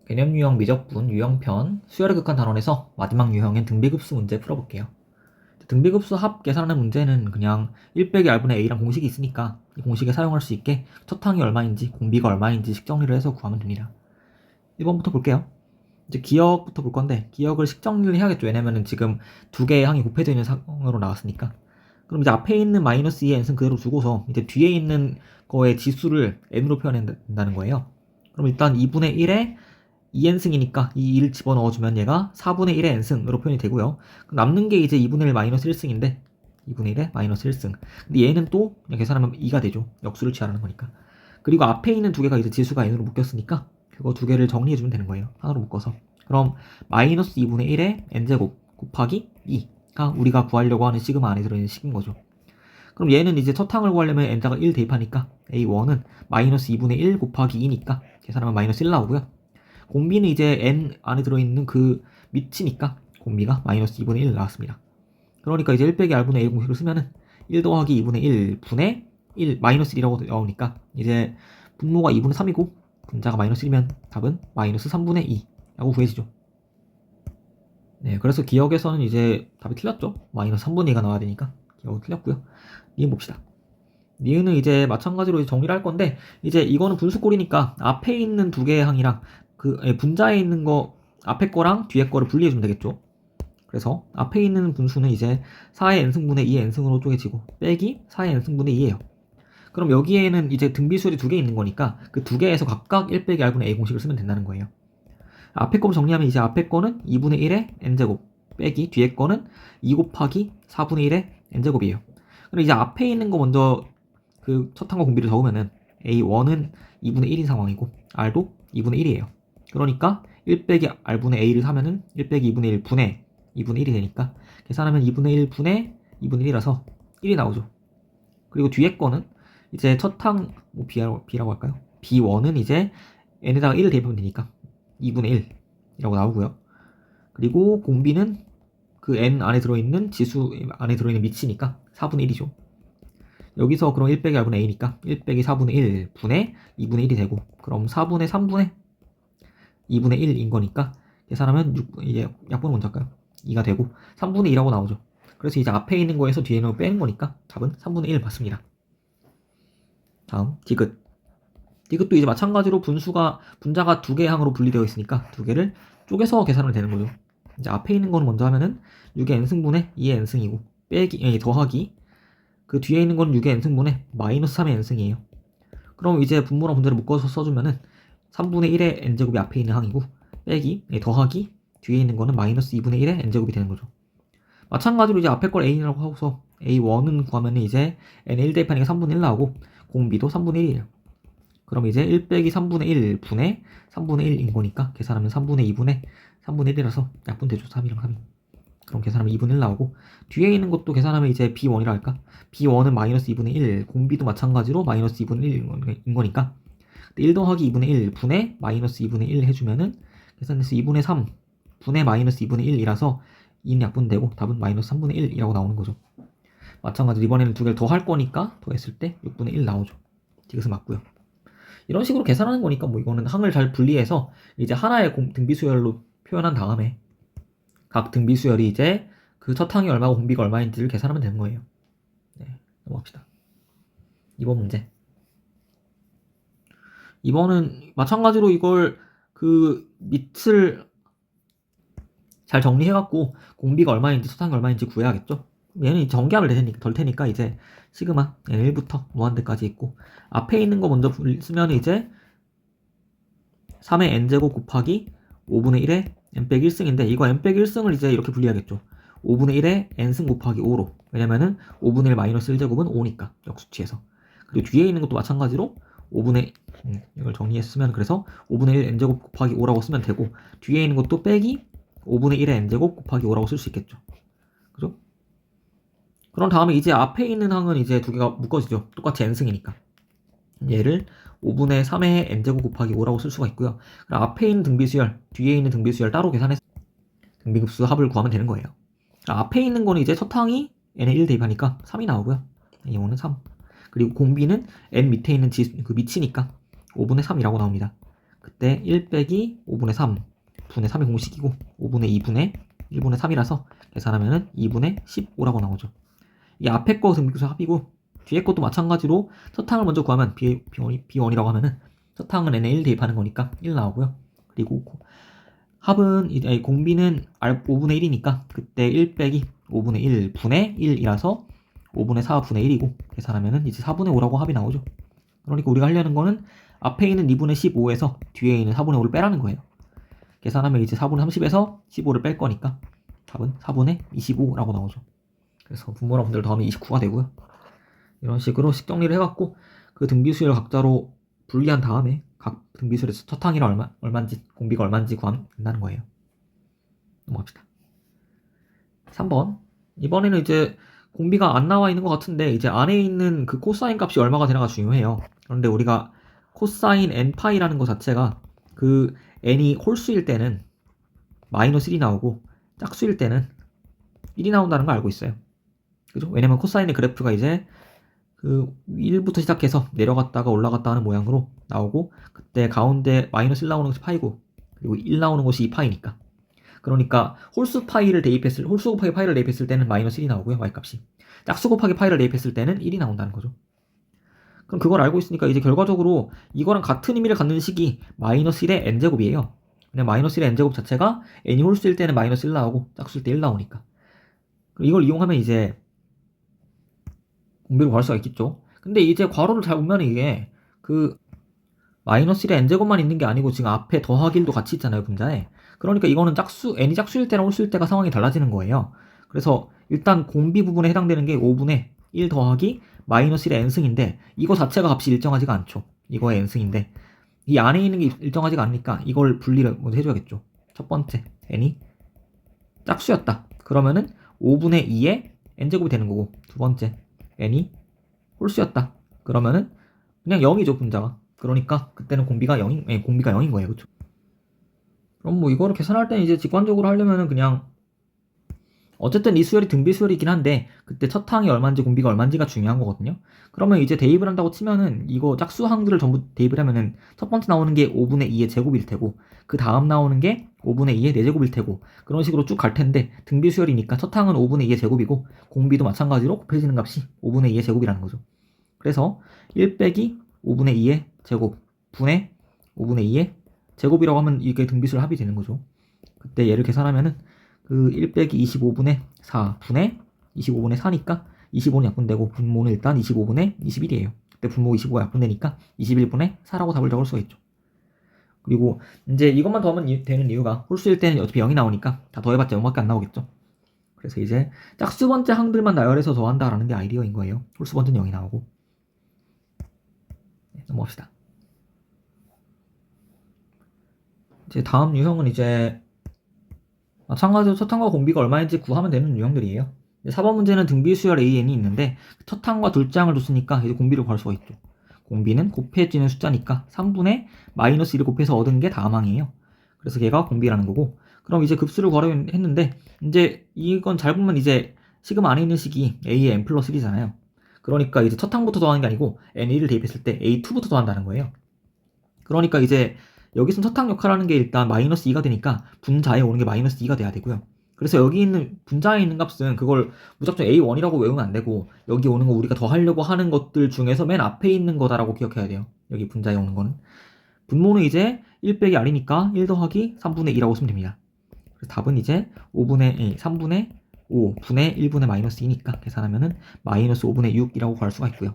개념 유형 미적분 유형편 수열의 극한 단원에서 마지막 유형인 등비급수 문제 풀어볼게요. 등비급수 합 계산하는 문제는 그냥 1 빼기 r분의 a란 공식이 있으니까 이 공식에 사용할 수 있게 첫 항이 얼마인지 공비가 얼마인지 식정리를 해서 구하면 됩니다. 1번부터 볼게요. 이제 기억부터 볼 건데 기억을 식정리를 해야겠죠. 왜냐면은 지금 두 개의 항이 곱해져 있는 상황으로 나왔으니까. 그럼 이제 앞에 있는 마이너스 2의 n승 그대로 두고서 이제 뒤에 있는 거의 지수를 n으로 표현한다는 거예요. 그럼 일단 2분의 1에 2n승이니까 이 1을 집어넣어주면 얘가 4분의 1의 n승으로 표현이 되고요. 남는 게 이제 2분의 1 마이너스 1승인데 2분의 1의 마이너스 1승. 근데 얘는 또 그냥 계산하면 2가 되죠. 역수를 취하라는 거니까. 그리고 앞에 있는 두 개가 이제 지수가 n으로 묶였으니까 그거 두 개를 정리해주면 되는 거예요. 하나로 묶어서. 그럼 마이너스 2분의 1의 n제곱 곱하기 2가 우리가 구하려고 하는 시그마 안에 들어있는 식인 거죠. 그럼 얘는 이제 첫 항을 구하려면 n자가 1 대입하니까 a1은 마이너스 2분의 1 곱하기 2니까 계산하면 마이너스 1 나오고요. 공비는 이제 n 안에 들어있는 그 밑이니까 공비가 마이너스 2분의 1 나왔습니다. 그러니까 이제 1 빼기 r분의 a 공식을 쓰면은 1 더하기 2분의 1 분의 1 마이너스 1이라고 나오니까 이제 분모가 2분의 3이고 분자가 마이너스 1이면 답은 마이너스 3분의 2라고 구해지죠. 네, 그래서 기억에서는 이제 답이 틀렸죠. 마이너스 3분의 2가 나와야 되니까 기억은 틀렸고요. 니은 봅시다. 니은은 이제 마찬가지로 정리를 할 건데 이제 이거는 분수꼴이니까 앞에 있는 두 개의 항이랑 그 분자에 있는 거 앞에 거랑 뒤에 거를 분리해 주면 되겠죠. 그래서 앞에 있는 분수는 이제 4의 n승분의 2의 n승으로 쪼개지고 빼기 4의 n승분의 2예요. 그럼 여기에는 이제 등비수열이 두 개 있는 거니까 그 두 개에서 각각 1 빼기 r분의 a 공식을 쓰면 된다는 거예요. 앞에 거로 정리하면 이제 앞에 거는 2분의 1의 n제곱 빼기 뒤에 거는 2 곱하기 4분의 1의 n제곱이에요. 그럼 이제 앞에 있는 거 먼저 그 첫 항과 공비를 적으면은 a1은 2분의 1인 상황이고 r도 2분의 1이에요. 그러니까 1 빼기 r분의 a를 하면은 1 빼기 2분의 1 분의 2분의 1이 되니까 계산하면 2분의 1 분의 2분의 1이라서 1이 나오죠. 그리고 뒤에 거는 이제 첫 항, 뭐 b라고 할까요? b1은 이제 n에다가 1을 대입하면 되니까 2분의 1이라고 나오고요. 그리고 공비는 그 n 안에 들어있는 지수 안에 들어있는 밑이니까 4분의 1이죠. 여기서 그럼 1 빼기 r분의 a니까 1 빼기 4분의 1 분의 2분의 1이 되고 그럼 4분의 3분의 2분의 1인 거니까 계산하면 6, 이제 약분은 먼저 할까요? 2가 되고 3분의 2라고 나오죠. 그래서 이제 앞에 있는 거에서 뒤에 있는 거 빼는 거니까 답은 3분의 1 맞습니다. 다음 디귿. 디귿도 이제 마찬가지로 분자가 두 개의 항으로 분리되어 있으니까 두 개를 쪼개서 계산을 되는 거죠. 이제 앞에 있는 거는 먼저 하면은 6의 n승분의 2의 n승이고 빼기 더하기 그 뒤에 있는 건 6의 n승분의 마이너스 3의 n승이에요. 그럼 이제 분모랑 분자를 묶어서 써주면은 3분의 1의 n제곱이 앞에 있는 항이고 빼기 더하기 뒤에 있는 거는 마이너스 2분의 1의 n제곱이 되는 거죠. 마찬가지로 이제 앞에 걸 a라고 하고서 a1은 구하면은 이제 n에 1 대입하니까 3분의 1 나오고 공비도 3분의 1이에요. 그럼 이제 1 빼기 3분의 1 분의 3분의 1인 거니까 계산하면 3분의 2분의 3분의 1이라서 약분되죠. 3이랑 3이. 그럼 계산하면 2분의 1 나오고 뒤에 있는 것도 계산하면 이제 b1이라 할까? b1은 마이너스 2분의 1 공비도 마찬가지로 마이너스 2분의 1인 거니까 1 더하기 2분의 1 분의 마이너스 2분의 1 해주면은 계산해서 2분의 3 분의 마이너스 2분의 1이라서 2는 약분되고 답은 마이너스 3분의 1이라고 나오는 거죠. 마찬가지로 이번에는 두 개를 더 할 거니까 더했을 때 6분의 1 나오죠. 이것은 맞고요. 이런 식으로 계산하는 거니까 뭐 이거는 항을 잘 분리해서 이제 하나의 등비수열로 표현한 다음에 각 등비수열이 이제 그 첫 항이 얼마고 공비가 얼마인지를 계산하면 되는 거예요. 네, 넘어갑시다. 2번 문제. 2번은 마찬가지로 이걸 그 밑을 잘 정리해갖고 공비가 얼마인지 첫 항이 얼마인지 구해야겠죠. 얘는 전개합을 덜 테니까 이제 시그마 n1부터 무한대까지 있고 앞에 있는 거 먼저 쓰면 이제 3의 n제곱 곱하기 5분의 1의 n 빼기 1승인데 이거 n 빼기 1승을 이제 이렇게 분리하겠죠. 5분의 1의 n승 곱하기 5로 왜냐면은 5분의 1 마이너스 1제곱은 5니까 역수치에서 그리고 뒤에 있는 것도 마찬가지로 5분의 이걸 정리했으면 그래서 5분의 1 n제곱 곱하기 5라고 쓰면 되고 뒤에 있는 것도 빼기 5분의 1의 n제곱 곱하기 5라고 쓸 수 있겠죠. 그죠? 그런 다음에 이제 앞에 있는 항은 이제 두 개가 묶어지죠. 똑같이 n승이니까. 얘를 5분의 3의 n제곱 곱하기 5라고 쓸 수가 있고요. 그럼 앞에 있는 등비수열, 뒤에 있는 등비수열 따로 계산해서 등비급수 합을 구하면 되는 거예요. 앞에 있는 거는 이제 첫 항이 n에 1 대입하니까 3이 나오고요. 이거는 3. 그리고 공비는 n 밑에 있는 그 밑이니까 5분의 3이라고 나옵니다. 그때 1 빼기 5분의 3 분의 3이 공식이고 5분의 2분의 1분의 3이라서 계산하면은 2분의 15라고 나오죠. 이 앞에 거 등비급수 합이고 뒤에 것도 마찬가지로 첫 항을 먼저 구하면 B1이라고 하면은 첫 항은 n에 1 대입하는 거니까 1 나오고요. 그리고 합은 공비는 5분의 1이니까 그때 1 빼기 5분의 1 분의 1이라서 5분의 4 분의 1이고 계산하면은 이제 4분의 5라고 합이 나오죠. 그러니까 우리가 하려는 거는 앞에 있는 2분의 15에서 뒤에 있는 4분의 5를 빼라는 거예요. 계산하면 이제 4분의 30에서 15를 뺄 거니까 답은 4분의 25라고 나오죠. 그래서 분모랑 분모를 더하면 29가 되고요. 이런 식으로 식정리를 해갖고 그 등비수열 각자로 분리한 다음에 각 등비수열에서 첫 항이랑 얼마인지 공비가 얼마인지 구하면 된다는 거예요. 넘어갑시다. 3번. 이번에는 이제 공비가 안 나와 있는 것 같은데 이제 안에 있는 그 코사인 값이 얼마가 되나가 중요해요. 그런데 우리가 코사인 n파이라는 것 자체가 그 n이 홀수일 때는 마이너스 1이 나오고 짝수일 때는 1이 나온다는 걸 알고 있어요. 그죠? 왜냐면 코사인의 그래프가 이제 그 1부터 시작해서 내려갔다가 올라갔다 하는 모양으로 나오고 그때 가운데 마이너스 1 나오는 것이 파이고 그리고 1 나오는 것이 2파이니까 그러니까 홀수 곱하기 파이를 대입했을 때는 마이너스 1이 나오고요. y값이 짝수 곱하기 파이를 대입했을 때는 1이 나온다는 거죠. 그럼 그걸 알고 있으니까 이제 결과적으로 이거랑 같은 의미를 갖는 식이 마이너스 1의 n제곱이에요. 그냥 마이너스 1의 n제곱 자체가 n이 홀수일 때는 마이너스 1 나오고 짝수일 때 1 나오니까 이걸 이용하면 이제 공비를 구할 수가 있겠죠. 근데 이제 괄호를 잘 보면 이게 그 마이너스 1의 n제곱만 있는 게 아니고 지금 앞에 더하기 1도 같이 있잖아요, 분자에. 그러니까 이거는 n이 짝수일 때랑 홀수일 때가 상황이 달라지는 거예요. 그래서 일단 공비 부분에 해당되는 게 5분의 1 더하기 마이너스 1의 n승인데 이거 자체가 값이 일정하지가 않죠. 이거의 n승인데 이 안에 있는 게 일정하지가 않으니까 이걸 분리를 먼저 해줘야겠죠. 첫 번째 n이 짝수였다. 그러면은 5분의 2의 n제곱이 되는 거고 두 번째 n이 홀수였다. 그러면은 그냥 0이죠, 분자가. 그러니까 그때는 공비가 0인 거예요. 그쵸? 그럼 뭐 이거를 계산할 때는 이제 직관적으로 하려면은 그냥 어쨌든 이 수열이 등비 수열이긴 한데 그때 첫 항이 얼마인지 공비가 얼마인지가 중요한 거거든요. 그러면 이제 대입을 한다고 치면은 이거 짝수 항들을 전부 대입을 하면은 첫 번째 나오는 게 5분의 2의 제곱일 테고 그 다음 나오는 게 5분의 2의 4제곱일 테고 그런 식으로 쭉 갈 텐데 등비 수열이니까 첫 항은 5분의 2의 제곱이고 공비도 마찬가지로 곱해지는 값이 5분의 2의 제곱이라는 거죠. 그래서 1 빼기 5분의 2의 제곱 분의 5분의 2의 제곱이라고 하면 이게 등비수열 합이 되는 거죠. 그때 얘를 계산하면은 그 1 빼기 25분의 4 분의 25분의 4니까 25는 약분되고 분모는 일단 25분의 21이에요. 그때 분모 25가 약분되니까 21분의 4라고 답을 적을 수가 있죠. 그리고 이제 이것만 더하면 되는 이유가 홀수일 때는 어차피 0이 나오니까 다 더해봤자 0밖에 안 나오겠죠. 그래서 이제 짝수 번째 항들만 나열해서 더한다라는 게 아이디어인 거예요. 홀수 번째는 0이 나오고. 네, 넘어갑시다. 이제 다음 유형은 이제 마찬가지로 첫 항과 공비가 얼마인지 구하면 되는 유형들이에요. 4번 문제는 등비 수열 AN이 있는데 첫 항과 둘째 항을 뒀으니까 이제 공비를 구할 수가 있죠. 공비는 곱해지는 숫자니까 3분의 마이너스 1을 곱해서 얻은 게 다음 항이에요. 그래서 걔가 공비라는 거고 그럼 이제 급수를 구하려 했는데 이제 이건 잘 보면 이제 시그마 안에 있는 식이 A의 n 플러스 1이잖아요. 그러니까 이제 첫 항부터 더하는 게 아니고 n1을 대입했을 때 A2부터 더한다는 거예요. 그러니까 이제 여기서 첫 항 역할하는 게 일단 마이너스 2가 되니까 분자에 오는 게 마이너스 2가 돼야 되고요. 그래서 여기 있는 분자에 있는 값은 그걸 무작정 A1이라고 외우면 안 되고 여기 오는 거 우리가 더 하려고 하는 것들 중에서 맨 앞에 있는 거다라고 기억해야 돼요. 여기 분자에 오는 거는. 분모는 이제 1 빼기 R이니까 1 더하기 3분의 2라고 쓰면 됩니다. 그래서 답은 이제 3분의 5 분의 1분의 마이너스 2니까 계산하면은 마이너스 5분의 6이라고 구할 수가 있고요.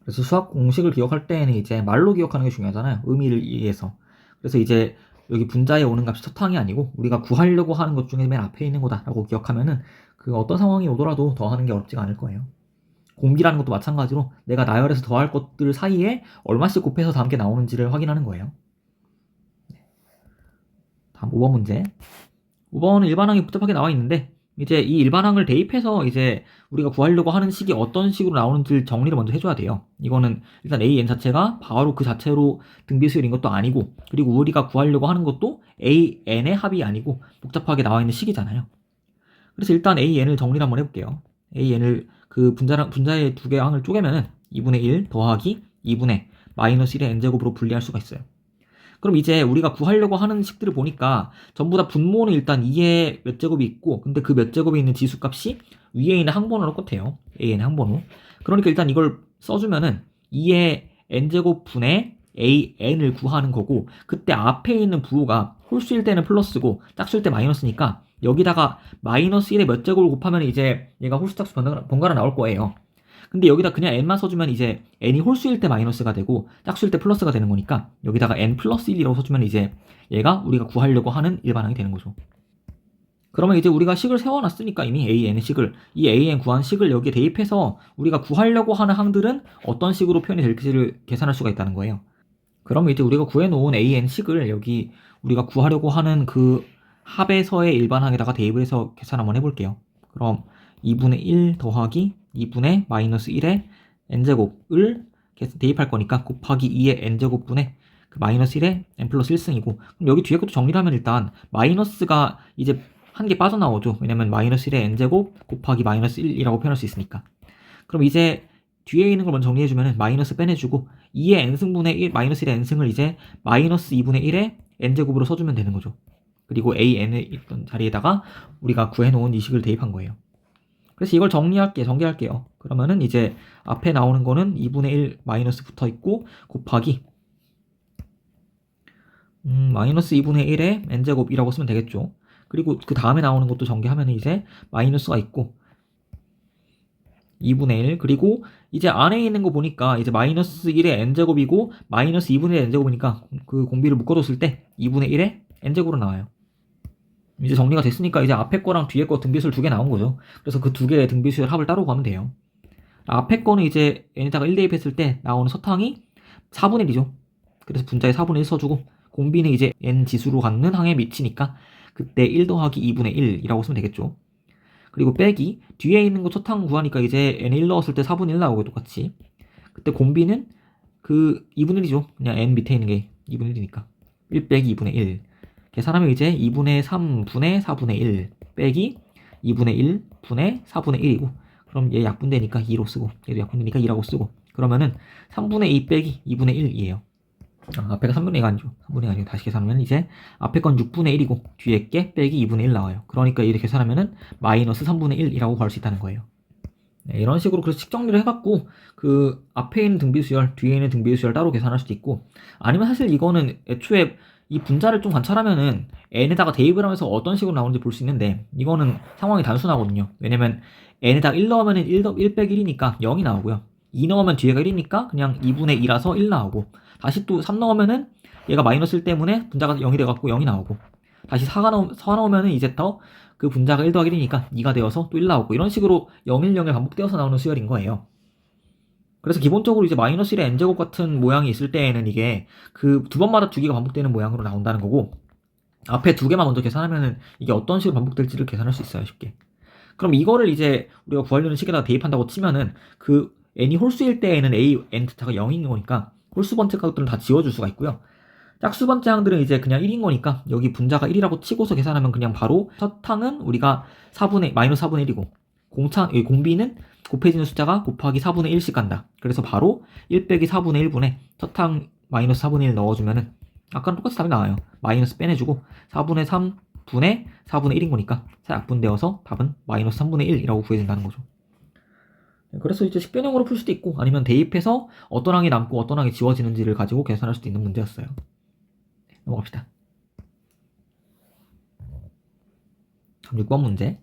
그래서 수학 공식을 기억할 때에는 이제 말로 기억하는 게 중요하잖아요. 의미를 이해해서. 그래서 이제 여기 분자에 오는 값이 첫 항이 아니고 우리가 구하려고 하는 것 중에 맨 앞에 있는 거다라고 기억하면은 그 어떤 상황이 오더라도 더하는 게 어렵지가 않을 거예요. 공비라는 것도 마찬가지로 내가 나열해서 더할 것들 사이에 얼마씩 곱해서 다음 게 나오는지를 확인하는 거예요. 다음 5번 문제. 5번은 일반항이 복잡하게 나와 있는데 이제 이 일반항을 대입해서 이제 우리가 구하려고 하는 식이 어떤 식으로 나오는지 정리를 먼저 해줘야 돼요. 이거는 일단 AN 자체가 바로 그 자체로 등비수열인 것도 아니고 그리고 우리가 구하려고 하는 것도 AN의 합이 아니고 복잡하게 나와 있는 식이잖아요. 그래서 일단 AN을 정리를 한번 해볼게요. AN을 그 분자의 두 개의 항을 쪼개면은 2분의 1 더하기 2분의 마이너스 1의 n제곱으로 분리할 수가 있어요. 그럼 이제 우리가 구하려고 하는 식들을 보니까 전부 다 분모는 일단 2의 몇 제곱이 있고, 근데 그 몇 제곱에 있는 지수값이 위에 있는 항번호로 똑같아요. a는 항번호. 그러니까 일단 이걸 써주면은 2의 n제곱 분의 an을 구하는 거고, 그때 앞에 있는 부호가 홀수일 때는 플러스고 짝수일 때 마이너스니까 여기다가 마이너스 1의 몇 제곱을 곱하면 이제 얘가 홀수 짝수 번갈아 나올 거예요. 근데 여기다 그냥 n만 써주면 이제 n이 홀수일 때 마이너스가 되고 짝수일 때 플러스가 되는 거니까 여기다가 n 플러스 1이라고 써주면 이제 얘가 우리가 구하려고 하는 일반항이 되는 거죠. 그러면 이제 우리가 식을 세워놨으니까 이미 an 식을, 이 an 구한 식을 여기에 대입해서 우리가 구하려고 하는 항들은 어떤 식으로 표현이 될지를 계산할 수가 있다는 거예요. 그러면 이제 우리가 구해놓은 an 식을 여기 우리가 구하려고 하는 그 합에서의 일반항에다가 대입을 해서 계산 한번 해볼게요. 그럼 2분의 1 더하기 2분의 마이너스 1의 n제곱을 대입할 거니까 곱하기 2의 n제곱분의 그 마이너스 1의 n 플러스 1승이고, 그럼 여기 뒤에 것도 정리를 하면 일단 마이너스가 이제 한 개 빠져나오죠. 왜냐면 마이너스 1의 n제곱 곱하기 마이너스 1이라고 표현할 수 있으니까. 그럼 이제 뒤에 있는 걸 먼저 정리해주면 마이너스 빼내주고 2의 n승분의 1, 마이너스 1의 n승을 이제 마이너스 2분의 1의 n제곱으로 써주면 되는 거죠. 그리고 an을 있던 자리에다가 우리가 구해놓은 이 식을 대입한 거예요. 그래서 이걸 전개할게요. 그러면은 이제 앞에 나오는 거는 2분의 1 마이너스 붙어 있고 곱하기 마이너스 2분의 1의 n제곱이라고 쓰면 되겠죠. 그리고 그 다음에 나오는 것도 전개하면 이제 마이너스가 있고 2분의 1, 그리고 이제 안에 있는 거 보니까 이제 마이너스 1의 n제곱이고 마이너스 2분의 1의 n제곱이니까 그 공비를 묶어뒀을 때 2분의 1의 n제곱으로 나와요. 이제 정리가 됐으니까 이제 앞에 거랑 뒤에 거 등비수열 두 개 나온 거죠. 그래서 그 두 개의 등비수열 합을 따로 구하면 돼요. 앞에 거는 이제 n에다가 1 대입했을 때 나오는 서탕이 4분의 1이죠. 그래서 분자에 4분의 1 써주고 공비는 이제 n 지수로 갖는 항에 미치니까 그때 1 더하기 2분의 1이라고 쓰면 되겠죠. 그리고 빼기 뒤에 있는 거 첫항 구하니까 이제 n 1 넣었을 때 4분의 1 나오고 똑같이, 그때 공비는 그 2분의 1이죠. 그냥 n 밑에 있는 게 2분의 1이니까 1 빼기 2분의 1 계산하면 이제 2분의 3분의 4분의 1 빼기 2분의 1 분의 4분의 1이고, 그럼 얘 약분되니까 2로 쓰고 얘도 약분되니까 2라고 쓰고, 그러면은 3분의 2 빼기 2분의 1이에요. 앞에가 3분의 2가 아니죠. 3분의 2가 아니고 다시 계산하면 이제 앞에 건 6분의 1이고 뒤에 게 빼기 2분의 1 나와요. 그러니까 이렇게 계산하면은 마이너스 3분의 1이라고 구할 수 있다는 거예요. 네, 이런 식으로 그래서 식 정리를 해갖고 그 앞에 있는 등비수열, 뒤에 있는 등비수열 따로 계산할 수도 있고, 아니면 사실 이거는 애초에 이 분자를 좀 관찰하면은 n에다가 대입을 하면서 어떤 식으로 나오는지 볼 수 있는데, 이거는 상황이 단순하거든요. 왜냐면 n에다가 1 넣으면은 1 빼기 1이니까 0이 나오고요. 2 넣으면 뒤에가 1이니까 그냥 2분의 2라서 1 나오고, 다시 또 3 넣으면은 얘가 마이너스 1 때문에 분자가 0이 돼갖고 0이 나오고, 다시 4 넣으면은 이제 더 그 분자가 1 더하기 1이니까 2가 되어서 또 1 나오고, 이런 식으로 0, 1, 0에 반복되어서 나오는 수열인 거예요. 그래서 기본적으로 이제 마이너스 1의 n제곱 같은 모양이 있을 때에는 이게 그 두 번마다 두 개가 반복되는 모양으로 나온다는 거고, 앞에 두 개만 먼저 계산하면은 이게 어떤 식으로 반복될지를 계산할 수 있어요, 쉽게. 그럼 이거를 이제 우리가 구하려는 식에다가 대입한다고 치면은 그 n이 홀수일 때에는 a, n 자가 0인 거니까 홀수 번째 것들은 다 지워줄 수가 있고요. 짝수 번째 항들은 이제 그냥 1인 거니까 여기 분자가 1이라고 치고서 계산하면 그냥 바로 첫 항은 우리가 마이너스 4분의 1이고 공비는 곱해지는 숫자가 곱하기 4분의 1씩 간다. 그래서 바로 1 빼기 4분의 1분의 첫 항 마이너스 4분의 1 넣어주면은 아까랑 똑같이 답이 나와요. 마이너스 빼내주고 4분의 3분의 4분의 1인 거니까 약분되어서 답은 마이너스 3분의 1이라고 구해진다는 거죠. 그래서 이제 식변형으로 풀 수도 있고 아니면 대입해서 어떤 항이 남고 어떤 항이 지워지는지를 가지고 계산할 수도 있는 문제였어요. 넘어갑시다. 6번 문제.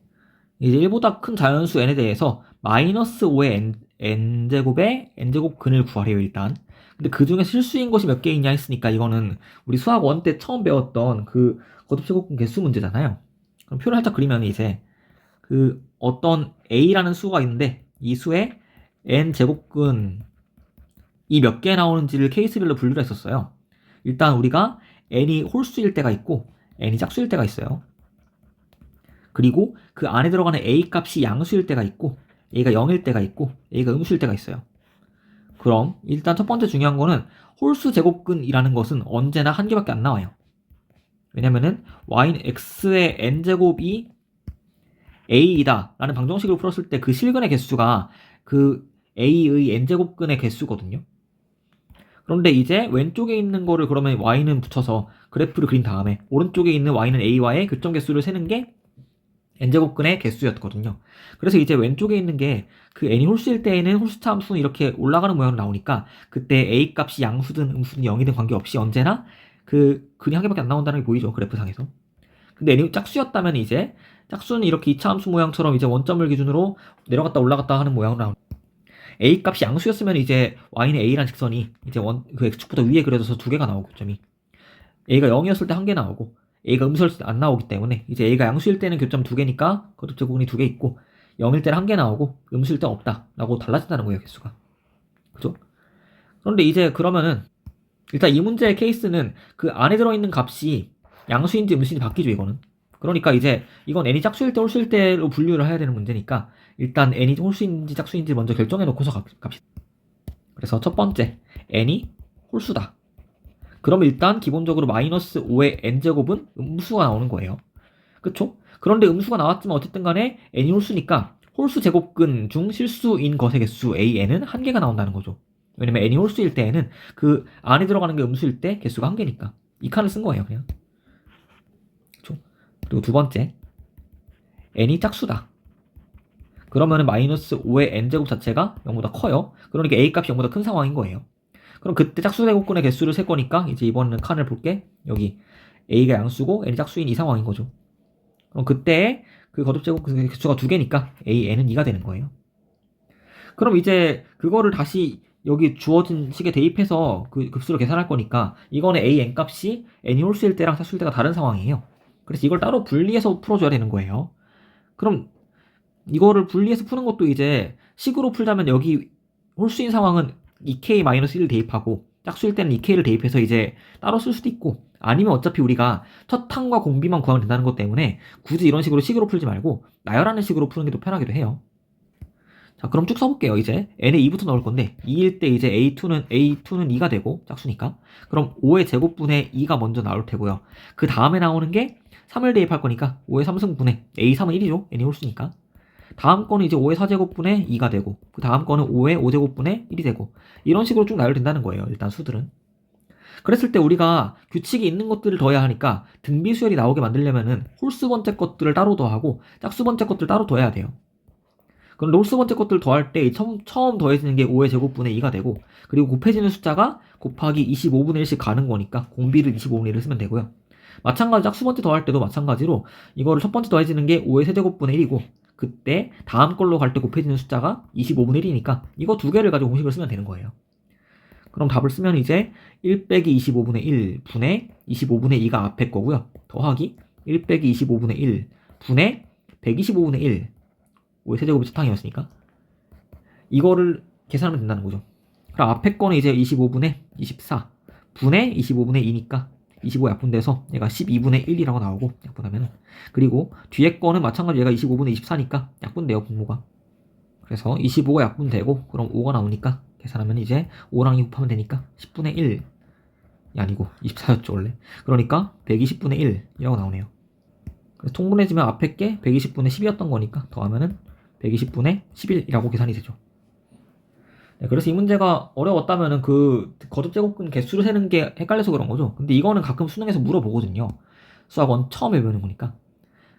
이제 1보다 큰 자연수 n에 대해서 마이너스 5의 n제곱의 n제곱 근을 구하래요, 일단. 근데 그 중에 실수인 것이 몇 개 있냐 했으니까 이거는 우리 수학 1 때 처음 배웠던 그 거듭제곱근 개수 문제잖아요. 그럼 표를 살짝 그리면 이제 그 어떤 a라는 수가 있는데 이 수의 n제곱근이 몇 개 나오는지를 케이스별로 분류를 했었어요. 일단 우리가 n이 홀수일 때가 있고 n이 짝수일 때가 있어요. 그리고 그 안에 들어가는 a 값이 양수일 때가 있고 a가 0일 때가 있고 a가 음수일 때가 있어요. 그럼 일단 첫 번째 중요한 거는 홀수 제곱근이라는 것은 언제나 한 개밖에 안 나와요. 왜냐면은 x의 n제곱이 a이다 라는 방정식으로 풀었을 때 그 실근의 개수가 그 a의 n제곱근의 개수거든요. 그런데 이제 왼쪽에 있는 거를 그러면 y는 붙여서 그래프를 그린 다음에 오른쪽에 있는 y는 a와의 교점 개수를 세는 게 n제곱근의 개수였거든요. 그래서 이제 왼쪽에 있는 게 그 n이 홀수일 때에는 홀수차 함수는 이렇게 올라가는 모양으로 나오니까 그때 a 값이 양수든 음수든 0이든 관계없이 언제나 그 근이 한 개밖에 안 나온다는 게 보이죠, 그래프상에서. 근데 n이 짝수였다면 이제 짝수는 이렇게 2차 함수 모양처럼 이제 원점을 기준으로 내려갔다 올라갔다 하는 모양으로 나옵니다. a 값이 양수였으면 이제 y는 a란 직선이 이제 그 x축보다 위에 그려져서 두 개가 나오고 점이 a가 0이었을 때 한 개 나오고 a가 음수일 때 안 나오기 때문에 이제 a가 양수일 때는 교점 두 개니까 거듭제곱근이 두 개 있고 0일 때는 한 개 나오고 음수일 때 없다 라고 달라진다는 거예요, 개수가. 그죠? 그런데 이제 그러면은 일단 이 문제의 케이스는 그 안에 들어있는 값이 양수인지 음수인지 바뀌죠, 이거는. 그러니까 이제 이건 n이 짝수일 때 홀수일 때로 분류를 해야 되는 문제니까 일단 n이 홀수인지 짝수인지 먼저 결정해 놓고서 갑시다. 그래서 첫 번째, n이 홀수다. 그럼 일단 기본적으로 마이너스 5의 n제곱은 음수가 나오는 거예요. 그쵸? 그런데 음수가 나왔지만 어쨌든 간에 n이 홀수니까 홀수 제곱근 중 실수인 것의 개수 an은 한 개가 나온다는 거죠. 왜냐면 n이 홀수일 때에는 그 안에 들어가는 게 음수일 때 개수가 한 개니까 이 칸을 쓴 거예요, 그냥. 그쵸? 그리고 두 번째, n이 짝수다. 그러면은 마이너스 5의 n제곱 자체가 0보다 커요. 그러니까 a 값이 0보다 큰 상황인 거예요. 그럼 그때 짝수 제곱근의 개수를 셀 거니까 이제 이번에는 칸을 볼게. 여기 a가 양수고 n이 짝수인 이 상황인 거죠. 그럼 그때 그 거듭 제곱근의 개수가 두 개니까 n은 2가 되는 거예요. 그럼 이제 그거를 다시 여기 주어진 식에 대입해서 그 급수를 계산할 거니까 이거는 n 값이 n이 홀수일 때랑 짝수일 때가 다른 상황이에요. 그래서 이걸 따로 분리해서 풀어줘야 되는 거예요. 그럼 이거를 분리해서 푸는 것도 이제 식으로 풀자면 여기 홀수인 상황은 2k-1을 대입하고 짝수일 때는 2k를 대입해서 이제 따로 쓸 수도 있고 아니면 어차피 우리가 첫 항과 공비만 구하면 된다는 것 때문에 굳이 이런 식으로 식으로 풀지 말고 나열하는 식으로 푸는 게 더 편하기도 해요. 자, 그럼 쭉 써볼게요. 이제 n에 2부터 넣을 건데 2일 때 이제 a2는 2가 되고 짝수니까 그럼 5의 제곱분의 2가 먼저 나올 테고요. 그 다음에 나오는 게 3을 대입할 거니까 5의 3승분의 a3은 1이죠. n이 홀수니까. 다음 거는 이제 5의 4제곱분의 2가 되고 그 다음 거는 5의 5제곱분의 1이 되고 이런 식으로 쭉 나열된다는 거예요, 일단 수들은. 그랬을 때 우리가 규칙이 있는 것들을 더해야 하니까 등비수열이 나오게 만들려면은 홀수 번째 것들을 따로 더하고 짝수 번째 것들을 따로 더해야 돼요. 그럼 홀수 번째 것들을 더할 때 처음 더해지는 게 5의 제곱분의 2가 되고 그리고 곱해지는 숫자가 곱하기 25분의 1씩 가는 거니까 공비를 25분의 1을 쓰면 되고요. 마찬가지로 짝수 번째 더할 때도 마찬가지로 이거를 첫 번째 더해지는 게 5의 세제곱분의 1이고 그때 다음 걸로 갈 때 곱해지는 숫자가 25분의 1이니까 이거 두 개를 가지고 공식을 쓰면 되는 거예요. 그럼 답을 쓰면 이제 1 빼기 25분의 1 분의 25분의 2가 앞에 거고요. 더하기 1 빼기 25분의 1 분의 125분의 1 5의 세제곱이 첫 항이었으니까 이거를 계산하면 된다는 거죠. 그럼 앞에 거는 이제 25분의 24 분의 25분의 2니까 25 약분돼서 얘가 12분의 1이라고 나오고 약분하면 그리고 뒤에 거는 마찬가지로 얘가 25분의 24니까 약분돼요, 분모가. 그래서 25가 약분되고 그럼 5가 나오니까 계산하면 이제 5랑 2 곱하면 되니까 10분의 1이 아니고 24였죠 원래. 그러니까 120분의 1이라고 나오네요. 그래서 통분해지면 앞에 게 120분의 10이었던 거니까 더하면은 120분의 11이라고 계산이 되죠. 네, 그래서 이 문제가 어려웠다면은 그 거듭제곱근 개수를 세는 게 헷갈려서 그런 거죠. 근데 이거는 가끔 수능에서 물어보거든요. 수학원 처음에 배우는 거니까.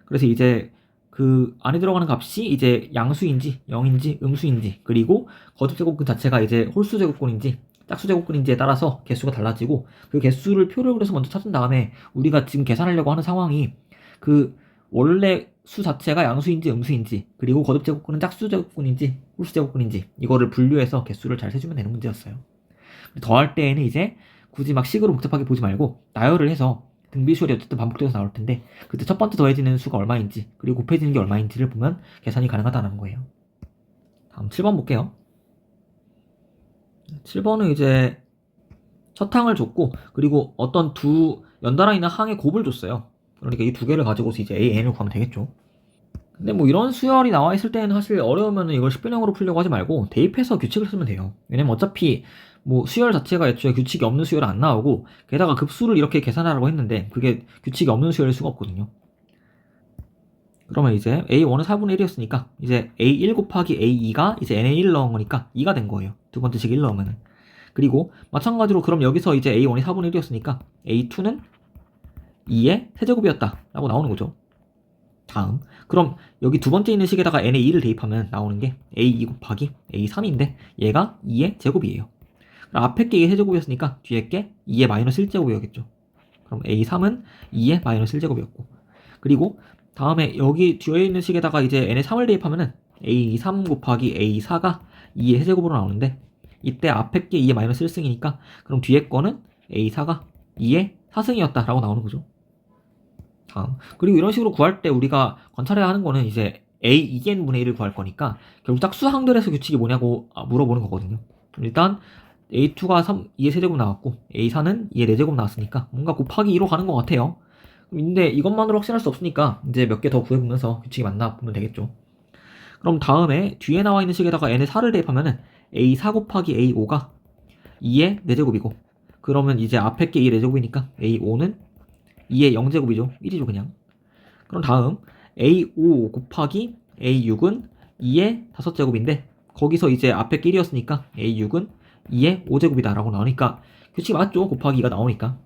그래서 이제 그 안에 들어가는 값이 이제 양수인지 0인지 음수인지 그리고 거듭제곱근 자체가 이제 홀수제곱근인지 짝수제곱근인지에 따라서 개수가 달라지고 그 개수를 표를 그려서 먼저 찾은 다음에 우리가 지금 계산하려고 하는 상황이 그 원래 수 자체가 양수인지 음수인지 그리고 거듭제곱근은 짝수제곱근인지 홀수제곱근인지 이거를 분류해서 개수를 잘 세주면 되는 문제였어요. 더할 때에는 이제 굳이 막 식으로 복잡하게 보지 말고 나열을 해서 등비수열이 어쨌든 반복돼서 나올 텐데 그때 첫 번째 더해지는 수가 얼마인지 그리고 곱해지는 게 얼마인지를 보면 계산이 가능하다는 거예요. 다음 7번 볼게요. 7번은 이제 첫 항을 줬고 그리고 어떤 두 연달아 있는 항의 곱을 줬어요. 그러니까 이 두 개를 가지고서 이제 a, n을 구하면 되겠죠. 근데 뭐 이런 수열이 나와 있을 때는 사실 어려우면 이걸 식변형으로 풀려고 하지 말고 대입해서 규칙을 쓰면 돼요. 왜냐면 어차피 뭐 수열 자체가 애초에 규칙이 없는 수열은 안 나오고 게다가 급수를 이렇게 계산하라고 했는데 그게 규칙이 없는 수열일 수가 없거든요. 그러면 이제 a1은 4분의 1이었으니까 이제 a1 곱하기 a2가 이제 n에 1 넣은 거니까 2가 된 거예요. 두 번째 식 1 넣으면은. 그리고 마찬가지로 그럼 여기서 이제 A1이 4분의 1이었으니까 A2는 2의 세제곱이었다 라고 나오는 거죠. 다음, 그럼 여기 두 번째 있는 식에다가 n의 2를 대입하면 나오는 게 A2 곱하기 A3인데 얘가 2의 제곱이에요. 그럼 앞에 게 2의 세제곱이었으니까 뒤에 게 2의 마이너스 1제곱이었겠죠. 그럼 A3은 2의 마이너스 1제곱이었고, 그리고 다음에 여기 뒤에 있는 식에다가 이제 n의 3을 대입하면은 A3 곱하기 A4가 2의 세제곱으로 나오는데 이때 앞에 게 2의 마이너스 1승이니까 그럼 뒤에 거는 A4가 2의 4승이었다 라고 나오는 거죠. 다음, 그리고 이런 식으로 구할 때 우리가 관찰해야 하는 거는 이제 A 2n분의 1을 구할 거니까 결국 짝수항들에서 규칙이 뭐냐고 물어보는 거거든요. 일단 A2가 2의 세제곱 나왔고 A4는 2의 4제곱 나왔으니까 뭔가 곱하기 2로 가는 것 같아요. 근데 이것만으로 확신할 수 없으니까 이제 몇 개 더 구해보면서 규칙이 맞나 보면 되겠죠. 그럼 다음에 뒤에 나와 있는 식에다가 n의 4를 대입하면은 A4 곱하기 A5가 2의 4제곱이고, 그러면 이제 앞에 게 2의 4제곱이니까 A5는 2의 0제곱이죠. 1이죠 그냥. 그럼 다음 A5 곱하기 A6은 2의 5제곱인데 거기서 이제 앞에 게 1이었으니까 A6은 2의 5제곱이다 라고 나오니까 규칙이 맞죠. 곱하기 2가 나오니까.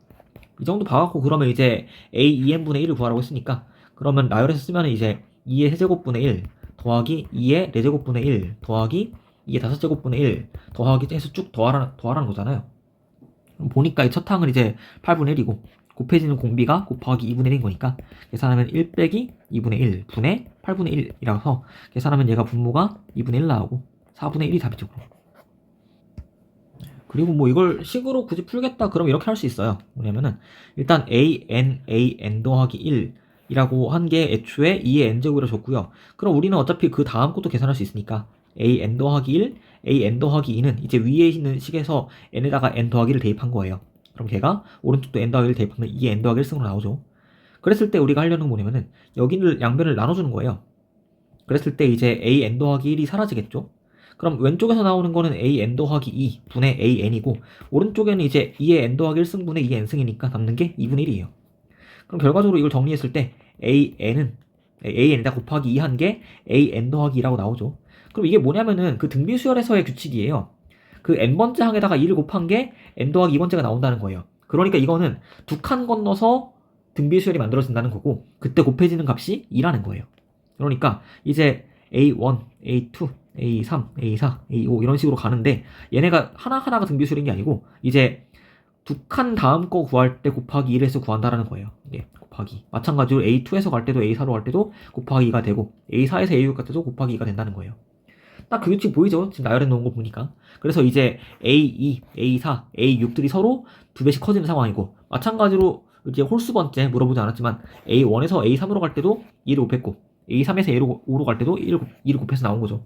이 정도 봐갖고 그러면 이제 A2n분의 1을 구하라고 했으니까 그러면 나열해서 쓰면 이제 2의 세제곱분의 1 더하기 2의 4제곱분의 1 더하기 2의 5제곱분의 1 더하기 해서 쭉 더하라는 거잖아요. 보니까 이 첫 항은 이제 8분의 1이고 곱해지는 공비가 곱하기 2분의 1인 거니까 계산하면 1 빼기 2분의 1 분의 8분의 1이라서 계산하면 얘가 분모가 2분의 1 나오고 4분의 1이 답이죠. 그리고 뭐 이걸 식으로 굳이 풀겠다 그럼 이렇게 할 수 있어요. 뭐냐면은 일단 an 더하기 1이라고 한 게 애초에 2의 n제곱이라 줬고요. 그럼 우리는 어차피 그 다음 것도 계산할 수 있으니까 an 더하기 1, an 더하기 2는 이제 위에 있는 식에서 n에다가 n 더하기 1을 대입한 거예요. 그럼 걔가 오른쪽도 n 더하기 1 대입하면 2의 n 더하기 1승으로 나오죠. 그랬을 때 우리가 하려는 건 뭐냐면은 여기를 양변을 나눠주는 거예요. 그랬을 때 이제 an 더하기 1이 사라지겠죠. 그럼 왼쪽에서 나오는 거는 an 더하기 2 분의 an이고 오른쪽에는 이제 2의 n 더하기 1승분의 2의 n승이니까 남는 게 2분의 1이에요. 그럼 결과적으로 이걸 정리했을 때 an에다 곱하기 2 한 게 an 더하기 2라고 나오죠. 그럼 이게 뭐냐면은 그 등비수열에서의 규칙이에요. 그 n번째 항에다가 2를 곱한 게 n 더하기 2번째가 나온다는 거예요. 그러니까 이거는 두 칸 건너서 등비수열이 만들어진다는 거고 그때 곱해지는 값이 2라는 거예요. 그러니까 이제 A1, A2, A3, A4, A5 이런 식으로 가는데 얘네가 하나하나가 등비수열인 게 아니고 이제 두 칸 다음 거 구할 때 곱하기 1에서 구한다라는 거예요. 이게 곱하기. 마찬가지로 A2에서 갈 때도 A4로 갈 때도 곱하기 2가 되고 A4에서 A6 갈 때도 곱하기 2가 된다는 거예요. 딱 그 규칙 보이죠? 지금 나열해 놓은 거 보니까. 그래서 이제 A2, A4, A6들이 서로 두 배씩 커지는 상황이고 마찬가지로 이제 홀수 번째 물어보지 않았지만 A1에서 A3으로 갈 때도 2를 곱했고 A3에서 A5로 갈 때도 2를 곱해서 나온 거죠.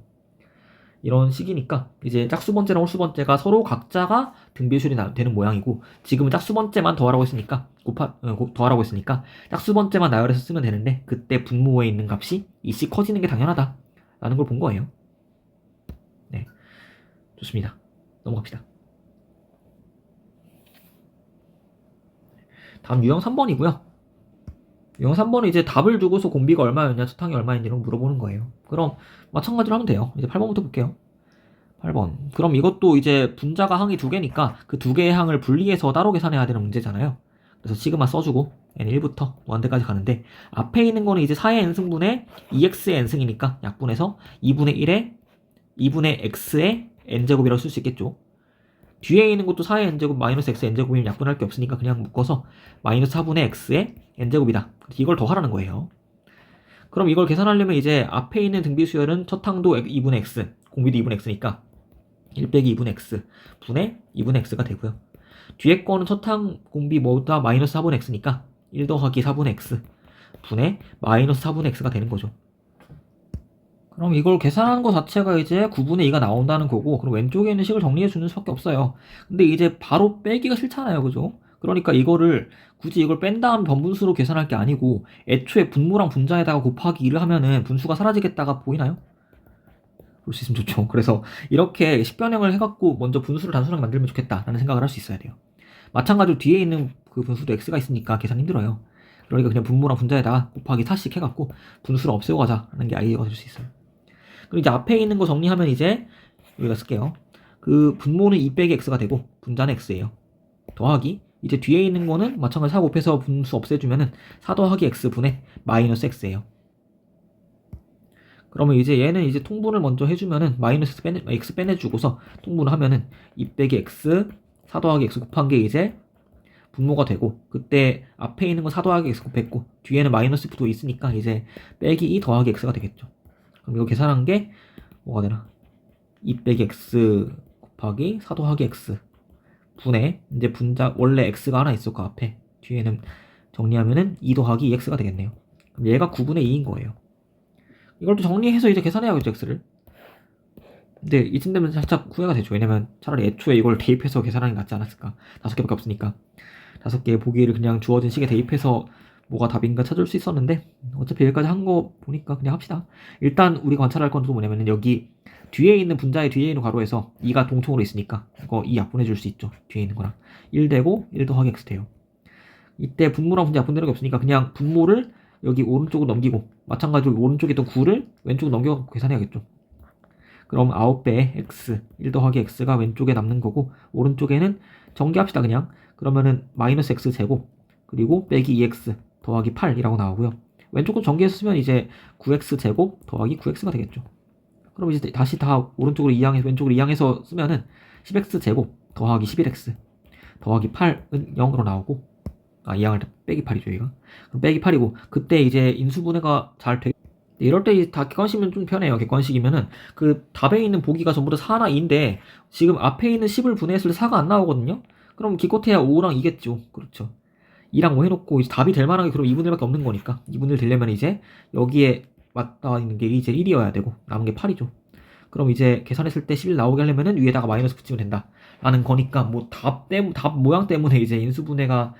이런 식이니까 이제 짝수 번째랑 홀수 번째가 서로 각자가 등비수열이 되는 모양이고 지금은 짝수 번째만 더하라고 했으니까 더하라고 했으니까 짝수 번째만 나열해서 쓰면 되는데 그때 분모에 있는 값이 2씩 커지는 게 당연하다 라는 걸 본 거예요. 네, 좋습니다. 넘어갑시다. 다음 유형 3번이고요. 유형 3번은 이제 답을 주고서 공비가 얼마였냐, 첫항이 얼마였냐고 물어보는 거예요. 그럼 마찬가지로 하면 돼요. 이제 8번부터 볼게요. 8번. 그럼 이것도 이제 분자가 항이 두 개니까 그 두 개의 항을 분리해서 따로 계산해야 되는 문제잖아요. 그래서 시그마 써주고 n1부터 무한대까지 가는데 앞에 있는 거는 이제 4의 n승분의 2x의 n승이니까 약분해서 2분의 1에 2분의 x의 n제곱이라고 쓸 수 있겠죠. 뒤에 있는 것도 4의 n제곱 마이너스 x n제곱이면 약분할 게 없으니까 그냥 묶어서 마이너스 4분의 x의 n제곱이다. 이걸 더하라는 거예요. 그럼 이걸 계산하려면 이제 앞에 있는 등비수열은 첫 항도 2분의 x, 공비도 2분의 x니까 1 빼기 2분의 x 분의 2분의 x가 되고요. 뒤에 거는 첫 항 공비 뭐다 마이너스 4분의 x니까 1 더하기 4분의 x 분의 마이너스 4분의 x가 되는 거죠. 그럼 이걸 계산하는 것 자체가 이제 9분의 2가 나온다는 거고 그럼 왼쪽에 있는 식을 정리해 주는 수밖에 없어요. 근데 이제 바로 빼기가 싫잖아요. 그죠? 그러니까 이거를 굳이 이걸 뺀 다음 변분수로 계산할 게 아니고 애초에 분모랑 분자에다가 곱하기 2를 하면은 분수가 사라지겠다가 보이나요? 볼 수 있으면 좋죠. 그래서 이렇게 식변형을 해갖고 먼저 분수를 단순하게 만들면 좋겠다라는 생각을 할 수 있어야 돼요. 마찬가지로 뒤에 있는 그 분수도 x가 있으니까 계산 힘들어요. 그러니까 그냥 분모랑 분자에다가 곱하기 4씩 해갖고 분수를 없애고 가자라는 게 아이디어가 될 수 있어요. 그리고 이제 앞에 있는 거 정리하면 이제 여기다 쓸게요. 그 분모는 2 빼기 x가 되고 분자는 x예요. 더하기 이제 뒤에 있는 거는 마찬가지 4 곱해서 분수 없애주면은 4 더하기 x분의 마이너스 x예요. 그러면 이제 얘는 이제 통분을 먼저 해주면은 마이너스 x 빼내주고서 통분을 하면은 2 빼기 x 4 더하기 x 곱한 게 이제 분모가 되고, 그때 앞에 있는 건 4 더하기 x 곱했고 뒤에는 마이너스 도 있으니까 이제 빼기 2 더하기 x가 되겠죠. 그럼 이거 계산한 게 뭐가 되나? 2 빼기 x 곱하기 4 더하기 x 분의 이제 분자 원래 x가 하나 있었고 앞에 뒤에는 정리하면은 2 더하기 2x가 되겠네요. 그럼 얘가 9분의 2인 거예요. 이걸 또 정리해서 이제 계산해야겠죠, x를. 근데 이쯤 되면 살짝 후회가 되죠. 왜냐면 차라리 애초에 이걸 대입해서 계산하는 게 낫지 않았을까. 5개밖에 없으니까 5개의 보기를 그냥 주어진 식에 대입해서 뭐가 답인가 찾을 수 있었는데 어차피 여기까지 한 거 보니까 그냥 합시다. 일단 우리가 관찰할 건 또 뭐냐면은 여기 뒤에 있는 분자의 뒤에 있는 괄호에서 2가 동통으로 있으니까 이거 2 약분해 줄 수 있죠. 뒤에 있는 거랑 1 되고 1 더하기 x 돼요. 이때 분모랑 분자 약분되는 게 없으니까 그냥 분모를 여기 오른쪽으로 넘기고 마찬가지로 오른쪽에 있던 9를 왼쪽으로 넘겨 계산해야겠죠. 그럼 9배 x 1 더하기 x가 왼쪽에 남는 거고 오른쪽에는 전개합시다 그냥. 그러면은 마이너스 x 제곱 그리고 빼기 2x 더하기 8이라고 나오고요. 왼쪽으로 전개해서 쓰면 이제 9x 제곱 더하기 9x가 되겠죠. 그럼 이제 다시 다 오른쪽으로 이항해서 왼쪽으로 이항해서 쓰면은 10x 제곱 더하기 11x 더하기 8은 0으로 나오고, 이항을 빼기 8이죠 얘가. 그럼 빼기 8이고 그때 이제 인수분해가 잘 돼. 이럴 때 다 객관식이면 좀 편해요. 객관식이면은 그 답에 있는 보기가 전부 다 4나 2인데 지금 앞에 있는 10을 분해했을 때 4가 안 나오거든요. 그럼 기껏해야 5랑 2겠죠. 그렇죠. 2랑 5 해놓고 이제 답이 될 만한 게 그럼 2분의 1밖에 없는 거니까 2분의 1 되려면 이제 여기에 맞닿아 있는 게 이제 1이어야 되고 남은 게 8이죠. 그럼 이제 계산했을 때 11 나오게 하려면은 위에다가 마이너스 붙이면 된다 라는 거니까 뭐 답 모양 때문에 이제 인수분해가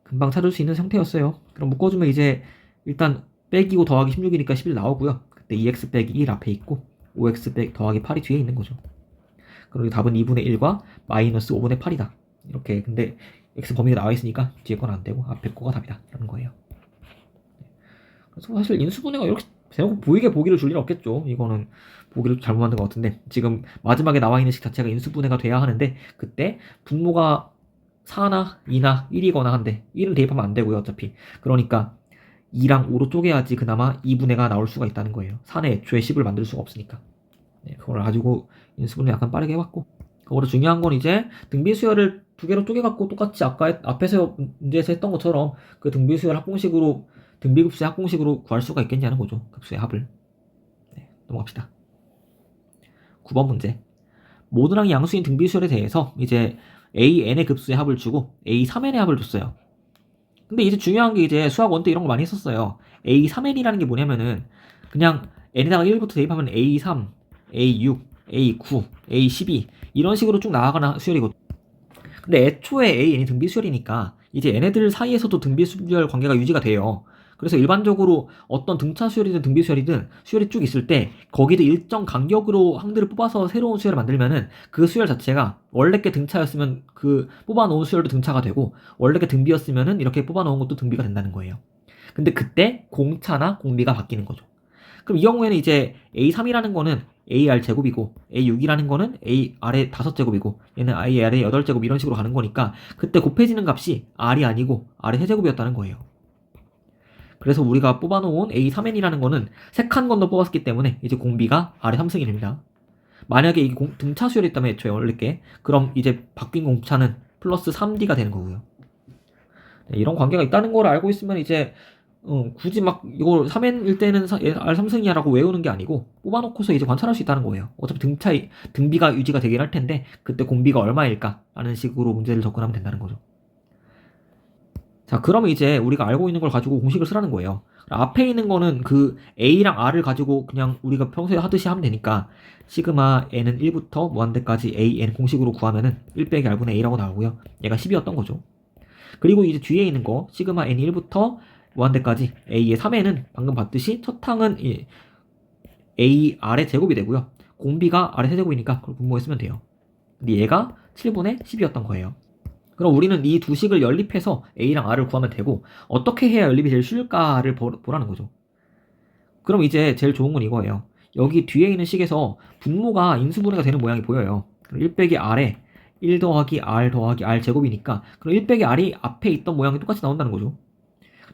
금방 찾을 수 있는 형태였어요. 그럼 묶어주면 이제 일단 빼기고 더하기 16이니까 11 나오고요. 그때 2x 빼기 1 앞에 있고 5x 빼기 더하기 8이 뒤에 있는 거죠. 그리고 답은 2분의 1과 마이너스 5분의 8이다. 이렇게. 근데 x 범위가 나와 있으니까 뒤에 건 안 되고 앞에 거가 답이다. 라는 거예요. 그래서 사실 인수분해가 이렇게 대놓고 보이게 보기를 줄 일 없겠죠. 이거는 보기를 잘못 만든 것 같은데 지금 마지막에 나와 있는 식 자체가 인수분해가 돼야 하는데 그때 분모가 4나 2나 1이거나 한데 1은 대입하면 안 되고요. 어차피. 그러니까 2랑 5로 쪼개야지 그나마 2분해가 나올 수가 있다는 거예요. 4는 애초에 10을 만들 수가 없으니까. 네, 그걸 가지고 인수분해 약간 빠르게 해봤고, 그거보다 중요한 건 이제 등비수열을 2개로 쪼개갖고 똑같이 아까 앞에서 문제에서 했던 것처럼 그 등비수열 합공식으로 등비급수의 합공식으로 구할 수가 있겠냐는 거죠. 급수의 합을. 네, 넘어갑시다. 9번 문제. 모드랑 양수인 등비수열에 대해서 이제 AN의 급수의 합을 주고 A3N의 합을 줬어요. 근데 이제 중요한 게 이제 수학 원때 이런 거 많이 했었어요. A3N이라는 게 뭐냐면은 그냥 N에다가 1부터 대입하면 A3, A6, A9, A12 이런 식으로 쭉 나아가는 수열이거든요. 근데 애초에 AN이 등비수열이니까 이제 얘네들 사이에서도 등비수열 관계가 유지가 돼요. 그래서 일반적으로 어떤 등차 수열이든 등비 수열이든 수열이 쭉 있을 때 거기도 일정 간격으로 항들을 뽑아서 새로운 수열을 만들면은 그 수열 자체가 원래 게 등차였으면 그 뽑아놓은 수열도 등차가 되고 원래 게 등비였으면은 이렇게 뽑아놓은 것도 등비가 된다는 거예요. 근데 그때 공차나 공비가 바뀌는 거죠. 그럼 이 경우에는 이제 A3이라는 거는 AR 제곱이고 A6이라는 거는 AR의 5제곱이고 얘는 AR의 8제곱 이런 식으로 가는 거니까 그때 곱해지는 값이 R이 아니고 R의 세제곱이었다는 거예요. 그래서 우리가 뽑아놓은 A3N이라는 거는 3칸 건너 뽑았기 때문에 이제 공비가 R의 3승이 됩니다. 만약에 이게 등차 수열이었다면 애초에 원래 게 그럼 이제 바뀐 공차는 플러스 3D가 되는 거고요. 네, 이런 관계가 있다는 걸 알고 있으면 이제 굳이 막 이걸 3N일 때는 R3승이야 라고 외우는 게 아니고 뽑아놓고서 이제 관찰할 수 있다는 거예요. 어차피 등비가 유지가 되긴 할 텐데 그때 공비가 얼마일까 라는 식으로 문제를 접근하면 된다는 거죠. 자, 그러면 이제 우리가 알고 있는 걸 가지고 공식을 쓰라는 거예요. 앞에 있는 거는 그 A랑 R을 가지고 그냥 우리가 평소에 하듯이 하면 되니까 시그마 n은 1부터 무한대까지 an 공식으로 구하면은 1 빼기 r분의 a라고 나오고요. 얘가 10이었던 거죠. 그리고 이제 뒤에 있는 거 시그마 n 1부터 무한대까지 a의 3n은 방금 봤듯이 첫 항은 a r의 제곱이 되고요. 공비가 r의 세제곱이니까 그걸 분모했으면 돼요. 근데 얘가 7분의 10이었던 거예요. 그럼 우리는 이 두 식을 연립해서 A랑 R을 구하면 되고 어떻게 해야 연립이 제일 쉬울까를 보라는 거죠. 그럼 이제 제일 좋은 건 이거예요. 여기 뒤에 있는 식에서 분모가 인수분해가 되는 모양이 보여요. 그럼 1 빼기 r에 1 더하기 r 더하기 r 제곱이니까 그럼 1 빼기 r이 앞에 있던 모양이 똑같이 나온다는 거죠.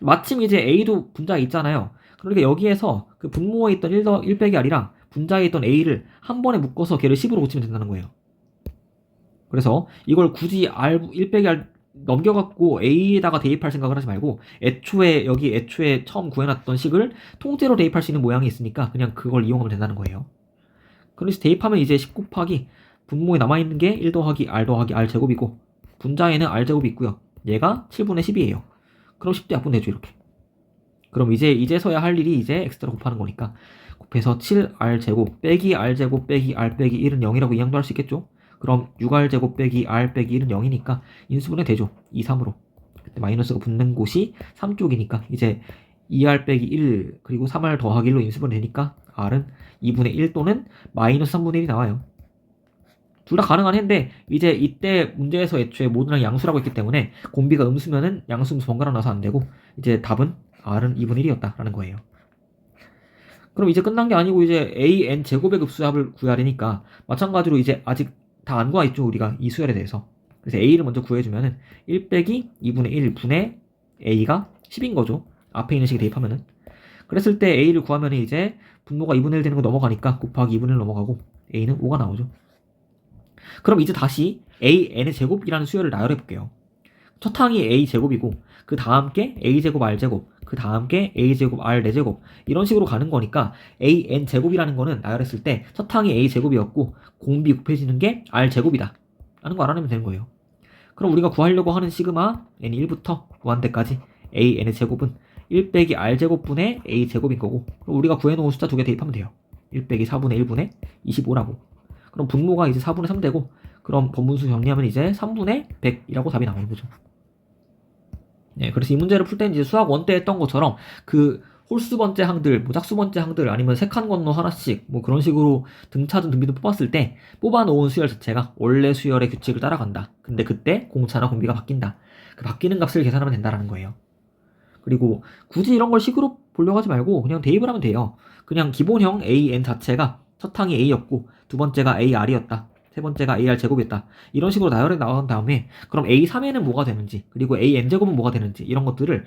마침 이제 a도 분자에 있잖아요. 그러니까 여기에서 그 분모에 있던 1 빼기 r이랑 분자에 있던 a를 한 번에 묶어서 걔를 10으로 고치면 된다는 거예요. 그래서 이걸 굳이 1 빼기 r 넘겨갖고 a에다가 대입할 생각을 하지 말고 애초에 처음 구해놨던 식을 통째로 대입할 수 있는 모양이 있으니까 그냥 그걸 이용하면 된다는 거예요. 그래서 대입하면 이제 10 곱하기 분모에 남아있는 게 1 더하기 r 더하기 r 제곱이고 분자에는 r 제곱이 있고요. 얘가 7분의 10이에요. 그럼 10대 약분되죠 이렇게. 그럼 이제서야 할 일이 이제 x대로 곱하는 거니까 곱해서 7r제곱 빼기 r제곱 빼기 r 빼기 1은 0이라고 이항도 할 수 있겠죠. 그럼 6r제곱 빼기 r 빼기 1은 0이니까 인수분해 되죠. 2, 3으로. 그때 마이너스가 붙는 곳이 3쪽이니까 이제 2r 빼기 1 그리고 3r 더하기 1로 인수분해 되니까 r은 2분의 1 또는 마이너스 3분의 1이 나와요. 둘 다 가능한 해인데 이제 이때 문제에서 애초에 모두랑 양수라고 했기 때문에 곰비가 음수면은 양수 음수 번갈아 나서 안 되고 이제 답은 r은 2분의 1이었다라는 거예요. 그럼 이제 끝난 게 아니고 이제 an 제곱의 급수합을 구해야 되니까 마찬가지로 이제 아직 다 안 구하 있죠 우리가 이 수열에 대해서. 그래서 a를 먼저 구해주면은 1 빼기 2분의 1 분의 a가 10인 거죠. 앞에 있는 식에 대입하면은. 그랬을 때 a를 구하면 이제 분모가 2분의 1 되는 거 넘어가니까 곱하기 2분의 1 넘어가고 a는 5가 나오죠. 그럼 이제 다시 an의 제곱이라는 수열을 나열해 볼게요. 첫 항이 a제곱이고 그 다음 게 a제곱 r제곱 그 다음 게 a제곱 r 4제곱 이런 식으로 가는 거니까 an제곱이라는 거는 나열했을 때 첫 항이 a제곱이었고 공비 곱해지는 게 r제곱이다 라는 거 알아내면 되는 거예요. 그럼 우리가 구하려고 하는 시그마 n1부터 무한대까지 an의 제곱은 1 빼기 r제곱분의 a제곱인 거고 그럼 우리가 구해놓은 숫자 두 개 대입하면 돼요. 1 빼기 4분의 1분의 25라고. 그럼 분모가 이제 4분의 3 되고 그럼 번분수 정리하면 이제 3분의 100이라고 답이 나오는 거죠. 네, 그래서 이 문제를 풀 때는 이제 수학 1 때 했던 것처럼 그 홀수 번째 항들, 뭐 짝수 번째 항들 아니면 세 칸 건너 하나씩 뭐 그런 식으로 등차든 등비든 뽑았을 때 뽑아놓은 수열 자체가 원래 수열의 규칙을 따라간다. 근데 그때 공차나 공비가 바뀐다. 그 바뀌는 값을 계산하면 된다라는 거예요. 그리고 굳이 이런 걸 식으로 보려고 하지 말고 그냥 대입을 하면 돼요. 그냥 기본형 an 자체가 첫 항이 a였고 두 번째가 ar이었다. 세 번째가 ar 제곱이었다. 이런 식으로 나열해 나온 다음에 그럼 a3에는 뭐가 되는지 그리고 an 제곱은 뭐가 되는지 이런 것들을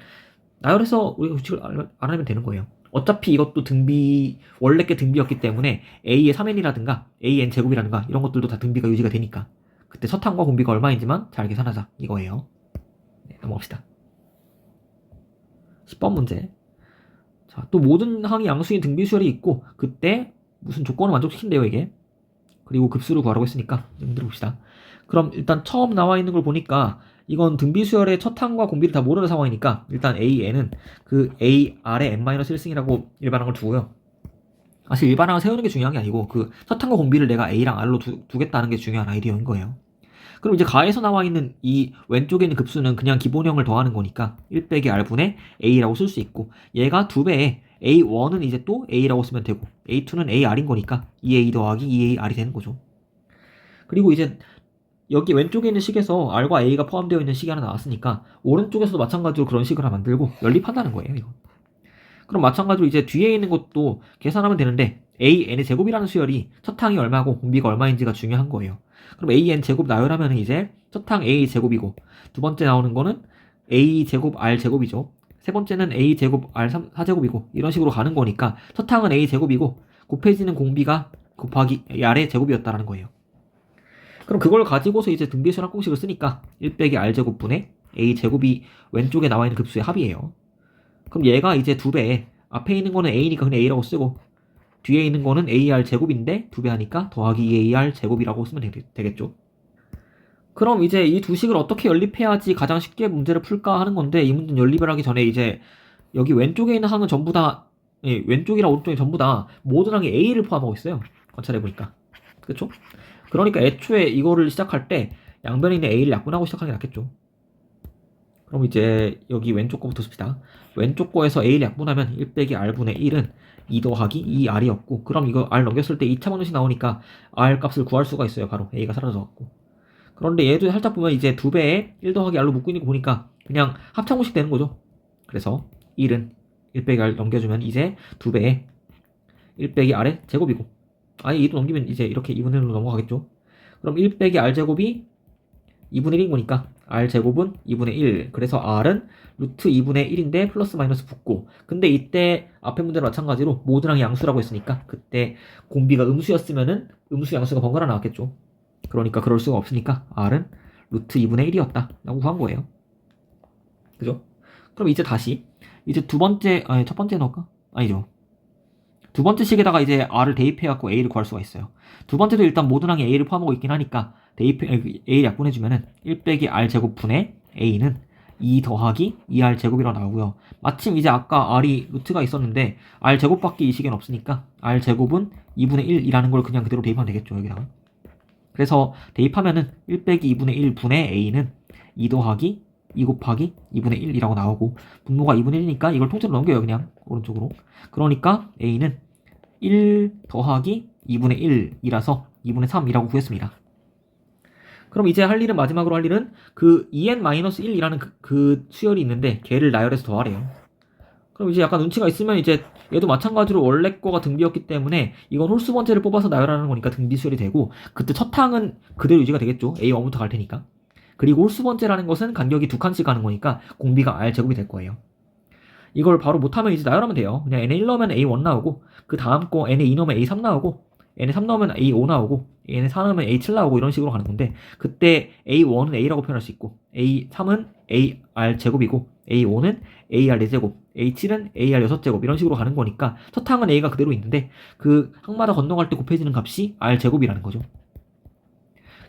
나열해서 우리가 규칙을 알아내면 되는 거예요. 어차피 이것도 등비 원래 게 등비였기 때문에 a의 3n이라든가 an 제곱이라든가 이런 것들도 다 등비가 유지가 되니까 그때 첫 항과 공비가 얼마인지만 잘 계산하자 이거예요. 네, 넘어갑시다. 10번 문제. 자, 또 모든 항이 양수인 등비수열이 있고 그때 무슨 조건을 만족시킨대요 이게. 그리고 급수를 구하라고 했으니까 좀 들어봅시다. 그럼 일단 처음 나와 있는 걸 보니까 이건 등비수열의 첫 항과 공비를 다 모르는 상황이니까 일단 an은 그 ar의 n-1승이라고 일반항을 두고요. 사실 일반항을 세우는 게 중요한 게 아니고 그 첫 항과 공비를 내가 a랑 r로 두겠다는 게 중요한 아이디어인 거예요. 그럼 이제 가에서 나와 있는 이 왼쪽에 있는 급수는 그냥 기본형을 더하는 거니까 1 빼기 r분의 a라고 쓸 수 있고 얘가 2배에 a1은 이제 또 a라고 쓰면 되고 a2는 ar인 거니까 2a 더하기 2ar이 되는 거죠. 그리고 이제 여기 왼쪽에 있는 식에서 r과 a가 포함되어 있는 식이 하나 나왔으니까 오른쪽에서도 마찬가지로 그런 식을 하나 만들고 연립한다는 거예요. 이거. 그럼 마찬가지로 이제 뒤에 있는 것도 계산하면 되는데 an의 제곱이라는 수열이 첫 항이 얼마고 공비가 얼마인지가 중요한 거예요. 그럼 an 제곱 나열하면 이제 첫 항 a 제곱이고 두 번째 나오는 거는 a 제곱 r 제곱이죠. 세 번째는 a 제곱 r 4제곱이고 이런 식으로 가는 거니까 첫 항은 a 제곱이고 곱해지는 공비가 곱하기 r의 제곱이었다라는 거예요. 그럼 그걸 가지고서 이제 등비수열 합공식을 쓰니까 1 빼기 r 제곱분의 a 제곱이 왼쪽에 나와 있는 급수의 합이에요. 그럼 얘가 이제 2배 앞에 있는 거는 a니까 그냥 a라고 쓰고 뒤에 있는 거는 ar 제곱인데 2배 하니까 더하기 2ar 제곱이라고 쓰면 되겠죠. 그럼 이제 이 두 식을 어떻게 연립해야지 가장 쉽게 문제를 풀까 하는 건데 이 문제는 연립을 하기 전에 이제 여기 왼쪽에 있는 항은 전부 다 왼쪽이랑 오른쪽이 전부 다 모든 항이 a를 포함하고 있어요. 관찰해보니까. 그쵸? 그러니까 애초에 이거를 시작할 때 양변에 있는 a를 약분하고 시작하는 게 낫겠죠. 그럼 이제 여기 왼쪽 거부터 씁시다. 왼쪽 거에서 a를 약분하면 1 빼기 r분의 1은 2 더하기 2r이었고 그럼 이거 r 넘겼을 때 2차 방정식 나오니까 r 값을 구할 수가 있어요. 바로 a가 사라져갖고. 그런데 얘도 살짝 보면 이제 2배에 1 더하기 r로 묶고 있는 거 보니까 그냥 합창공식 되는 거죠. 그래서 1은 1 빼기 r 넘겨주면 이제 2배에 1 빼기 r의 제곱이고 아니 2도 넘기면 이제 이렇게 2분의 1로 넘어가겠죠. 그럼 1 빼기 r제곱이 2분의 1인 거니까 r제곱은 2분의 1. 그래서 r은 루트 2분의 1인데 플러스 마이너스 붙고, 근데 이때 앞에 문제랑 마찬가지로 모두랑 양수라고 했으니까 그때 공비가 음수였으면은 음수 양수가 번갈아 나왔겠죠. 그러니까 그럴 수가 없으니까 r은 루트 2분의 1이었다 라고 구한 거예요. 그죠? 그럼 이제 다시 이제 두 번째, 아니 첫 번째 넣을까? 아니죠. 두 번째 식에다가 이제 r을 대입해갖고 a를 구할 수가 있어요. 두 번째도 일단 모두랑이 a를 포함하고 있긴 하니까 a를 약분해주면은 1 빼기 r제곱분의 a는 2 더하기 2r제곱이라고 나오고요. 마침 이제 아까 r이 루트가 있었는데 r제곱밖에 이 식에는 없으니까 r제곱은 2분의 1이라는 걸 그냥 그대로 대입하면 되겠죠, 여기다가. 그래서 대입하면은 1 빼기 2분의 1분의 a는 2 더하기 2 곱하기 2분의 1이라고 나오고, 분모가 2분의 1이니까 이걸 통째로 넘겨요, 그냥 오른쪽으로. 그러니까 a는 1 더하기 2분의 1이라서 2분의 3이라고 구했습니다. 그럼 이제 할 일은, 마지막으로 할 일은 그 2n-1이라는 그 수열이 있는데 걔를 나열해서 더하래요. 그럼 이제 약간 눈치가 있으면 이제 얘도 마찬가지로 원래 거가 등비였기 때문에 이건 홀수 번째를 뽑아서 나열하는 거니까 등비 수열이 되고, 그때 첫 항은 그대로 유지가 되겠죠. A1부터 갈 테니까. 그리고 홀수 번째라는 것은 간격이 두 칸씩 가는 거니까 공비가 r제곱이 될 거예요. 이걸 바로 못하면 이제 나열하면 돼요. 그냥 n에 1 넣으면 a1 나오고, 그 다음 거 n에 2 넣으면 a3 나오고, n에 3 넣으면 a5 나오고, n에 4 넣으면 a7 나오고, 이런 식으로 가는 건데, 그때 a1은 a라고 표현할 수 있고, a3은 ar 제곱이고, a5는 ar 4제곱, a7은 ar 6제곱, 이런 식으로 가는 거니까 첫 항은 a가 그대로 있는데 그 항마다 건너갈 때 곱해지는 값이 r 제곱이라는 거죠.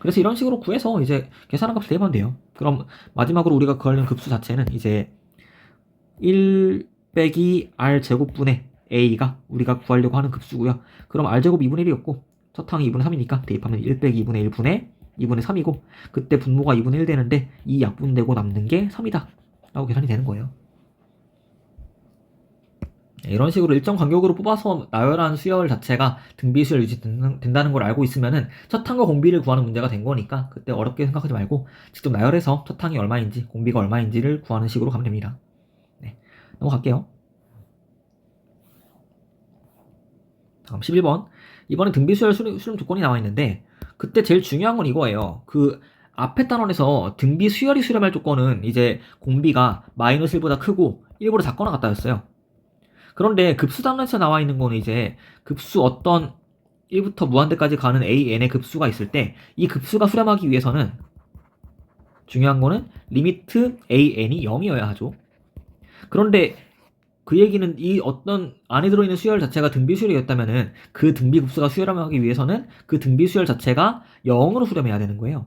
그래서 이런 식으로 구해서 이제 계산한 값을 대입하면 돼요. 그럼 마지막으로 우리가 구하려는 급수 자체는 이제 1 빼기 r제곱분의 a가 우리가 구하려고 하는 급수고요. 그럼 r제곱 2분의 1이었고 첫 항이 2분의 3이니까 대입하면 1 빼기 2분의 1분의 2분의 3이고, 그때 분모가 2분의 1 되는데 이 약분되고 남는 게 3이다 라고 계산이 되는 거예요. 이런 식으로 일정 간격으로 뽑아서 나열한 수열 자체가 등비 수열 유지된다는 걸 알고 있으면은 첫 항과 공비를 구하는 문제가 된 거니까 그때 어렵게 생각하지 말고 직접 나열해서 첫 항이 얼마인지 공비가 얼마인지를 구하는 식으로 가면 됩니다. 네, 넘어갈게요. 다음 11번. 이번엔 등비 수열 수렴 조건이 나와 있는데, 그때 제일 중요한 건 이거예요. 그 앞에 단원에서 등비 수열이 수렴할 조건은 이제 공비가 마이너스 1보다 크고 1보다 작거나 같다였어요. 그런데 급수 단원에서 나와 있는 거는 이제 급수 어떤 1부터 무한대까지 가는 an의 급수가 있을 때 이 급수가 수렴하기 위해서는 중요한 거는 리미트 an이 0이어야 하죠. 그런데 그 얘기는 이 어떤 안에 들어있는 수열 자체가 등비 수열이었다면은 그 등비 급수가 수렴하기 위해서는 그 등비 수열 자체가 0으로 수렴해야 되는 거예요.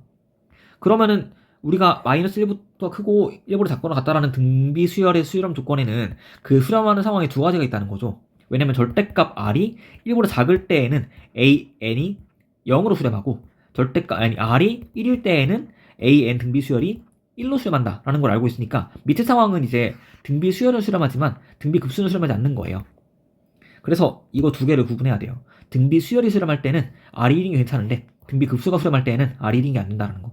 그러면은 우리가 마이너스 1부터 크고 1보다 작거나 같다라는 등비 수열의 수렴 조건에는 그 수렴하는 상황에 두 가지가 있다는 거죠. 왜냐면 절대값 r이 1보다 작을 때에는 an이 0으로 수렴하고, 절대값 아니 r이 1일 때에는 an 등비 수열이 1로 수렴한다 라는 걸 알고 있으니까 밑에 상황은 이제 등비 수열은 수렴하지만 등비 급수는 수렴하지 않는 거예요. 그래서 이거 두 개를 구분해야 돼요. 등비 수열이 수렴할 때는 r이 1인 게 괜찮은데 등비 급수가 수렴할 때는 r이 1인 게 안 된다는 거.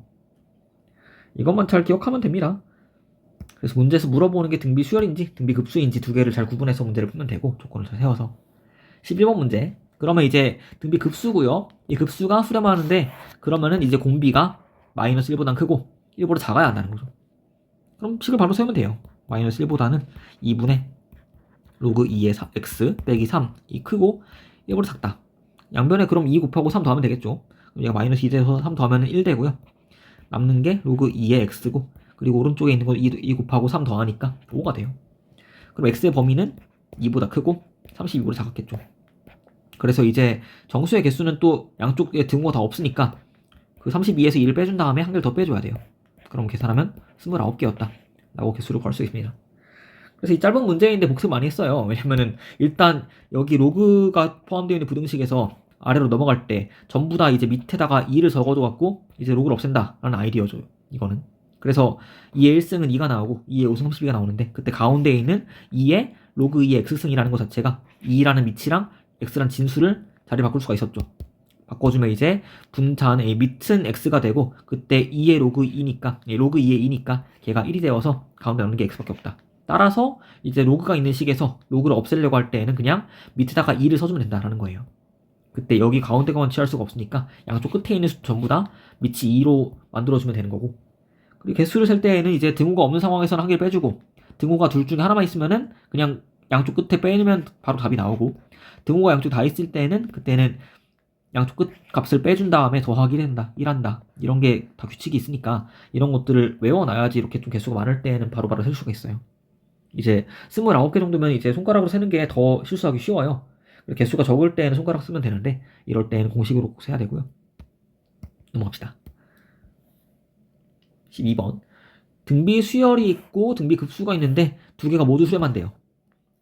이것만 잘 기억하면 됩니다. 그래서 문제에서 물어보는 게 등비 수열인지 등비 급수인지 두 개를 잘 구분해서 문제를 풀면 되고, 조건을 잘 세워서. 11번 문제. 그러면 이제 등비 급수고요. 이 급수가 수렴하는데 그러면은 이제 공비가 마이너스 1보단 크고 1보다 작아야 한다는 거죠. 그럼 식을 바로 세우면 돼요. 마이너스 1보다는 2분의 로그 2의 x 빼기 3이 크고 1보다 작다. 양변에 그럼 2 곱하고 3 더하면 되겠죠. 그럼 얘가 마이너스 2 돼서 3 더하면 1 되고요. 남는 게 로그 2의 x고, 그리고 오른쪽에 있는 거 2 곱하고 3 더하니까 5가 돼요. 그럼 x의 범위는 2보다 크고 32보다 작았겠죠. 그래서 이제 정수의 개수는 또 양쪽에 등호가 다 없으니까 그 32에서 2를 빼준 다음에 한 개를 더 빼줘야 돼요. 그럼 계산하면 29개였다 라고 개수를 구할 수 있습니다. 그래서 이 짧은 문제인데 복습 많이 했어요. 왜냐면은 일단 여기 로그가 포함되어 있는 부등식에서 아래로 넘어갈 때 전부 다 이제 밑에다가 2를 적어줘 갖고 이제 로그를 없앤다 라는 아이디어죠, 이거는. 그래서 2의 1승은 2가 나오고 2의 5승 32가 나오는데, 그때 가운데에 있는 2의 로그 2의 x승이라는 것 자체가 2라는 밑이랑 x란 진수를 자리 바꿀 수가 있었죠. 바꿔주면 이제 분자는 밑은 x가 되고, 그때 2의 로그 2니까 로그 2의 2니까 걔가 1이 되어서 가운데 남는 게 x밖에 없다. 따라서 이제 로그가 있는 식에서 로그를 없애려고 할 때에는 그냥 밑에다가 2를 써주면 된다라는 거예요. 그때 여기 가운데 것만 취할 수가 없으니까 양쪽 끝에 있는 수 전부 다 밑이 2로 만들어주면 되는 거고, 그리고 개수를 셀 때에는 이제 등호가 없는 상황에서는 한 개를 빼주고, 등호가 둘 중에 하나만 있으면은 그냥 양쪽 끝에 빼면 바로 답이 나오고, 등호가 양쪽 다 있을 때는 그때는 양쪽 끝 값을 빼준 다음에 더하기 1한다, 1한다, 이런 게 다 규칙이 있으니까 이런 것들을 외워놔야지 이렇게 좀 개수가 많을 때는 바로바로 셀 수가 있어요. 이제 29개 정도면 이제 손가락으로 세는 게 더 실수하기 쉬워요. 개수가 적을 때는 손가락 쓰면 되는데 이럴 때는 공식으로 꼭 세야 되고요. 넘어갑시다. 12번. 등비 수열이 있고 등비 급수가 있는데 두 개가 모두 수렴한 대요.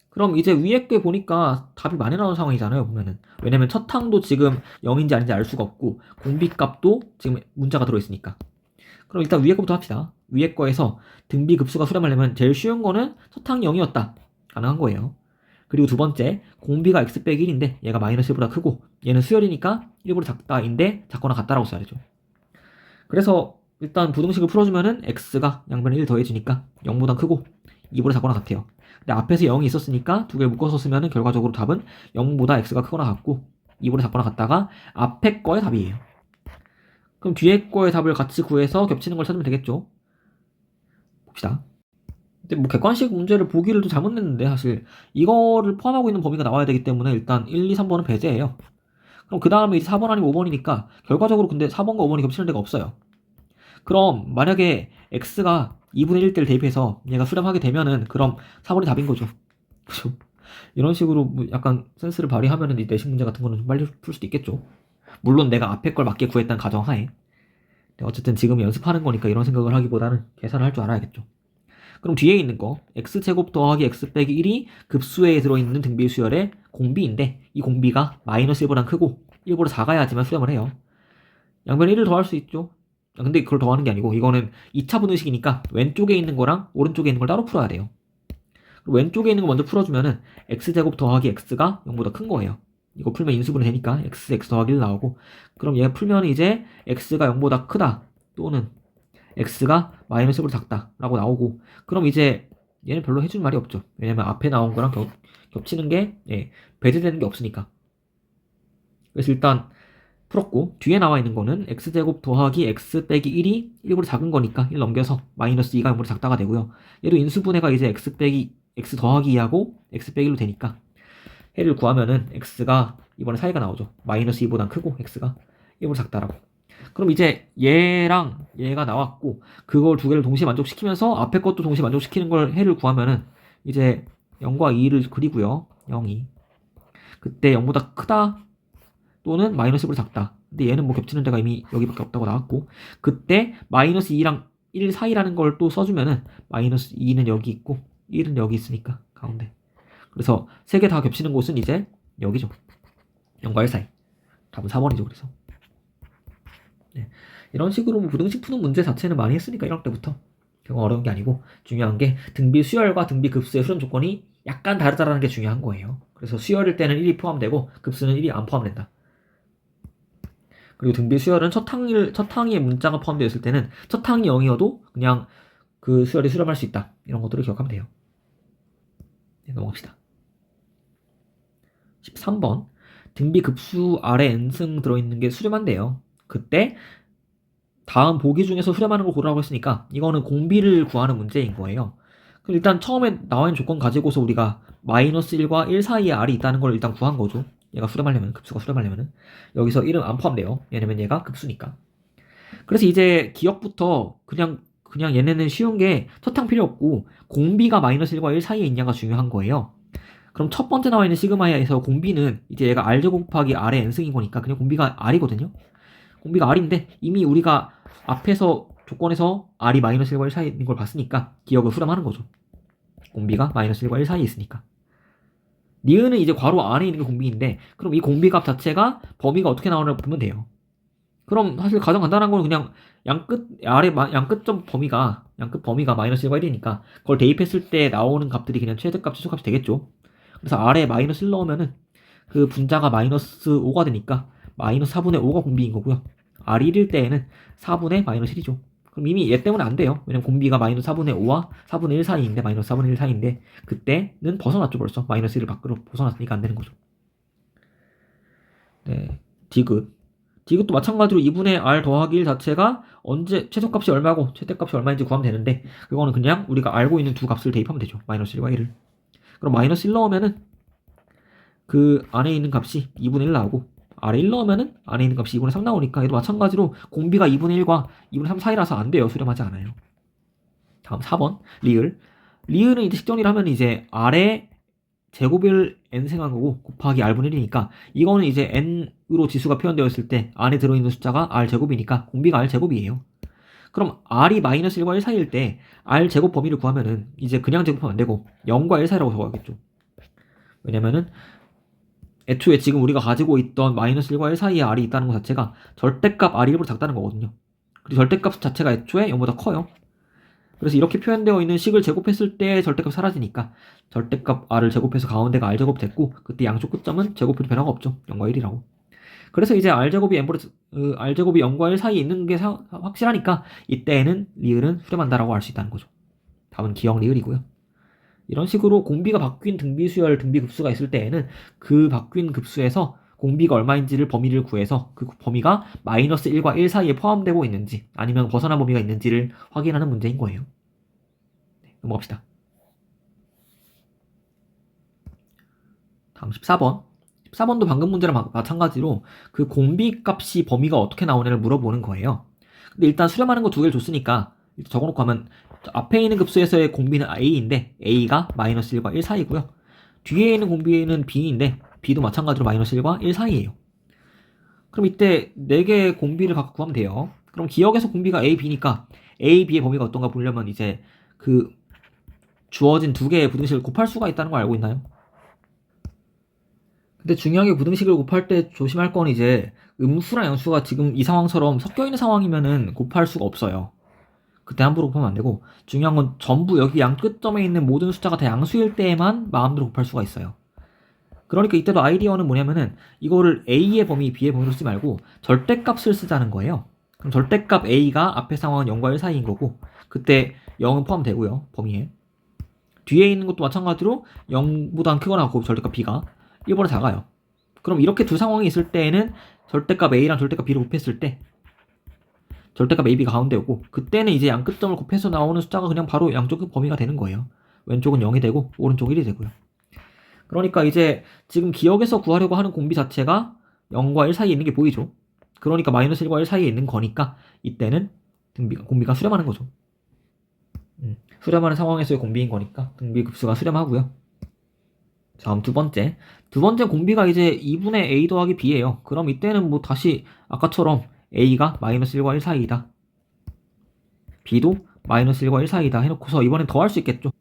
그럼 이제 위에 게 보니까 답이 많이 나오는 상황이잖아요, 보면은. 왜냐면 첫 항도 지금 0인지 아닌지 알 수가 없고 공비값도 지금 문자가 들어있으니까. 그럼 일단 위에 거부터 합시다. 위에 거에서 등비 급수가 수렴하려면 제일 쉬운 거는 첫 항이 0이었다. 가능한 거예요. 그리고 두 번째, 공비가 x 빼기 1인데 얘가 마이너스 1보다 크고 얘는 수열이니까 1보다 작다인데 작거나 같다라고 써야 되죠. 그래서 일단 부등식을 풀어주면은 x가 양변에 1 더해지니까 0보다 크고 2보다 작거나 같아요. 근데 앞에서 0이 있었으니까 두 개를 묶어서 쓰면은 결과적으로 답은 0보다 x가 크거나 같고 2보다 작거나 같다가 앞에 거의 답이에요. 그럼 뒤에 거의 답을 같이 구해서 겹치는 걸 찾으면 되겠죠. 봅시다. 근데 뭐 객관식 문제를 보기를 또 잘못 냈는데 사실 이거를 포함하고 있는 범위가 나와야 되기 때문에 일단 1, 2, 3번은 배제해요. 그럼 그 다음에 이제 4번 아니면 5번이니까 결과적으로 근데 4번과 5번이 겹치는 데가 없어요. 그럼 만약에 x가 2분의 1 대를 대입해서 얘가 수렴하게 되면은 그럼 4번이 답인 거죠. 그죠? 이런 식으로 뭐 약간 센스를 발휘하면은 이 내신 문제 같은 거는 좀 빨리 풀 수도 있겠죠. 물론 내가 앞에 걸 맞게 구했다는 가정하에. 어쨌든 지금 연습하는 거니까 이런 생각을 하기보다는 계산을 할 줄 알아야겠죠. 그럼 뒤에 있는 거 x제곱 더하기 x 빼기 1이 급수에 들어있는 등비 수열의 공비인데 이 공비가 마이너스 1보다 크고 1보다 작아야지만 수렴을 해요. 양변에 1을 더할 수 있죠. 근데 그걸 더하는 게 아니고 이거는 2차 분의식이니까 왼쪽에 있는 거랑 오른쪽에 있는 걸 따로 풀어야 돼요. 왼쪽에 있는 거 먼저 풀어주면은 x제곱 더하기 x가 0보다 큰 거예요. 이거 풀면 인수분해 되니까 x 더하기 1 나오고, 그럼 얘 풀면 이제 x가 0보다 크다 또는 x가 마이너스 1보다 작다 라고 나오고, 그럼 이제 얘는 별로 해줄 말이 없죠. 왜냐면 앞에 나온 거랑 겹치는 게 배제되는 게 없으니까. 그래서 일단 풀었고, 뒤에 나와 있는 거는 x제곱 더하기 x 빼기 1이 1보다 작은 거니까 1 넘겨서 마이너스 2가 0보다 작다가 되고요. 얘도 인수분해가 이제 x 더하기 2하고 x 빼기 1로 되니까 해를 구하면은 x가 이번에 사이가 나오죠. 마이너스 2보다 크고 x가 1보다 작다라고. 그럼 이제 얘랑 얘가 나왔고 그걸 두 개를 동시에 만족시키면서 앞에 것도 동시에 만족시키는 걸 해를 구하면은 이제 0과 2를 그리고요. 0이 그때 0보다 크다 또는 마이너스 1보다 작다. 근데 얘는 뭐 겹치는 데가 이미 여기밖에 없다고 나왔고, 그때 마이너스 2랑 1 사이라는 걸 또 써주면은 마이너스 2는 여기 있고 1은 여기 있으니까 가운데. 그래서 세 개 다 겹치는 곳은 이제 여기죠. 0과 1 사이. 답은 4번이죠. 그래서 네. 이런 식으로 뭐 부등식 푸는 문제 자체는 많이 했으니까 1학기 때부터 결국 어려운 게 아니고, 중요한 게 등비 수열과 등비 급수의 수렴 조건이 약간 다르다라는 게 중요한 거예요. 그래서 수열일 때는 1이 포함되고 급수는 1이 안 포함된다. 그리고 등비 수열은 첫 항의 문자가 포함되어 있을 때는 첫 항이 0이어도 그냥 그 수열이 수렴할 수 있다. 이런 것들을 기억하면 돼요. 네, 넘어갑시다. 13번. 등비 급수 아래 n승 들어있는 게 수렴한대요. 그때 다음 보기 중에서 수렴하는 걸 고르라고 했으니까 이거는 공비를 구하는 문제인 거예요. 그럼 일단 처음에 나와 있는 조건 가지고서 우리가 마이너스 1과 1 사이에 r이 있다는 걸 일단 구한 거죠. 얘가 수렴하려면, 급수가 수렴하려면은 여기서 1은 안 포함돼요. 왜냐면 얘가 급수니까. 그래서 이제 기억부터 그냥 얘네는 쉬운 게 첫 항 필요 없고 공비가 마이너스 1과 1 사이에 있냐가 중요한 거예요. 그럼 첫 번째 나와 있는 시그마에서 공비는 이제 얘가 r제곱 곱하기 r의 n승인 거니까 그냥 공비가 r이거든요. 공비가 r인데 이미 우리가 앞에서 조건에서 r이 마이너스 1과 1 사이에 있는 걸 봤으니까 기억을 수렴하는 거죠. 공비가 마이너스 1과 1 사이에 있으니까. 니은은 이제 괄호 안에 있는 게 공비인데, 그럼 이 공비값 자체가 범위가 어떻게 나오나 보면 돼요. 그럼 사실 가장 간단한 건 그냥 양끝 범위가 마이너스 1과 1이니까 그걸 대입했을 때 나오는 값들이 그냥 최대값, 최소값이 되겠죠. 그래서 아래에 마이너스 1 넣으면은 그 분자가 마이너스 5가 되니까 마이너스 4분의 5가 공비인 거고요. r이 1일 때에는 4분의 마이너스 1이죠. 그럼 이미 얘 때문에 안 돼요. 왜냐면 공비가 마이너스 4분의 5와 4분의 1 사이인데, 마이너스 4분의 1 사이인데 그때는 벗어났죠 벌써. 마이너스 1을 밖으로 벗어났으니까 안 되는 거죠. 네, 디귿도 마찬가지로 2분의 r 더하기 1 자체가 언제 최소값이 얼마고 최대값이 얼마인지 구하면 되는데, 그거는 그냥 우리가 알고 있는 두 값을 대입하면 되죠. 마이너스 1과 1을. 그럼 마이너스 1 넣으면은 그 안에 있는 값이 2분의 1 나오고, 아래 1 넣으면은 안에 있는 값이 2분의 3 나오니까 얘도 마찬가지로 공비가 2분의 1과 2분의 3 사이라서 안 돼요. 수렴하지 않아요. 다음 4번 리을은 이제 식정리를 하면 이제 r의 제곱을 n 생한 거고 곱하기 r분의 1이니까, 이거는 이제 n으로 지수가 표현되어 있을 때 안에 들어있는 숫자가 r 제곱이니까 공비가 r 제곱이에요. 그럼 r이 마이너스 1과 1 사이일 때 r 제곱 범위를 구하면은 이제 그냥 제곱하면 안 되고 0과 1 사이라고 적어야겠죠. 왜냐면은 애초에 지금 우리가 가지고 있던 마이너스 1과 1 사이에 r이 있다는 것 자체가 절대값 r이 1보다 작다는 거거든요. 그리고 절대값 자체가 애초에 0보다 커요. 그래서 이렇게 표현되어 있는 식을 제곱했을 때 절대값 사라지니까 절대값 r을 제곱해서 가운데가 r제곱 됐고, 그때 양쪽 끝점은 제곱해도 변화가 없죠. 0과 1이라고. 그래서 이제 r제곱이 0과 1 사이에 있는 게 확실하니까 이때에는 리을은 수렴한다라고 할 수 있다는 거죠. 답은 기억 리을이고요. 이런 식으로 공비가 바뀐 등비수열, 등비급수가 있을 때에는 그 바뀐 급수에서 공비가 얼마인지를 범위를 구해서 그 범위가 마이너스 1과 1 사이에 포함되고 있는지 아니면 벗어난 범위가 있는지를 확인하는 문제인 거예요. 네, 넘어갑시다. 다음 14번. 14번도 방금 문제랑 마찬가지로 그 공비 값이 범위가 어떻게 나오냐를 물어보는 거예요. 근데 일단 수렴하는 거 두 개를 줬으니까 적어놓고 하면 앞에 있는 급수에서의 공비는 a인데 a가 마이너스 1과 1 사이고요. 뒤에 있는 공비는 b인데 b도 마찬가지로 마이너스 1과 1 사이예요. 그럼 이때 4개의 공비를 각각 구하면 돼요. 그럼 기억에서 공비가 a, b니까 a, b의 범위가 어떤가 보려면 이제 그 주어진 2개의 부등식을 곱할 수가 있다는 걸 알고 있나요? 근데 중요하게 부등식을 곱할 때 조심할 건 이제 음수랑 양수가 지금 이 상황처럼 섞여 있는 상황이면은 곱할 수가 없어요. 그때 함부로 곱하면 안 되고, 중요한 건 전부 여기 양 끝점에 있는 모든 숫자가 다 양수일 때에만 마음대로 곱할 수가 있어요. 그러니까 이때도 아이디어는 뭐냐면은 이거를 a의 범위, b의 범위로 쓰지 말고 절대값을 쓰자는 거예요. 그럼 절대값 a가 앞에 상황은 0과 1 사이인 거고, 그때 0은 포함되고요, 범위에. 뒤에 있는 것도 마찬가지로 0보다 크거나 그 절대값 b가 1보다 작아요. 그럼 이렇게 두 상황이 있을 때에는 절대값 a랑 절대값 b를 곱했을 때 절대값 ab가 가운데 오고, 그때는 이제 양 끝점을 곱해서 나오는 숫자가 그냥 바로 양쪽 범위가 되는 거예요. 왼쪽은 0이 되고 오른쪽 1이 되고요. 그러니까 이제 지금 기억에서 구하려고 하는 공비 자체가 0과 1 사이에 있는 게 보이죠. 그러니까 마이너스 1과 1 사이에 있는 거니까 이때는 공비가 수렴하는 거죠. 수렴하는 상황에서의 공비인 거니까 등비 급수가 수렴하고요. 다음 두 번째 공비가 이제 2분의 a 더하기 b예요. 그럼 이때는 뭐 다시 아까처럼 a가 마이너스 1과 1 사이이다, b도 마이너스 1과 1 사이이다 해놓고서 이번엔 더 할 수 있겠죠.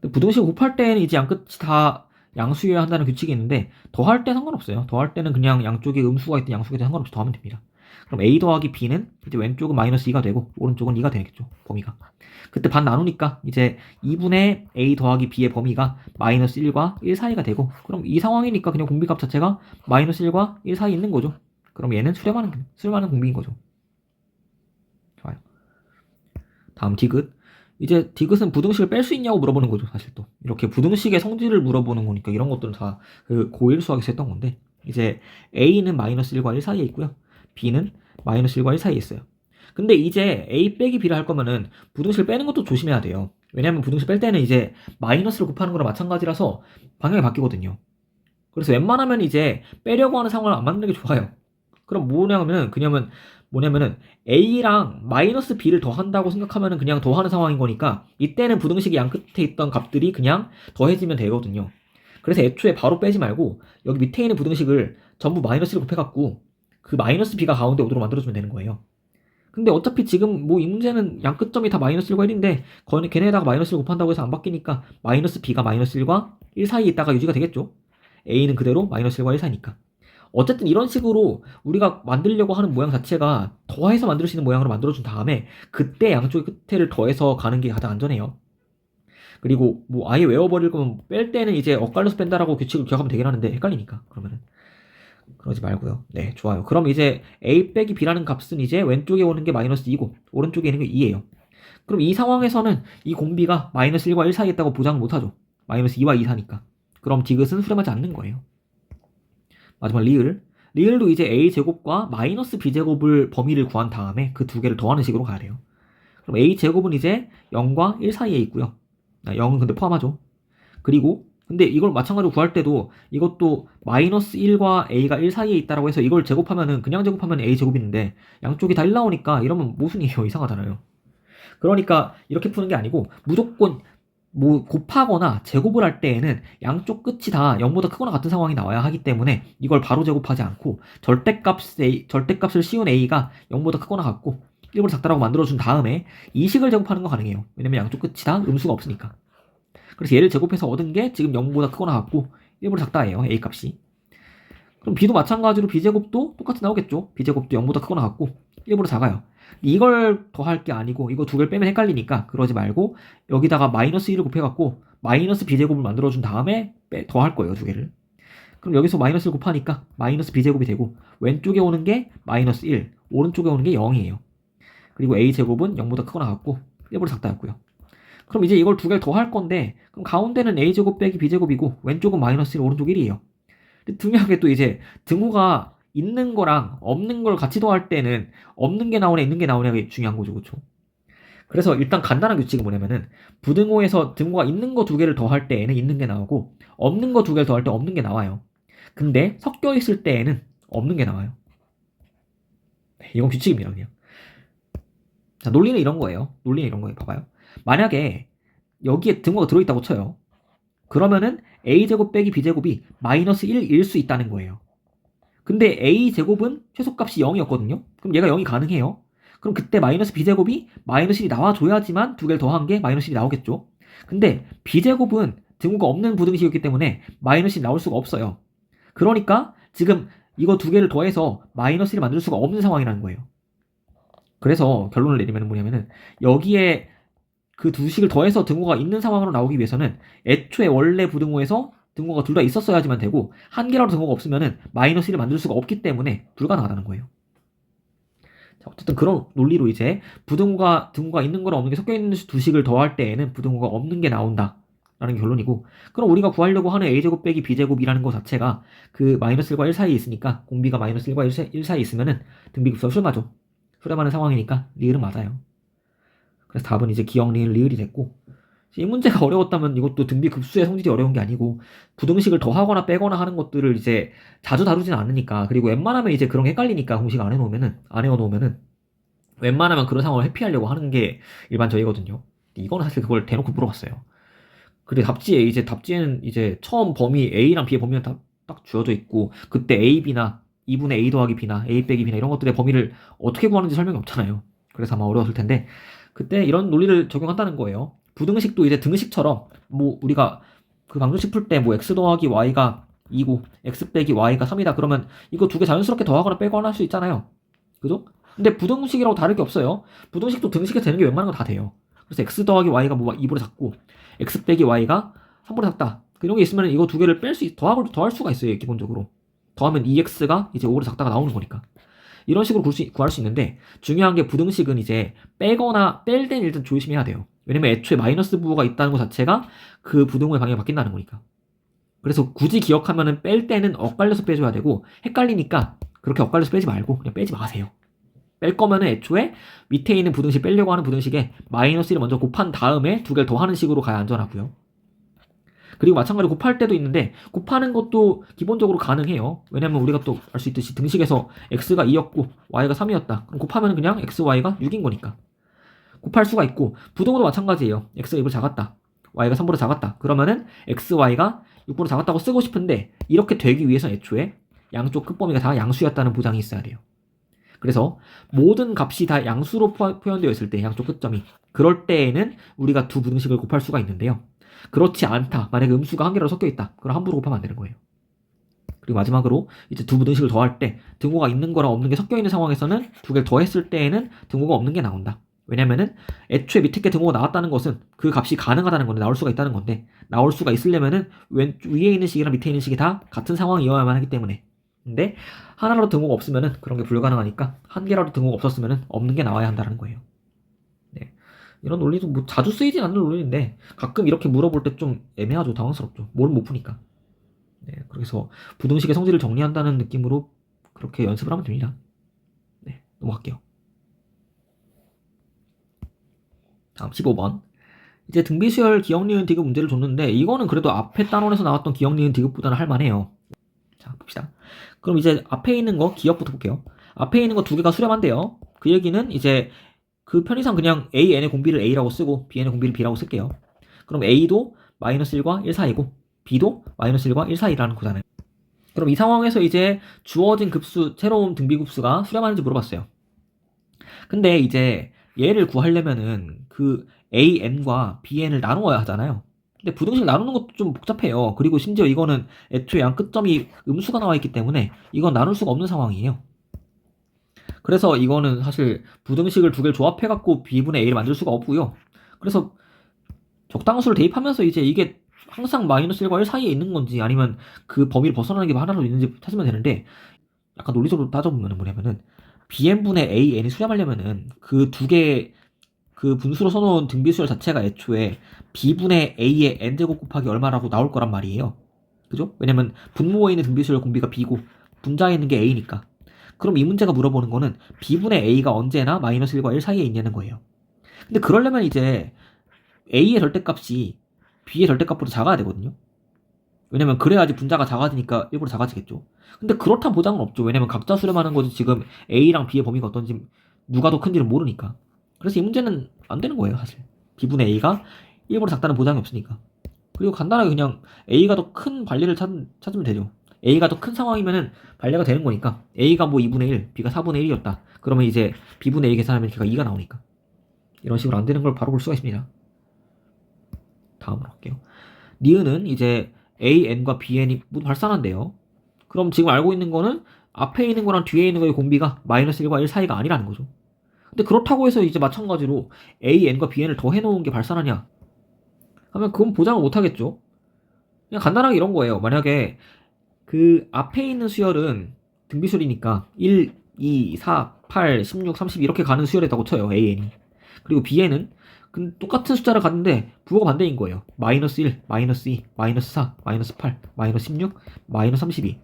부등식 곱할 때는 이제 양끝이 다 양수여야 한다는 규칙이 있는데 더할 때 상관없어요. 더할 때는 그냥 양쪽에 음수가 있든 양수가 있든 상관없이 더하면 됩니다. 그럼 a 더하기 b는 이제 왼쪽은 마이너스 2가 되고 오른쪽은 2가 되겠죠, 범위가. 그때 반 나누니까 이제 2분의 a 더하기 b의 범위가 마이너스 1과 1 사이가 되고, 그럼 이 상황이니까 그냥 공비값 자체가 마이너스 1과 1 사이에 있는 거죠. 그럼 얘는 수렴하는 공비인 거죠. 좋아요. 다음 디귿. 이제 디귿은 부등식을 뺄 수 있냐고 물어보는 거죠. 사실 또 이렇게 부등식의 성질을 물어보는 거니까 이런 것들은 다 그 고1 수학에서 했던 건데, 이제 a는 마이너스 1과 1 사이에 있고요, b는 마이너스 1과 1 사이에 있어요. 근데 이제 a 빼기 b를 할 거면은 부등식을 빼는 것도 조심해야 돼요. 왜냐면 부등식 뺄 때는 이제 마이너스를 곱하는 거랑 마찬가지라서 방향이 바뀌거든요. 그래서 웬만하면 이제 빼려고 하는 상황을 안 만드는 게 좋아요. 그럼 뭐냐면은 a랑 마이너스 b를 더한다고 생각하면은 그냥 더하는 상황인 거니까 이때는 부등식이 양 끝에 있던 값들이 그냥 더해지면 되거든요. 그래서 애초에 바로 빼지 말고 여기 밑에 있는 부등식을 전부 마이너스를 곱해갖고 그 마이너스 b가 가운데 오도록 만들어주면 되는 거예요. 근데 어차피 지금 뭐 이 문제는 양 끝점이 다 마이너스 1과 1인데 걔네에다가 마이너스를 곱한다고 해서 안 바뀌니까 마이너스 b가 마이너스 1과 1 사이에 있다가 유지가 되겠죠. a는 그대로 마이너스 1과 1 사이니까. 어쨌든 이런 식으로 우리가 만들려고 하는 모양 자체가 더해서 만들 수 있는 모양으로 만들어준 다음에 그때 양쪽의 끝에를 더해서 가는 게 가장 안전해요. 그리고 뭐 아예 외워버릴 거면 뺄 때는 이제 엇갈려서 뺀다라고 규칙을 기억하면 되긴 하는데 헷갈리니까 그러면은 그러지 말고요. 네, 좋아요. 그럼 이제 a 빼기 b라는 값은 이제 왼쪽에 오는 게 마이너스 2고 오른쪽에 있는 게 2예요. 그럼 이 상황에서는 이 공비가 마이너스 1과 1 사이에 있다고 보장을 못하죠. 마이너스 2와 2 사니까. 그럼 디귿은 수렴하지 않는 거예요. 마지막 리을도 이제 a제곱과 마이너스 b제곱을 범위를 구한 다음에 그 두 개를 더하는 식으로 가야 돼요. 그럼 a제곱은 이제 0과 1 사이에 있고요. 0은 근데 포함하죠. 그리고 근데 이걸 마찬가지로 구할 때도 이것도 마이너스 1과 a가 1 사이에 있다라고 해서 이걸 제곱하면은 그냥 제곱하면 a제곱인데 양쪽이 다 1 나오니까 이러면 모순이에요. 이상하잖아요. 그러니까 이렇게 푸는 게 아니고 무조건 뭐 곱하거나 제곱을 할 때에는 양쪽 끝이 다 0보다 크거나 같은 상황이 나와야 하기 때문에 이걸 바로 제곱하지 않고 절대값을 씌운 a가 0보다 크거나 같고 1보다 작다라고 만들어준 다음에 이 식을 제곱하는 거 가능해요. 왜냐면 양쪽 끝이 다 음수가 없으니까. 그래서 얘를 제곱해서 얻은 게 지금 0보다 크거나 같고 1보다 작다예요. a 값이. 그럼 b도 마찬가지로 b제곱도 똑같이 나오겠죠. b제곱도 0보다 크거나 같고 1보다 작아요. 이걸 더할 게 아니고 이거 두 개를 빼면 헷갈리니까 그러지 말고 여기다가 마이너스 1을 곱해갖고 마이너스 b제곱을 만들어준 다음에 더할 거예요. 두 개를. 그럼 여기서 마이너스를 곱하니까 마이너스 b제곱이 되고 왼쪽에 오는 게 마이너스 1, 오른쪽에 오는 게 0이에요. 그리고 a제곱은 0보다 크거나 같고 1보다 작다였고요. 그럼 이제 이걸 두 개를 더할 건데 그럼 가운데는 a제곱 빼기 b제곱이고 왼쪽은 마이너스 1, 오른쪽 1이에요. 중요하게 또 이제 등호가 있는 거랑 없는 걸 같이 더할 때는 없는 게 나오냐 있는 게 나오냐가 중요한 거죠. 그렇죠? 그래서 일단 간단한 규칙은 뭐냐면은 부등호에서 등호가 있는 거 두 개를 더할 때에는 있는 게 나오고 없는 거 두 개를 더할 때 없는 게 나와요. 근데 섞여 있을 때에는 없는 게 나와요. 이건 규칙입니다. 그냥. 자, 논리는 이런 거예요. 봐봐요. 만약에 여기에 등호가 들어있다고 쳐요. 그러면은 a제곱 빼기 b제곱이 마이너스 1일 수 있다는 거예요. 근데 a제곱은 최소값이 0이었거든요. 그럼 얘가 0이 가능해요. 그럼 그때 마이너스 b제곱이 마이너스 1이 나와줘야지만 두 개를 더한 게 마이너스 1이 나오겠죠. 근데 b제곱은 등호가 없는 부등식이었기 때문에 마이너스 1이 나올 수가 없어요. 그러니까 지금 이거 두 개를 더해서 마이너스 1을 만들 수가 없는 상황이라는 거예요. 그래서 결론을 내리면 뭐냐면은 여기에 그 두 식을 더해서 등호가 있는 상황으로 나오기 위해서는 애초에 원래 부등호에서 등호가 둘 다 있었어야지만 되고 한 개라도 등호가 없으면은 마이너스 1을 만들 수가 없기 때문에 불가능하다는 거예요. 자, 어쨌든 그런 논리로 이제 등호가 있는 거랑 없는 게 섞여 있는 두 식을 더할 때에는 부등호가 없는 게 나온다라는 게 결론이고 그럼 우리가 구하려고 하는 a제곱 빼기 b제곱이라는 거 자체가 그 마이너스 1과 1 사이에 있으니까 공비가 마이너스 1과 1 사이에 있으면은 등비급수가 수렴하죠. 수렴하는 상황이니까 리을은 맞아요. 그래서 답은 이제 기역, 리을, 리을이 됐고 이 문제가 어려웠다면 이것도 등비 급수의 성질이 어려운 게 아니고 부등식을 더하거나 빼거나 하는 것들을 이제 자주 다루지는 않으니까 그리고 웬만하면 이제 그런 게 헷갈리니까 공식 안 외워놓으면은 웬만하면 그런 상황을 회피하려고 하는 게 일반적이거든요. 이거는 사실 그걸 대놓고 물어봤어요. 그리고 답지에는 이제 처음 범위 A랑 B의 범위는 딱 주어져 있고 그때 A, B나 2분의 A 더하기 B나 A 빼기 B나 이런 것들의 범위를 어떻게 구하는지 설명이 없잖아요. 그래서 아마 어려웠을 텐데 그때 이런 논리를 적용한다는 거예요. 부등식도 이제 등식처럼 뭐 우리가 그 방정식 풀 때 뭐 x 더하기 y가 2고 x 빼기 y가 3이다 그러면 이거 두 개 자연스럽게 더하거나 빼거나 할 수 있잖아요. 그죠? 근데 부등식이라고 다를 게 없어요. 부등식도 등식에 되는 게 웬만한 거 다 돼요. 그래서 x 더하기 y가 뭐 2보다 작고 x 빼기 y가 3보다 작다. 이런 게 있으면 이거 두 개를 더할 수가 있어요. 기본적으로. 더하면 2x가 이제 5보다 작다가 나오는 거니까. 이런 식으로 구할 수 있는데 중요한 게 부등식은 이제 빼거나 뺄 때는 일단 조심해야 돼요. 왜냐면 애초에 마이너스 부호가 있다는 것 자체가 그 부등호의 방향이 바뀐다는 거니까. 그래서 굳이 기억하면은 뺄 때는 엇갈려서 빼줘야 되고 헷갈리니까 그렇게 엇갈려서 빼지 말고 그냥 빼지 마세요. 뺄 거면은 애초에 밑에 있는 부등식 빼려고 하는 부등식에 마이너스 1을 먼저 곱한 다음에 두 개를 더하는 식으로 가야 안전하고요. 그리고 마찬가지로 곱할 때도 있는데 곱하는 것도 기본적으로 가능해요. 왜냐면 우리가 또 알 수 있듯이 등식에서 x가 2였고 y가 3이었다. 그럼 곱하면 그냥 x, y가 6인 거니까. 곱할 수가 있고 부등호도 마찬가지예요. x가 2보다 작았다. y가 3보다 작았다. 그러면은 x, y가 6보다 작았다고 쓰고 싶은데 이렇게 되기 위해서 애초에 양쪽 끝범위가 다 양수였다는 보장이 있어야 돼요. 그래서 모든 값이 다 양수로 표현되어 있을 때 양쪽 끝점이 그럴 때에는 우리가 두 부등식을 곱할 수가 있는데요. 그렇지 않다. 만약에 음수가 한 개라도 섞여 있다. 그럼 함부로 곱하면 안 되는 거예요. 그리고 마지막으로 이제 두 부등식을 더할 때 등호가 있는 거랑 없는 게 섞여 있는 상황에서는 두 개를 더했을 때에는 등호가 없는 게 나온다. 왜냐면은 애초에 밑에 게 등호가 나왔다는 것은 그 값이 가능하다는 건데 나올 수가 있다는 건데 나올 수가 있으려면은 위에 있는 식이랑 밑에 있는 식이 다 같은 상황이어야만 하기 때문에 근데 하나라도 등호가 없으면은 그런 게 불가능하니까 한 개라도 등호가 없었으면은 없는 게 나와야 한다는 거예요. 네. 이런 논리도 뭐 자주 쓰이진 않는 논리인데 가끔 이렇게 물어볼 때 좀 애매하죠. 당황스럽죠. 뭘 못 푸니까. 네. 그래서 부등식의 성질을 정리한다는 느낌으로 그렇게 연습을 하면 됩니다. 네, 넘어갈게요. 다음 15번. 이제 등비수열 기억 니은 디귿 문제를 줬는데 이거는 그래도 앞에 단원에서 나왔던 기억 니은 디귿보다는 할만해요. 자, 봅시다. 그럼 이제 앞에 있는 거 기억부터 볼게요. 앞에 있는 거 두 개가 수렴한대요. 그 얘기는 이제 그 편의상 그냥 AN의 공비를 A라고 쓰고 Bn의 공비를 B라고 쓸게요. 그럼 A도 -1과 1 사이고 B도 -1과 1 사이라는 거잖아요. 그럼 이 상황에서 이제 주어진 급수, 새로운 등비급수가 수렴하는지 물어봤어요. 근데 이제 얘를 구하려면은 그 AN과 BN을 나누어야 하잖아요. 근데 부등식 나누는 것도 좀 복잡해요. 그리고 심지어 이거는 애초에 양 끝점이 음수가 나와 있기 때문에 이건 나눌 수가 없는 상황이에요. 그래서 이거는 사실 부등식을 두 개를 조합해갖고 B분의 A를 만들 수가 없고요. 그래서 적당수를 대입하면서 이제 이게 항상 -1과 1 사이에 있는 건지 아니면 그 범위를 벗어나는 게 하나로 있는지 찾으면 되는데, 약간 논리적으로 따져보면 뭐냐면은 Bn분의 AN이 수렴하려면은 그 두 개의 그 분수로 써놓은 등비수열 자체가 애초에 B분의 A의 n제곱 곱하기 얼마라고 나올 거란 말이에요. 그죠? 왜냐면 분모에 있는 등비수열 공비가 B고 분자에 있는 게 A니까. 그럼 이 문제가 물어보는 거는 B분의 A가 언제나 -1과 1 사이에 있냐는 거예요. 근데 그러려면 이제 A의 절대값이 B의 절대값보다 작아야 되거든요. 왜냐면 그래야지 분자가 작아지니까 일부러 작아지겠죠. 근데 그렇다는 보장은 없죠. 왜냐면 각자 수렴하는 거지 지금 A랑 B의 범위가 어떤지 누가 더 큰지를 모르니까. 그래서 이 문제는 안 되는 거예요, 사실. B분의 A가 일부러 작다는 보장이 없으니까. 그리고 간단하게 그냥 A가 더 큰 관리를 찾으면 되죠. A가 더 큰 상황이면은 반례가 되는 거니까 A가 뭐 2분의 1, B가 4분의 1이었다. 그러면 이제 B분의 A 계산하면 걔가 2가 나오니까. 이런 식으로 안 되는 걸 바로 볼 수가 있습니다. 다음으로 할게요. 니은은 이제 AN과 BN이 모두 발산한대요. 그럼 지금 알고 있는 거는 앞에 있는 거랑 뒤에 있는 거의 공비가 -1과 1 사이가 아니라는 거죠. 근데 그렇다고 해서 이제 마찬가지로 AN과 BN을 더 해놓은 게 발산하냐 하면 그건 보장을 못하겠죠. 그냥 간단하게 이런 거예요. 만약에 그 앞에 있는 수열은 등비수열이니까 1, 2, 4, 8, 16, 30 이렇게 가는 수열이라고 쳐요. AN이. 그리고 BN은 똑같은 숫자를 갖는데 부호가 반대인 거예요. -1, -2, -4, -8, -16, -32.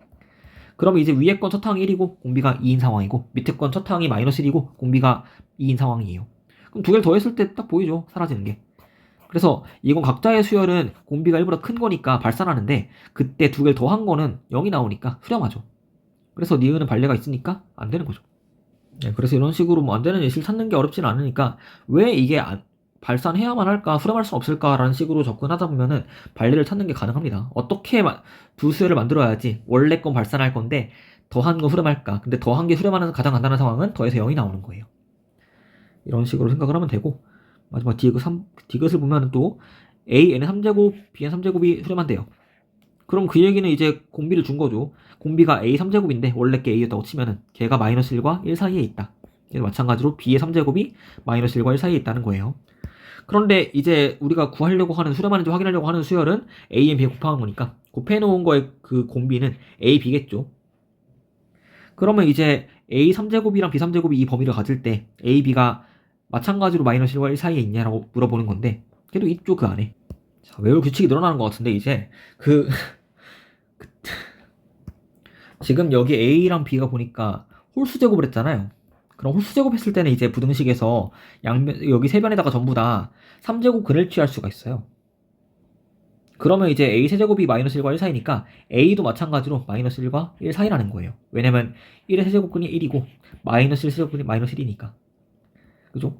그러면 이제 위에 건 첫 항이 1이고 공비가 2인 상황이고 밑에 건 첫 항이 -1이고 공비가 2인 상황이에요. 그럼 두 개를 더했을 때 딱 보이죠? 사라지는 게. 그래서 이건 각자의 수열은 공비가 1보다 큰 거니까 발산하는데 그때 두 개를 더한 거는 0이 나오니까 수렴하죠. 그래서 니은은 반례가 있으니까 안 되는 거죠. 네, 그래서 이런 식으로 뭐 안 되는 예시를 찾는 게 어렵진 않으니까 왜 이게 발산해야만 할까, 수렴할 수 없을까라는 식으로 접근하다 보면은 반례를 찾는 게 가능합니다. 어떻게 두 수열을 만들어야지 원래 건 발산할 건데 더한 건 수렴할까? 근데 더한 게 수렴하는 가장 간단한 상황은 더해서 0이 나오는 거예요. 이런 식으로 생각을 하면 되고, 마지막 디귿을 보면 또 AN의 3제곱, BN 3제곱이 수렴한대요. 그럼 그 얘기는 이제 공비를 준 거죠. 공비가 A 3제곱인데 원래 게 A였다고 치면은 걔가 -1과 1 사이에 있다. 그래서 마찬가지로 B의 3제곱이 -1과 1 사이에 있다는 거예요. 그런데 이제 우리가 구하려고 하는, 수렴하는지 확인하려고 하는 수열은 A에 B에 곱하는 거니까 곱해놓은 거의 그 공비는 A, B겠죠. 그러면 이제 A 3제곱이랑 B 3제곱이 이 범위를 가질 때 A, B가 마찬가지로 -1과 1 사이에 있냐라고 물어보는 건데 걔도 있죠, 그 안에. 자, 외울 규칙이 늘어나는 것 같은데 이제 지금 여기 A랑 B가 보니까 홀수 제곱을 했잖아요. 그럼 홀수 제곱했을 때는 이제 부등식에서 여기 세 변에다가 전부 다 3제곱 근을 취할 수가 있어요. 그러면 이제 A 세제곱이 -1과 1 사이니까 A도 마찬가지로 -1과 1 사이라는 거예요. 왜냐면 1의 세제곱근이 1이고 -1 세제곱근이 -1이니까. 그죠?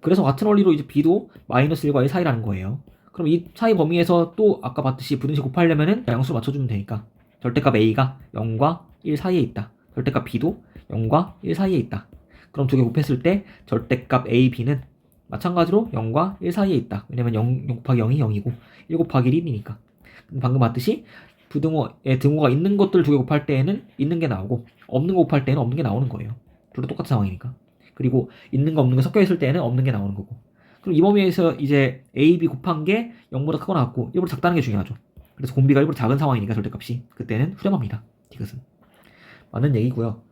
그래서 같은 원리로 이제 B도 -1과 1 사이라는 거예요. 그럼 이 사이 범위에서 또 아까 봤듯이 부등식 곱하려면은 양수 맞춰주면 되니까 절대값 A가 0과 1 사이에 있다. 절대값 B도 0과 1 사이에 있다. 그럼 두 개 곱했을 때 절대값 A, B는 마찬가지로 0과 1 사이에 있다. 왜냐면 0 곱하기 0이 0이고 1 곱하기 1이니까. 방금 봤듯이 부등호에 등호가 있는 것들 두 개 곱할 때에는 있는 게 나오고 없는 거 곱할 때는 없는 게 나오는 거예요. 둘 다 똑같은 상황이니까. 그리고 있는 거 없는 거 섞여 있을 때는 없는 게 나오는 거고. 그럼 이 범위에서 이제 A, B 곱한 게 0보다 크거나 같고 일부러 작다는 게 중요하죠. 그래서 공비가 일부러 작은 상황이니까 절대값이 그때는 수렴합니다. 이것은 맞는 얘기고요.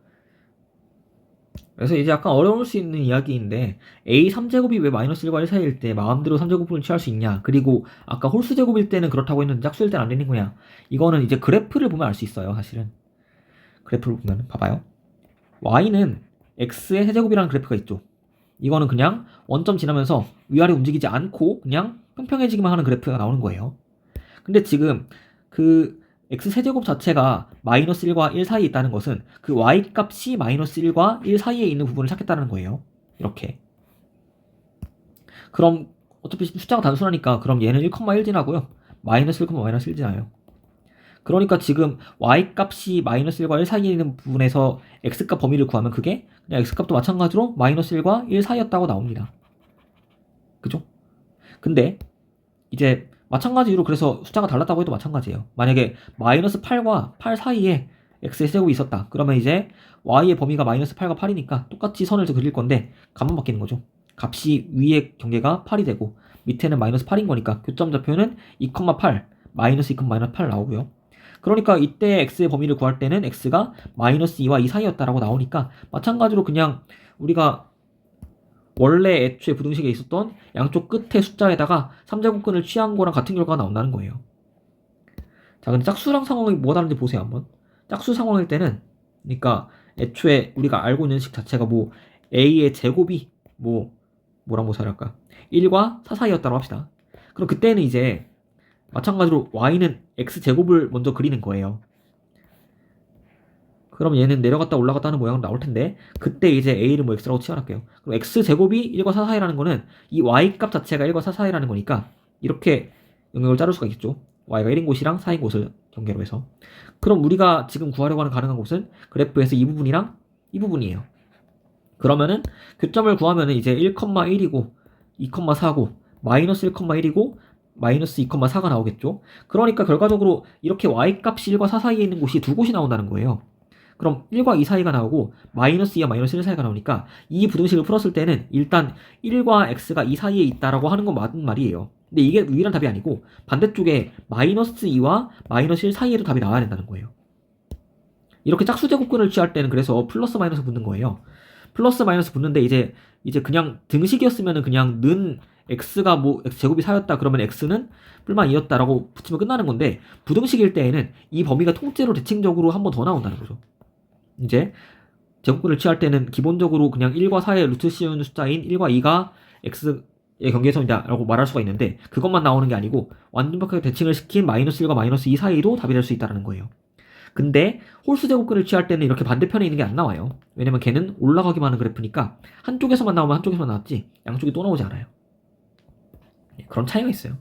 그래서 이제 약간 어려울 수 있는 이야기인데 A 3제곱이 왜 -1과 1 사이일 때 마음대로 3제곱분을 취할 수 있냐, 그리고 아까 홀수 제곱일 때는 그렇다고 했는데 짝수일 때는 안 되는 거냐, 이거는 이제 그래프를 보면 알 수 있어요. 사실은 그래프를 보면 봐봐요. y는 x의 세제곱이라는 그래프가 있죠. 이거는 그냥 원점 지나면서 위아래 움직이지 않고 그냥 평평해지기만 하는 그래프가 나오는 거예요. 근데 지금 그 x세제곱 자체가 마이너스 1과 1 사이에 있다는 것은 그 y값이 마이너스 1과 1 사이에 있는 부분을 찾겠다는 거예요. 이렇게. 그럼 어차피 숫자가 단순하니까 그럼 얘는 1,1 지나고요. 마이너스 1, 마이너스 1 지나요. 그러니까 지금 y값이 마이너스 1과 1 사이에 있는 부분에서 x값 범위를 구하면 그게 그냥 x값도 마찬가지로 마이너스 1과 1 사이였다고 나옵니다. 그죠? 근데 이제 마찬가지로 그래서 숫자가 달랐다고 해도 마찬가지예요. 만약에 마이너스 8과 8 사이에 x의 세제곱이 있었다. 그러면 이제 y의 범위가 마이너스 8과 8이니까 똑같이 선을 그릴 건데 값만 바뀌는 거죠. 값이 위의 경계가 8이 되고 밑에는 마이너스 8인 거니까 교점 좌표는 2,8 마이너스 2,8 나오고요. 그러니까 이때 x의 범위를 구할 때는 x가 마이너스 2와 2 사이였다라고 나오니까 마찬가지로 그냥 우리가 원래 애초에 부등식에 있었던 양쪽 끝에 숫자에다가 3제곱근을 취한 거랑 같은 결과가 나온다는 거예요. 자, 근데 짝수랑 상황이 뭐가 다른지 보세요, 한번. 짝수 상황일 때는, 그러니까 애초에 우리가 알고 있는 식 자체가 뭐 a의 제곱이 뭐랑 뭐 사이랄까? 1과 4 사이였다고 합시다. 그럼 그때는 이제 마찬가지로 y는 x제곱을 먼저 그리는 거예요. 그럼 얘는 내려갔다 올라갔다 하는 모양으로 나올 텐데 그때 이제 a를 뭐 x라고 치환할게요. 그럼 x제곱이 1과 4 사이라는 거는 이 y값 자체가 1과 4 사이라는 거니까 이렇게 영역을 자를 수가 있겠죠. y가 1인 곳이랑 4인 곳을 경계로 해서. 그럼 우리가 지금 구하려고 하는 가능한 곳은 그래프에서 이 부분이랑 이 부분이에요. 그러면은 교점을 구하면은 이제 1,1이고 2,4고 마이너스 1,1이고 마이너스 2,4가 나오겠죠. 그러니까 결과적으로 이렇게 y값이 1과 4 사이에 있는 곳이 두 곳이 나온다는 거예요. 그럼 1과 2 사이가 나오고 마이너스 2와 마이너스 1 사이가 나오니까 이 부등식을 풀었을 때는 일단 1과 x가 2 사이에 있다라고 하는 건 맞는 말이에요. 근데 이게 유일한 답이 아니고 반대쪽에 마이너스 2와 마이너스 1 사이에도 답이 나와야 된다는 거예요. 이렇게 짝수제곱근을 취할 때는 그래서 플러스 마이너스 붙는 거예요. 플러스 마이너스 붙는데 이제 그냥 등식이었으면은 그냥 는 x가 뭐 x제곱이 4였다 그러면 x는 뿔만 2였다라고 붙이면 끝나는 건데 부등식일 때에는 이 범위가 통째로 대칭적으로 한 번 더 나온다는 거죠. 이제 제곱근을 취할 때는 기본적으로 그냥 1과 4의 루트 씌우는 숫자인 1과 2가 x의 경계선이다 라고 말할 수가 있는데 그것만 나오는 게 아니고 완전하게 대칭을 시킨 마이너스 1과 마이너스 2 사이도 답이 될 수 있다는 거예요. 근데 홀수 제곱근을 취할 때는 이렇게 반대편에 있는 게 안 나와요. 왜냐면 걔는 올라가기만 하는 그래프니까 한쪽에서만 나오면 한쪽에서만 나왔지 양쪽이 또 나오지 않아요. 그런 차이가 있어요.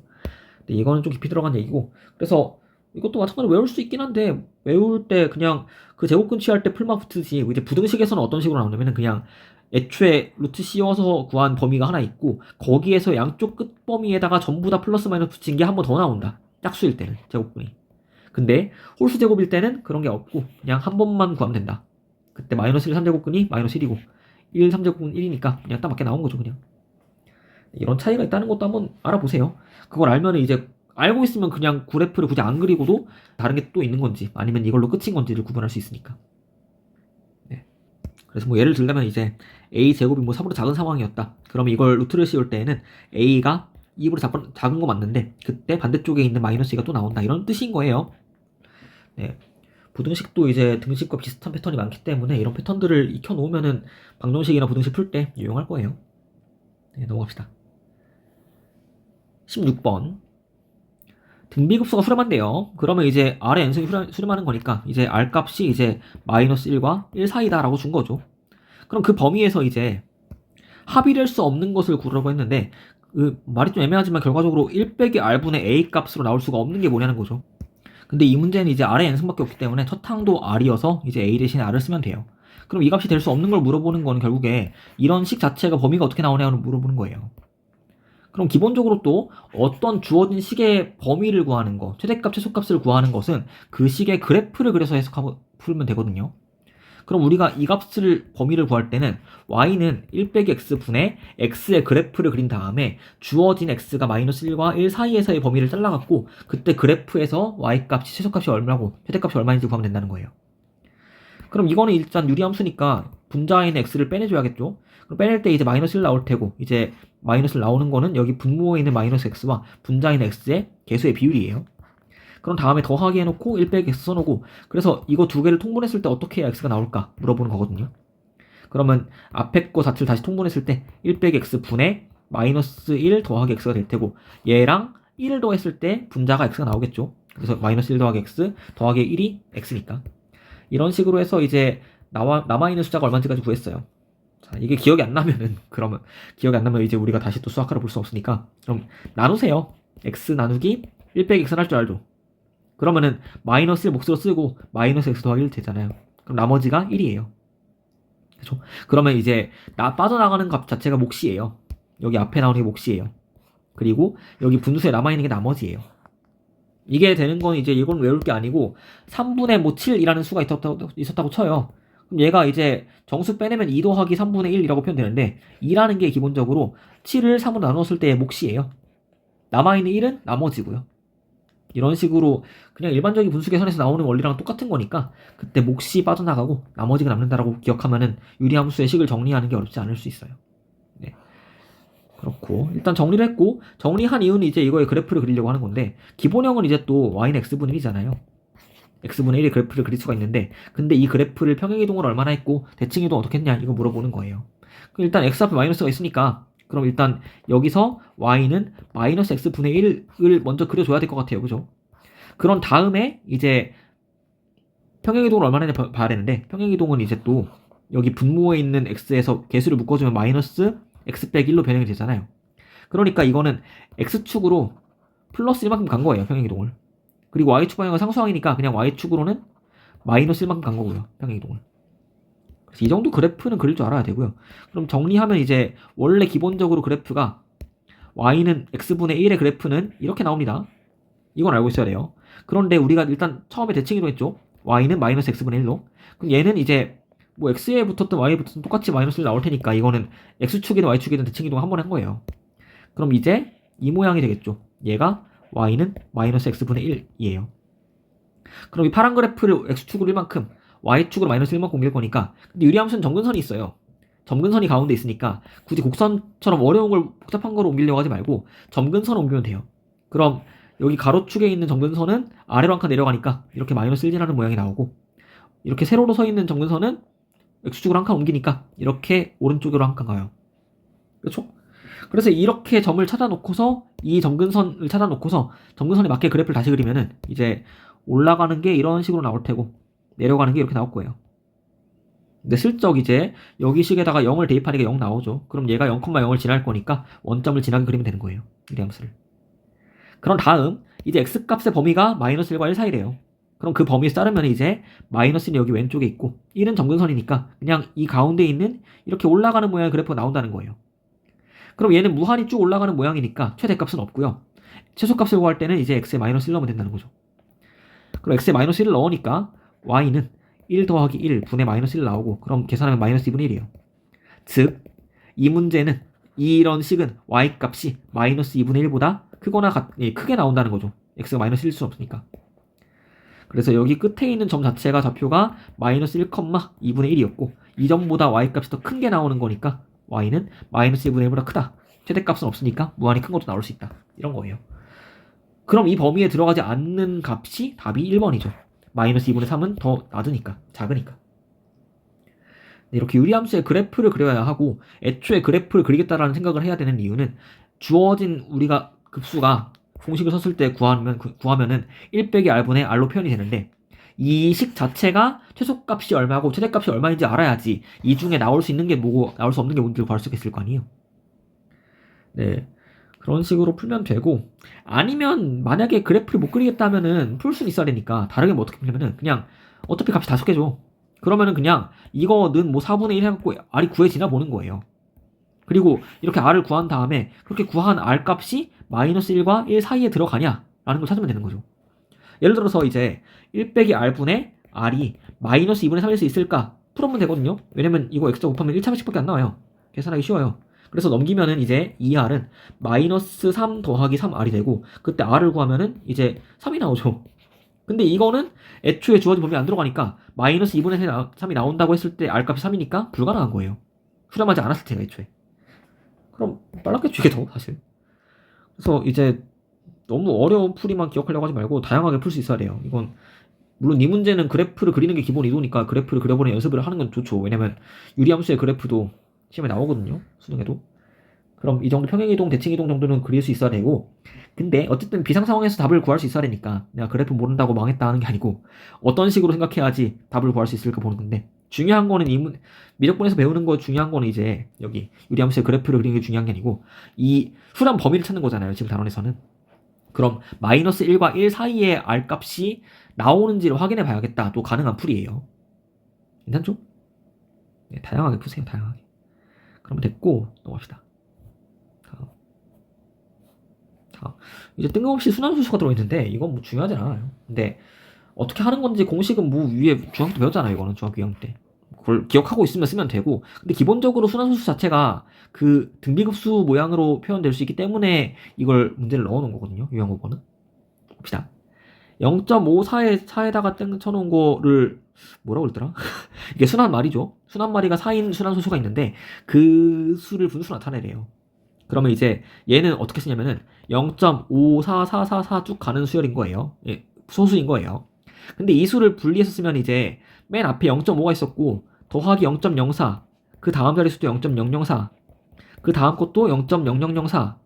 근데 이거는 좀 깊이 들어간 얘기고 그래서 이것도 마찬가지로 외울 수 있긴 한데 외울 때 그냥 그 제곱근 취할 때 풀마 붙듯이 이제 부등식에서는 어떤 식으로 나오냐면 그냥 애초에 루트 씌워서 구한 범위가 하나 있고 거기에서 양쪽 끝 범위에다가 전부 다 플러스 마이너스 붙인 게 한 번 더 나온다. 짝수일 때는 제곱근이. 근데 홀수 제곱일 때는 그런 게 없고 그냥 한 번만 구하면 된다. 그때 마이너스 1 3제곱근이 마이너스 1이고 1 3제곱근 1이니까 그냥 딱 맞게 나온 거죠 그냥. 이런 차이가 있다는 것도 한번 알아보세요. 그걸 알면 이제 알고 있으면 그냥 그래프를 굳이 안 그리고도 다른 게 또 있는 건지 아니면 이걸로 끝인 건지를 구분할 수 있으니까. 네. 그래서 뭐 예를 들자면 이제 a 제곱이 뭐 3으로 작은 상황이었다. 그러면 이걸 루트를 씌울 때에는 a가 2으로 작은 거 맞는데 그때 반대쪽에 있는 마이너스 2가 또 나온다. 이런 뜻인 거예요. 네. 부등식도 이제 등식과 비슷한 패턴이 많기 때문에 이런 패턴들을 익혀놓으면은 방정식이나 부등식 풀 때 유용할 거예요. 네, 넘어갑시다. 16번. 등비급수가 수렴한대요. 그러면 이제 R의 n승이 수렴하는 거니까 이제 R 값이 이제 마이너스 1과 1 사이다라고 준 거죠. 그럼 그 범위에서 이제 합이 될 수 없는 것을 구하라고 했는데 그 말이 좀 애매하지만 결과적으로 1 빼기 R분의 A 값으로 나올 수가 없는 게 뭐냐는 거죠. 근데 이 문제는 이제 R의 n승밖에 없기 때문에 첫 항도 R이어서 이제 A 대신에 R을 쓰면 돼요. 그럼 이 값이 될 수 없는 걸 물어보는 거는 결국에 이런 식 자체가 범위가 어떻게 나오냐고 물어보는 거예요. 그럼 기본적으로 또 어떤 주어진 식의 범위를 구하는 거, 최대값, 최소값을 구하는 것은 그 식의 그래프를 그려서 해석하고 풀면 되거든요. 그럼 우리가 이 값을 범위를 구할 때는 y는 1 빼기 x분의 x의 그래프를 그린 다음에 주어진 x가 마이너스 1과 1 사이에서의 범위를 잘라갖고 그때 그래프에서 y값이 최소값이 얼마고 최대값이 얼마인지 구하면 된다는 거예요. 그럼 이거는 일단 유리함수니까 분자에는 x를 빼내줘야겠죠. 그럼 빼낼 때 이제 마이너스 1 나올 테고 이제 마이너스 나오는 거는 여기 분모에 있는 마이너스 x와 분자인 x의 개수의 비율이에요. 그럼 다음에 더하기 해놓고 1 빼기 x 써놓고 그래서 이거 두 개를 통분했을 때 어떻게 해야 x가 나올까 물어보는 거거든요. 그러면 앞에 거 자체를 다시 통분했을 때 1 빼기 x 분의 마이너스 1 더하기 x가 될 테고, 얘랑 1을 더했을 때 분자가 x가 나오겠죠. 그래서 마이너스 1 더하기 x 더하기 1이 x니까. 이런 식으로 해서 이제 남아있는 숫자가 얼마인지까지 구했어요. 자, 이게 기억이 안 나면은, 그러면, 기억이 안 나면 이제 우리가 다시 또 수학하러 볼 수 없으니까, 그럼 나누세요. x 나누기 1 빼기 x는 할 줄 알죠. 그러면은 마이너스 1 몫으로 쓰고 마이너스 x 더하기 1 되잖아요. 그럼 나머지가 1이에요. 그렇죠? 그러면 이제 빠져나가는 값 자체가 몫이에요. 여기 앞에 나오는 게 몫이에요. 그리고 여기 분수에 남아있는 게 나머지예요. 이게 되는 건 이제 이건 외울 게 아니고 3분의 뭐 7이라는 수가 있었다고 쳐요. 그럼 얘가 이제 정수 빼내면 2 더하기 3분의 1이라고 표현되는데 2라는 게 기본적으로 7을 3으로 나눴을 때의 몫이에요. 남아있는 1은 나머지고요. 이런 식으로 그냥 일반적인 분수 계산에서 나오는 원리랑 똑같은 거니까 그때 몫이 빠져나가고 나머지가 남는다라고 기억하면은 유리함수의 식을 정리하는 게 어렵지 않을 수 있어요. 네. 그렇고 일단 정리를 했고, 정리한 이유는 이제 이거의 그래프를 그리려고 하는 건데, 기본형은 이제 또 y는 x분의 1이잖아요. x분의 1의 그래프를 그릴 수가 있는데, 근데 이 그래프를 평행이동을 얼마나 했고 대칭이동 어떻게 했냐 이거 물어보는 거예요. 그럼 일단 x 앞에 마이너스가 있으니까 그럼 일단 여기서 y는 마이너스 x분의 1을 먼저 그려줘야 될 것 같아요. 그죠? 그런 다음에 이제 평행이동을 얼마나 했냐 봐야 되는데, 평행이동은 이제 또 여기 분모에 있는 x에서 개수를 묶어주면 마이너스 x 빼기 1로 변형이 되잖아요. 그러니까 이거는 x축으로 플러스 1만큼 간 거예요. 평행이동을. 그리고 y축 방향은 상수항이니까 그냥 y축으로는 마이너스 1만큼 간 거고요. 평행이동을. 그래서 이 정도 그래프는 그릴 줄 알아야 되고요. 그럼 정리하면 이제 원래 기본적으로 그래프가 y는 x분의 1의 그래프는 이렇게 나옵니다. 이건 알고 있어야 돼요. 그런데 우리가 일단 처음에 대칭이동 했죠. y는 마이너스 x분의 1로. 그럼 얘는 이제 뭐 x에 붙었든 y에 붙었든 똑같이 마이너스 1 나올 테니까 이거는 x축이든 y축이든 대칭이동 한 번 한 거예요. 그럼 이제 이 모양이 되겠죠. 얘가 y는 마이너스 x분의 1이에요. 그럼 이 파란 그래프를 x축으로 1만큼, y축으로 마이너스 1만큼 옮길 거니까, 근데 유리함수는 점근선이 있어요. 점근선이 가운데 있으니까 굳이 곡선처럼 어려운 걸 복잡한 거로 옮기려고 하지 말고 점근선을 옮기면 돼요. 그럼 여기 가로축에 있는 점근선은 아래로 한 칸 내려가니까 이렇게 마이너스 1이라는 모양이 나오고, 이렇게 세로로 서 있는 점근선은 x축으로 한 칸 옮기니까 이렇게 오른쪽으로 한 칸 가요. 그렇죠? 그래서 이렇게 점을 찾아놓고서 이 점근선을 찾아놓고서 점근선에 맞게 그래프를 다시 그리면은 이제 올라가는 게 이런 식으로 나올 테고 내려가는 게 이렇게 나올 거예요. 근데 슬쩍 이제 여기 식에다가 0을 대입하니까 0 나오죠. 그럼 얘가 0,0을 지날 거니까 원점을 지나게 그리면 되는 거예요. 유리함수를. 그럼 다음 이제 x값의 범위가 마이너스 1과 1 사이래요. 그럼 그 범위에 따르면 이제 마이너스 1이 여기 왼쪽에 있고 1은 점근선이니까 그냥 이 가운데 있는 이렇게 올라가는 모양의 그래프가 나온다는 거예요. 그럼 얘는 무한히 쭉 올라가는 모양이니까 최대값은 없고요. 최소값을 구할 때는 이제 x에 마이너스 1 넣으면 된다는 거죠. 그럼 x에 마이너스 1을 넣으니까 y는 1 더하기 1 분의 마이너스 1 나오고, 그럼 계산하면 마이너스 2분의 1이에요. 즉, 이 문제는 이런 식은 y값이 마이너스 2분의 1보다 크거나 크게 나온다는 거죠. x가 마이너스 1일 수 없으니까. 그래서 여기 끝에 있는 점 자체가 좌표가 마이너스 1,2분의 1이었고 이 점보다 y값이 더 큰 게 나오는 거니까 y는 마이너스 2분의 1보다 크다. 최대값은 없으니까 무한히 큰 것도 나올 수 있다. 이런 거예요. 그럼 이 범위에 들어가지 않는 값이 답이 1번이죠. 마이너스 2분의 3은 더 낮으니까, 작으니까. 이렇게 유리함수의 그래프를 그려야 하고, 애초에 그래프를 그리겠다라는 생각을 해야 되는 이유는 주어진 우리가 급수가 공식을 썼을 때 구하면은 1 빼기 r분의 r로 표현이 되는데, 이 식 자체가 최소값이 얼마고 최대값이 얼마인지 알아야지 이 중에 나올 수 있는 게 뭐고 나올 수 없는 게 뭔지를 구할 수 있을 거 아니에요. 네, 그런 식으로 풀면 되고, 아니면 만약에 그래프를 못 그리겠다면은 풀 수는 있어야 되니까 다르게 뭐 어떻게 풀냐면은 그냥 어차피 값이 다섯 개죠. 그러면은 그냥 이거는 뭐 4분의 1 해갖고 r이 구해지나 보는 거예요. 그리고 이렇게 r을 구한 다음에 그렇게 구한 r 값이 마이너스 1과 1 사이에 들어가냐라는 걸 찾으면 되는 거죠. 예를 들어서 이제 1 빼기 r분의 r이 마이너스 2분의 3일 수 있을까 풀어보면 되거든요. 왜냐면 이거 x자 곱하면 1차배씩밖에 안 나와요. 계산하기 쉬워요. 그래서 넘기면은 이제 2r은 마이너스 3 더하기 3r이 되고, 그때 r을 구하면은 이제 3이 나오죠. 근데 이거는 애초에 주어진 범위 안 들어가니까 마이너스 2분의 3이 나온다고 했을 때 r값이 3이니까 불가능한 거예요. 수렴하지 않았을 테니까 애초에. 그럼 빨랐겠죠 이게 더 사실. 그래서 이제 너무 어려운 풀이만 기억하려고 하지 말고 다양하게 풀 수 있어야 돼요. 이건 물론 이 문제는 그래프를 그리는 게 기본 이도니까 그래프를 그려보는 연습을 하는 건 좋죠. 왜냐면 유리함수의 그래프도 시험에 나오거든요. 수능에도. 그럼 이 정도 평행이동, 대칭이동 정도는 그릴 수 있어야 되고, 근데 어쨌든 비상 상황에서 답을 구할 수 있어야 되니까 내가 그래프 모른다고 망했다 하는 게 아니고 어떤 식으로 생각해야지 답을 구할 수 있을까 보는 건데, 중요한 거는 미적분에서 배우는 거 중요한 거는 이제 여기 유리함수의 그래프를 그리는 게 중요한 게 아니고 이 수렴 범위를 찾는 거잖아요. 지금 단원에서는. 그럼 마이너스 1과 1 사이의 R 값이 나오는지를 확인해 봐야겠다. 또 가능한 풀이에요. 괜찮죠? 네, 다양하게 푸세요. 다양하게. 그러면 됐고 넘어갑시다. 자, 이제 뜬금없이 순환수수가 들어있는데 이건 뭐 중요하진 않아요. 근데 어떻게 하는 건지 공식은 뭐 위에 중학교 때 배웠잖아요. 이거는 중학교 2학년 때. 그걸 기억하고 있으면 쓰면 되고, 근데 기본적으로 순환수수 자체가 그 등비급수 모양으로 표현될 수 있기 때문에 이걸 문제를 넣어놓은 거거든요. 유형 5번은. 봅시다. 0.54에다가 땡 쳐놓은 거를 뭐라고 그랬더라? 이게 순환말이죠. 순환말이가 4인 순환소수가 있는데 그 수를 분수로 나타내래요. 그러면 이제 얘는 어떻게 쓰냐면은 0.54444 쭉 가는 수열인 거예요. 예, 소수인 거예요. 근데 이 수를 분리해서 쓰면 이제 맨 앞에 0.5가 있었고 더하기 0.04, 그 다음 자릿수도 0.004, 그 다음 것도 0.0004,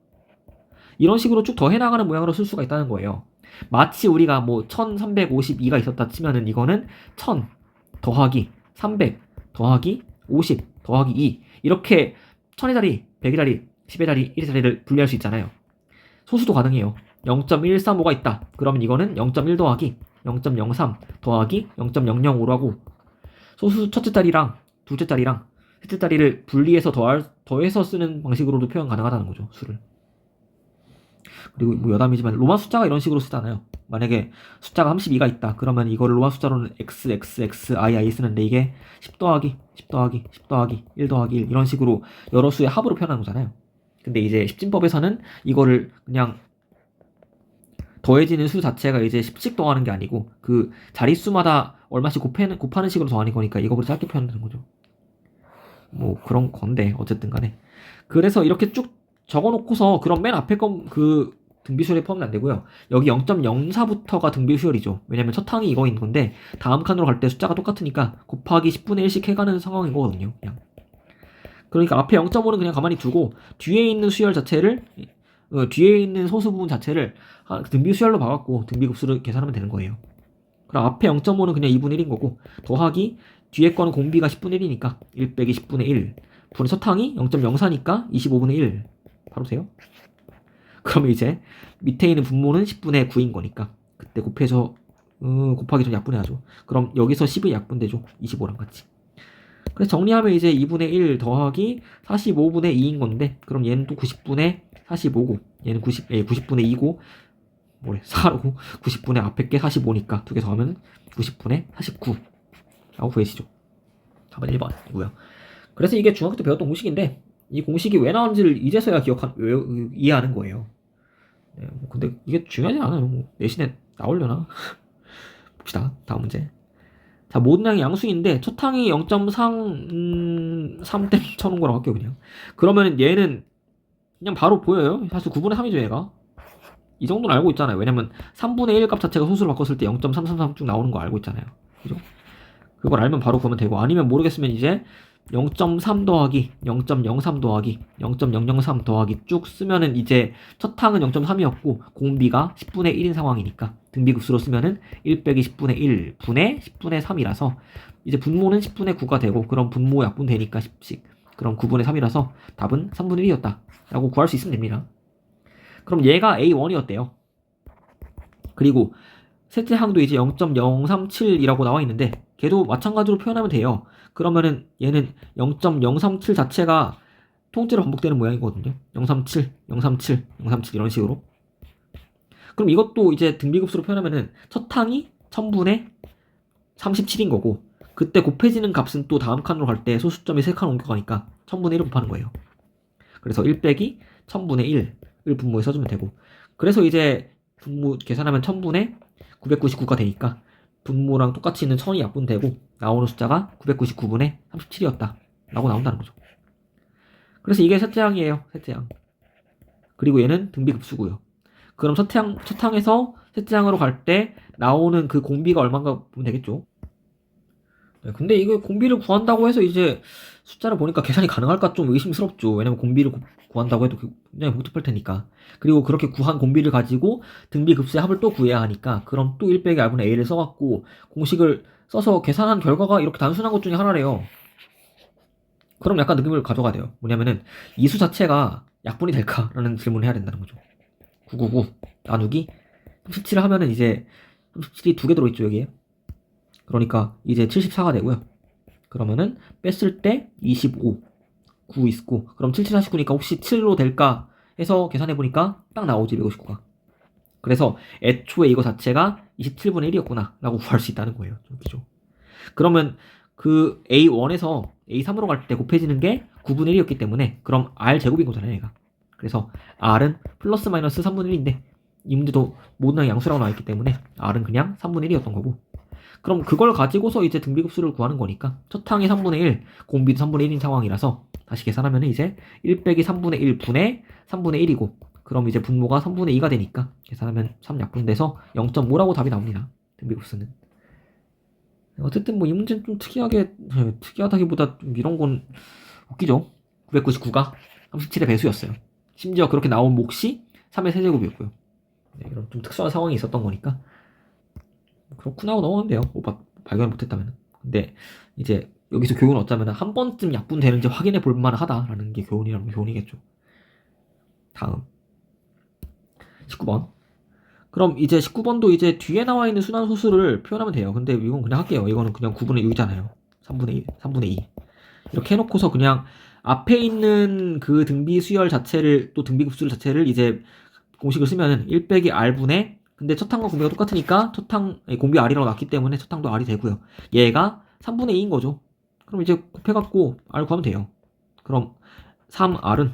이런 식으로 쭉 더해 나가는 모양으로 쓸 수가 있다는 거예요. 마치 우리가 뭐 1352가 있었다 치면은 이거는 1000 더하기 300 더하기 50 더하기 2, 이렇게 1000의 자리, 100의 자리, 10의 자리, 1의 자리를 분리할 수 있잖아요. 소수도 가능해요. 0.135가 있다. 그러면 이거는 0.1 더하기 0.03 더하기 0.005로 하고, 소수 첫째 자리랑 둘째 자리랑 셋째 자리를 분리해서 더해서 쓰는 방식으로도 표현 가능하다는 거죠. 수를. 그리고 뭐 여담이지만 로마 숫자가 이런 식으로 쓰잖아요. 만약에 숫자가 32가 있다. 그러면 이거를 로마 숫자로는 XXXII 쓰는데 이게 10 더하기 10 더하기 10 더하기 1 더하기 1 이런 식으로 여러 수의 합으로 표현하는 거잖아요. 근데 이제 십진법에서는 이거를 그냥 더해지는 수 자체가 이제 10씩 더하는 게 아니고 그 자릿수마다 얼마씩 곱하는 식으로 더하는 거니까 이거보다 짧게 표현하는 거죠. 뭐 그런 건데 어쨌든 간에. 그래서 이렇게 쭉 적어놓고서 그럼 맨 앞에 그 등비수열에 포함이 안 되고요. 여기 0.04부터가 등비수열이죠. 왜냐면 첫 항이 이거인 건데 다음 칸으로 갈 때 숫자가 똑같으니까 곱하기 10분의 1씩 해가는 상황인 거거든요. 그냥. 그러니까 앞에 0.5는 그냥 가만히 두고 뒤에 있는 수열 자체를 뒤에 있는 소수 부분 자체를 등비수열로 봐갖고 등비급수를 계산하면 되는 거예요. 그럼 앞에 0.5는 그냥 2분의 1인 거고 더하기 뒤에 거는 공비가 10분의 1이니까 1 빼기 10분의 1 분의 첫 항이 0.04니까 25분의 1 바로 돼요. 그러면 이제 밑에 있는 분모는 10분의 9인 거니까 그때 곱해서 곱하기 전 약분해야죠. 그럼 여기서 10이 약분되죠. 25랑 같이. 그래서 정리하면 이제 2분의 1 더하기 45분의 2인 건데, 그럼 얘는 또 90분의 45고 얘는 90분의 2고 뭐래 4고 90분의 앞에 게 45니까 두 개 더하면 90분의 49 라고 구해지죠. 4번 1번이고요. 그래서 이게 중학교 때 배웠던 공식인데 이 공식이 왜 나오는지를 이제서야 이해하는 거예요. 네, 근데 이게 중요하지 않아요. 뭐 내신에 나오려나? 봅시다. 다음 문제. 자, 모든 양이 양수인데 첫 항이 0.3땡 쳐놓은 거라고 할게요. 그냥. 그러면 얘는 그냥 바로 보여요. 사실 9분의 3이죠 얘가. 이 정도는 알고 있잖아요. 왜냐면 3분의 1 값 자체가 소수로 바꿨을 때 0.333 쭉 나오는 거 알고 있잖아요. 그죠? 그걸 알면 바로 보면 되고, 아니면 모르겠으면 이제 0.3 더하기 0.03 더하기 0.003 더하기 쭉 쓰면은 이제 첫 항은 0.3이었고 공비가 10분의 1인 상황이니까 등비급수로 쓰면은 1 빼기 10분의 1 분의 10분의 3이라서 이제 분모는 10분의 9가 되고, 그럼 분모 약분 되니까 10씩, 그럼 9분의 3이라서 답은 3분의 1이었다 라고 구할 수 있으면 됩니다. 그럼 얘가 A1이었대요. 그리고 셋째 항도 이제 0.037이라고 나와 있는데 걔도 마찬가지로 표현하면 돼요. 그러면은 얘는 0.037 자체가 통째로 반복되는 모양이거든요. 037, 037, 037 이런 식으로. 그럼 이것도 이제 등비급수로 표현하면은 첫 항이 1000분의 37인 거고, 그때 곱해지는 값은 또 다음 칸으로 갈 때 소수점이 3칸 옮겨가니까 1000분의 1을 곱하는 거예요. 그래서 1 빼기 1000분의 1을 분모에 써주면 되고, 그래서 이제 분모 계산하면 1000분의 999가 되니까 분모랑 똑같이 있는 1000이 약분되고 나오는 숫자가 999분의 37이었다 라고 나온다는 거죠. 그래서 이게 셋째 항이에요. 셋째 항. 그리고 얘는 등비급수고요. 그럼 첫 항에서 셋째 항으로 갈 때 나오는 그 공비가 얼마인가 보면 되겠죠. 네, 근데 이거 공비를 구한다고 해서 이제 숫자를 보니까 계산이 가능할까 좀 의심스럽죠. 왜냐면 공비를 구한다고 해도 굉장히 복잡할 테니까. 그리고 그렇게 구한 공비를 가지고 등비급수의 합을 또 구해야 하니까 그럼 또 1 빼기 r분의 a를 써갖고 공식을 써서 계산한 결과가 이렇게 단순한 것 중에 하나래요. 그럼 약간 느낌을 가져가야 돼요. 뭐냐면은 이 수 자체가 약분이 될까라는 질문을 해야 된다는 거죠. 999 나누기 37을 하면은 이제 37이 두 개 들어있죠 여기에. 그러니까 이제 74가 되고요. 그러면은 뺐을 때 25, 9 있고 그럼 77, 49니까 혹시 7로 될까 해서 계산해보니까 딱 나오지 159가. 그래서 애초에 이거 자체가 27분의 1이었구나 라고 구할 수 있다는 거예요. 그죠? 그러면 그 A1에서 A3으로 갈 때 곱해지는 게 9분의 1이었기 때문에 그럼 R 제곱인 거잖아요 얘가. 그래서 R은 플러스 마이너스 3분의 1인데 이 문제도 모든 양수라고 나와있기 때문에 R은 그냥 3분의 1이었던 거고, 그럼 그걸 가지고서 이제 등비급수를 구하는 거니까 첫 항이 3분의 1, 공비도 3분의 1인 상황이라서 다시 계산하면 이제 1 빼기 3분의 1 분의 3분의 1이고 그럼 이제 분모가 3분의 2가 되니까 계산하면 3 약분돼서 0.5라고 답이 나옵니다. 등비급수는. 어쨌든 뭐 이 문제는 좀 특이하다기보다 좀 이런 건 웃기죠. 999가 37의 배수였어요. 심지어 그렇게 나온 몫이 3의 세제곱이었고요. 네, 이런 좀 특수한 상황이 있었던 거니까 그렇구나 하고 넘어가면 돼요. 발견을 못했다면. 근데 이제 여기서 교훈을 얻자면 한 번쯤 약분되는지 확인해 볼 만하다라는 게 교훈이겠죠. 다음 19번. 그럼 이제 19번도 이제 뒤에 나와 있는 순환 소수를 표현하면 돼요. 근데 이건 그냥 할게요. 이거는 그냥 9분의 6이잖아요. 3분의 1, 3분의 2. 이렇게 해놓고서 그냥 앞에 있는 그 등비 수열 자체를 또 등비급수를 자체를 이제 공식을 쓰면은 1 빼기 r분의, 근데 첫 항과 공비가 똑같으니까 공비 r이라고 났기 때문에 첫 항도 r이 되고요. 얘가 3분의 2인 거죠. 그럼 이제 곱해갖고 r 구하면 돼요. 그럼 3r은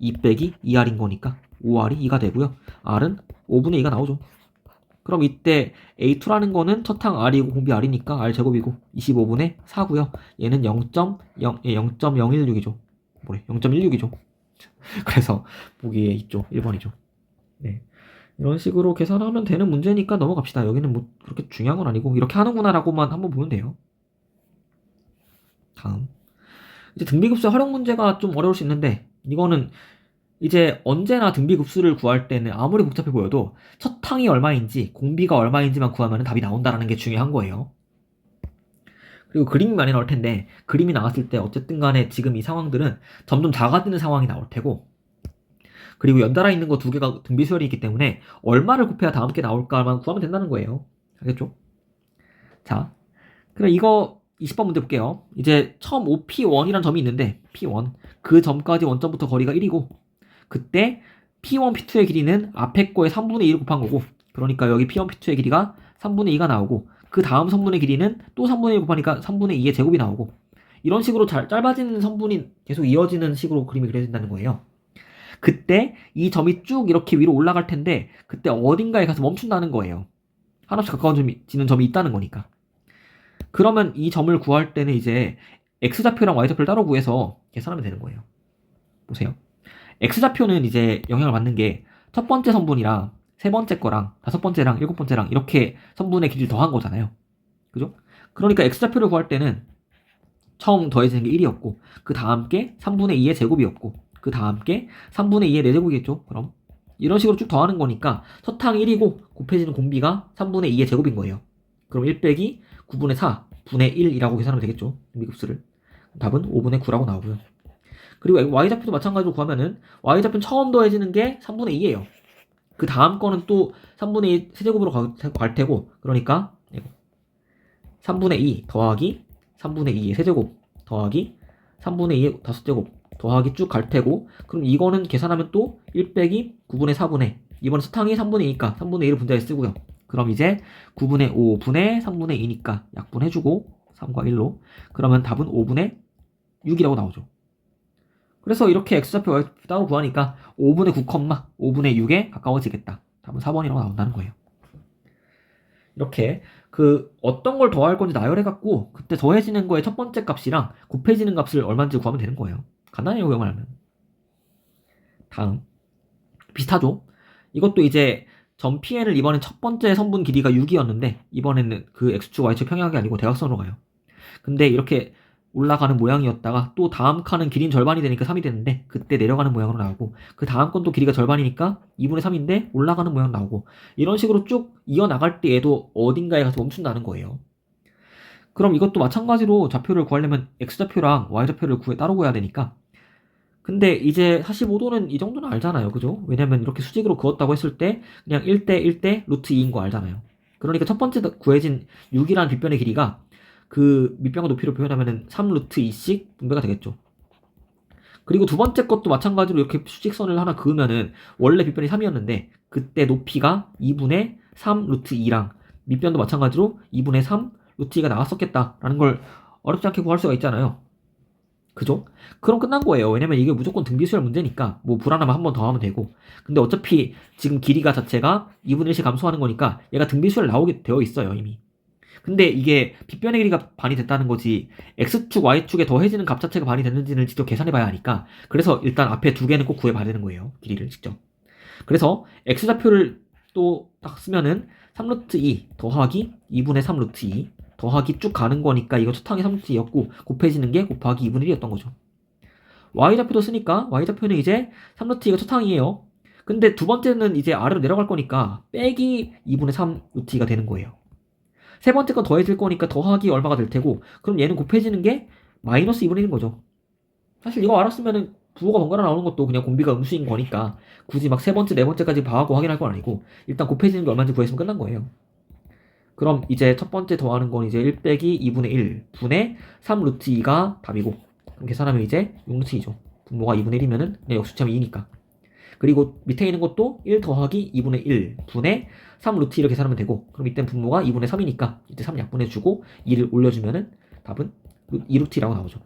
2 빼기 2r인 거니까 5r이 2가 되고요. r은 5분의 2가 나오죠. 그럼 이때 A2라는 거는 첫항 R이고 공비 R이니까 R 제곱이고 25분의 4고요. 얘는 0.0166이죠. 뭐래? 0.16이죠. 그래서 보기에 있죠. 1번이죠. 네. 이런 식으로 계산하면 되는 문제니까 넘어갑시다. 여기는 뭐 그렇게 중요한 건 아니고 이렇게 하는구나라고만 한번 보면 돼요. 다음. 이제 등비급수 활용 문제가 좀 어려울 수 있는데 이거는 이제 언제나 등비급수를 구할 때는 아무리 복잡해 보여도 첫 항이 얼마인지 공비가 얼마인지만 구하면 답이 나온다는 게 중요한 거예요. 그리고 그림이 많이 나올 텐데 그림이 나왔을 때 어쨌든 간에 지금 이 상황들은 점점 작아지는 상황이 나올 테고, 그리고 연달아 있는 거 두 개가 등비수열이 있기 때문에 얼마를 곱해야 다음 게 나올까만 구하면 된다는 거예요. 알겠죠? 자, 그럼 이거 20번 문제 볼게요. 이제 처음 OP1이라는 점이 있는데 P1 그 점까지 원점부터 거리가 1이고 그때 P1, P2의 길이는 앞에 거에 3분의 2를 곱한 거고, 그러니까 여기 P1, P2의 길이가 3분의 2가 나오고 그 다음 선분의 길이는 또 3분의 1 곱하니까 3분의 2의 제곱이 나오고, 이런 식으로 짧아지는 선분이 계속 이어지는 식으로 그림이 그려진다는 거예요. 그때 이 점이 쭉 이렇게 위로 올라갈 텐데 그때 어딘가에 가서 멈춘다는 거예요. 하나씩 가까워지는 점이 있다는 거니까. 그러면 이 점을 구할 때는 이제 X좌표랑 Y좌표를 따로 구해서 계산하면 되는 거예요. 보세요. X좌표는 이제 영향을 받는 게 첫 번째 선분이랑 세 번째 거랑 다섯 번째랑 일곱 번째랑 이렇게 선분의 길이를 더한 거잖아요. 그죠? 그러니까 X좌표를 구할 때는 처음 더해지는 게 1이었고 그 다음 게 3분의 2의 제곱이었고 그 다음 게 3분의 2의 4제곱이겠죠. 그럼 이런 식으로 쭉 더하는 거니까 첫 항 1이고 곱해지는 공비가 3분의 2의 제곱인 거예요. 그럼 1 빼기 9분의 4 분의 1이라고 계산하면 되겠죠. 미급수를. 답은 5분의 9라고 나오고요. 그리고 Y좌표도 마찬가지로 구하면은 Y좌표는 처음 더해지는 게 3분의 2예요. 그 다음 거는 또 3분의 2 세제곱으로 갈 테고, 그러니까 3분의 2 더하기 3분의 2의 세제곱 더하기 3분의 2의 5제곱 더하기 쭉 갈 테고, 그럼 이거는 계산하면 또 1 빼기 9분의 4분의, 이번에 수탕이 3분의 2니까 3분의 1을 분자에 쓰고요. 그럼 이제 9분의 5분의 3분의 2니까 약분해주고 3과 1로, 그러면 답은 5분의 6이라고 나오죠. 그래서 이렇게 X좌표 따로 구하니까 5분의 9, 5분의 6에 가까워지겠다. 답은 4번이라고 나온다는 거예요. 이렇게 그 어떤 걸 더할 건지 나열해갖고 그때 더해지는 거의 첫 번째 값이랑 곱해지는 값을 얼마인지 구하면 되는 거예요. 간단해요, 이거만 하면. 다음 비슷하죠? 이것도 이제 전 PN을 이번엔 첫 번째 선분 길이가 6이었는데 이번에는 그 X축 Y축 평행하게 아니고 대각선으로 가요. 근데 이렇게 올라가는 모양이었다가 또 다음 칸은 길이는 절반이 되니까 3이 되는데 그때 내려가는 모양으로 나오고 그 다음 건 또 길이가 절반이니까 2분의 3인데 올라가는 모양 나오고 이런 식으로 쭉 이어나갈 때 얘도 어딘가에 가서 멈춘다는 거예요. 그럼 이것도 마찬가지로 좌표를 구하려면 X좌표랑 Y좌표를 따로 구해야 되니까 근데 이제 45도는 이 정도는 알잖아요. 그죠? 왜냐면 이렇게 수직으로 그었다고 했을 때 그냥 1대 1대 루트 2인 거 알잖아요. 그러니까 첫 번째 구해진 6이라는 빗변의 길이가 그 밑변과 높이로 표현하면은 3 루트 2씩 분배가 되겠죠. 그리고 두 번째 것도 마찬가지로 이렇게 수직선을 하나 그으면은 원래 빗변이 3이었는데 그때 높이가 2분의 3 루트 2랑 밑변도 마찬가지로 2분의 3 루트 2가 나왔었겠다라는 걸 어렵지 않게 구할 수가 있잖아요. 그죠? 그럼 끝난 거예요. 왜냐면 이게 무조건 등비수열 문제니까 뭐 불안하면 한 번 더 하면 되고 근데 어차피 지금 길이가 자체가 2분의 1씩 감소하는 거니까 얘가 등비수열 나오게 되어 있어요 이미. 근데 이게 빗변의 길이가 반이 됐다는 거지 X축, Y축에 더해지는 값 자체가 반이 됐는지는 직접 계산해봐야 하니까 그래서 일단 앞에 두 개는 꼭 구해봐야 되는 거예요. 길이를 직접. 그래서 X좌표를 또 딱 쓰면은 3루트 2 더하기 2분의 3루트 2 더하기 쭉 가는 거니까 이거 초탕이 3루트 2였고 곱해지는 게 곱하기 2분의 1이었던 거죠. Y좌표도 쓰니까 Y좌표는 이제 3루트 2가 초탕이에요. 근데 두 번째는 이제 아래로 내려갈 거니까 빼기 2분의 3 루트 2가 되는 거예요. 세 번째 건 더해질 거니까 더하기 얼마가 될 테고 그럼 얘는 곱해지는 게 마이너스 2분의 1인 거죠. 사실 이거 알았으면은 부호가 번갈아 나오는 것도 그냥 공비가 음수인 거니까 굳이 막 세 번째, 네 번째까지 봐하고 확인할 건 아니고 일단 곱해지는 게 얼마인지 구했으면 끝난 거예요. 그럼 이제 첫 번째 더하는 건 이제 1 빼기 2분의 1 분의 3 루트 2가 답이고 그럼 계산하면 이제 6 루트 2죠. 분모가 2분의 1이면은 역수치하면 2니까. 그리고 밑에 있는 것도 1 더하기 2분의 1 분의 3 루트 2를 계산하면 되고 그럼 이땐 분모가 2분의 3이니까 이때 3 약분해주고 2를 올려주면은 답은 2 루트 2라고 나오죠.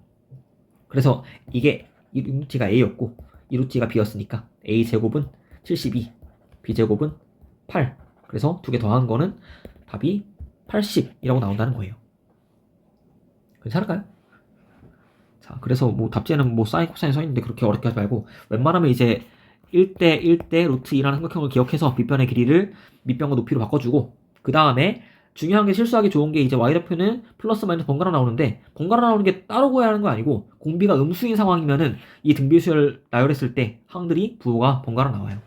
그래서 이게 6 루트 2가 A였고 2 루트 2가 B였으니까 A제곱은 72 B제곱은 8 그래서 두 개 더한 거는 답이 80이라고 나온다는 거예요. 괜찮을까요? 자, 그래서 뭐 답지에는 뭐 사인, 코사인 써 있는데 그렇게 어렵게 하지 말고 웬만하면 이제 1대 1대 루트 2라는 삼각형을 기억해서 밑변의 길이를 밑변과 높이로 바꿔주고 그 다음에 중요한 게 실수하기 좋은 게 이제 y좌표는 플러스 마이너스 번갈아 나오는데 번갈아 나오는 게 따로 구해야 하는 거 아니고 공비가 음수인 상황이면은 이 등비수열 나열했을 때 항들이 부호가 번갈아 나와요.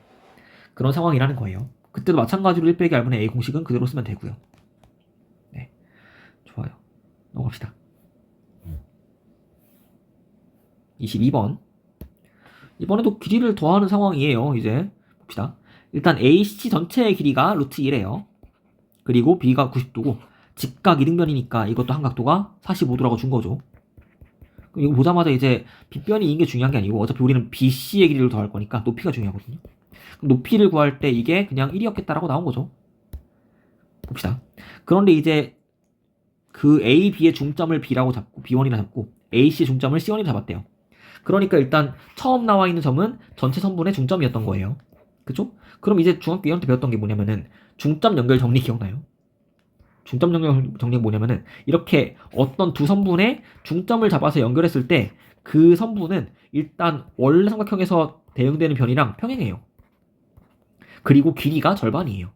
그런 상황이라는 거예요. 그때도 마찬가지로 1 빼기 r분의 a 공식은 그대로 쓰면 되고요. 네, 좋아요. 넘어갑시다. 22번. 이번에도 길이를 더하는 상황이에요. 이제 봅시다. 일단 AC 전체의 길이가 루트 1이에요. 그리고 B가 90도고 직각 이등변이니까 이것도 한각도가 45도라고 준 거죠. 이거 보자마자 이제 빗변이 인 게 중요한 게 아니고 어차피 우리는 BC의 길이를 더할 거니까 높이가 중요하거든요. 높이를 구할 때 이게 그냥 1이었겠다라고 나온 거죠. 봅시다. 그런데 이제 그 A, B의 중점을 B라고 잡고 B1이라 잡고 AC의 중점을 C1이라 잡았대요. 그러니까 일단 처음 나와 있는 점은 전체 선분의 중점이었던 거예요. 그쵸? 그럼 이제 중학교 2학년 때 배웠던 게 뭐냐면은 중점 연결 정리 기억나요? 중점 연결 정리가 뭐냐면은 이렇게 어떤 두 선분의 중점을 잡아서 연결했을 때 그 선분은 일단 원래 삼각형에서 대응되는 변이랑 평행해요. 그리고 길이가 절반이에요.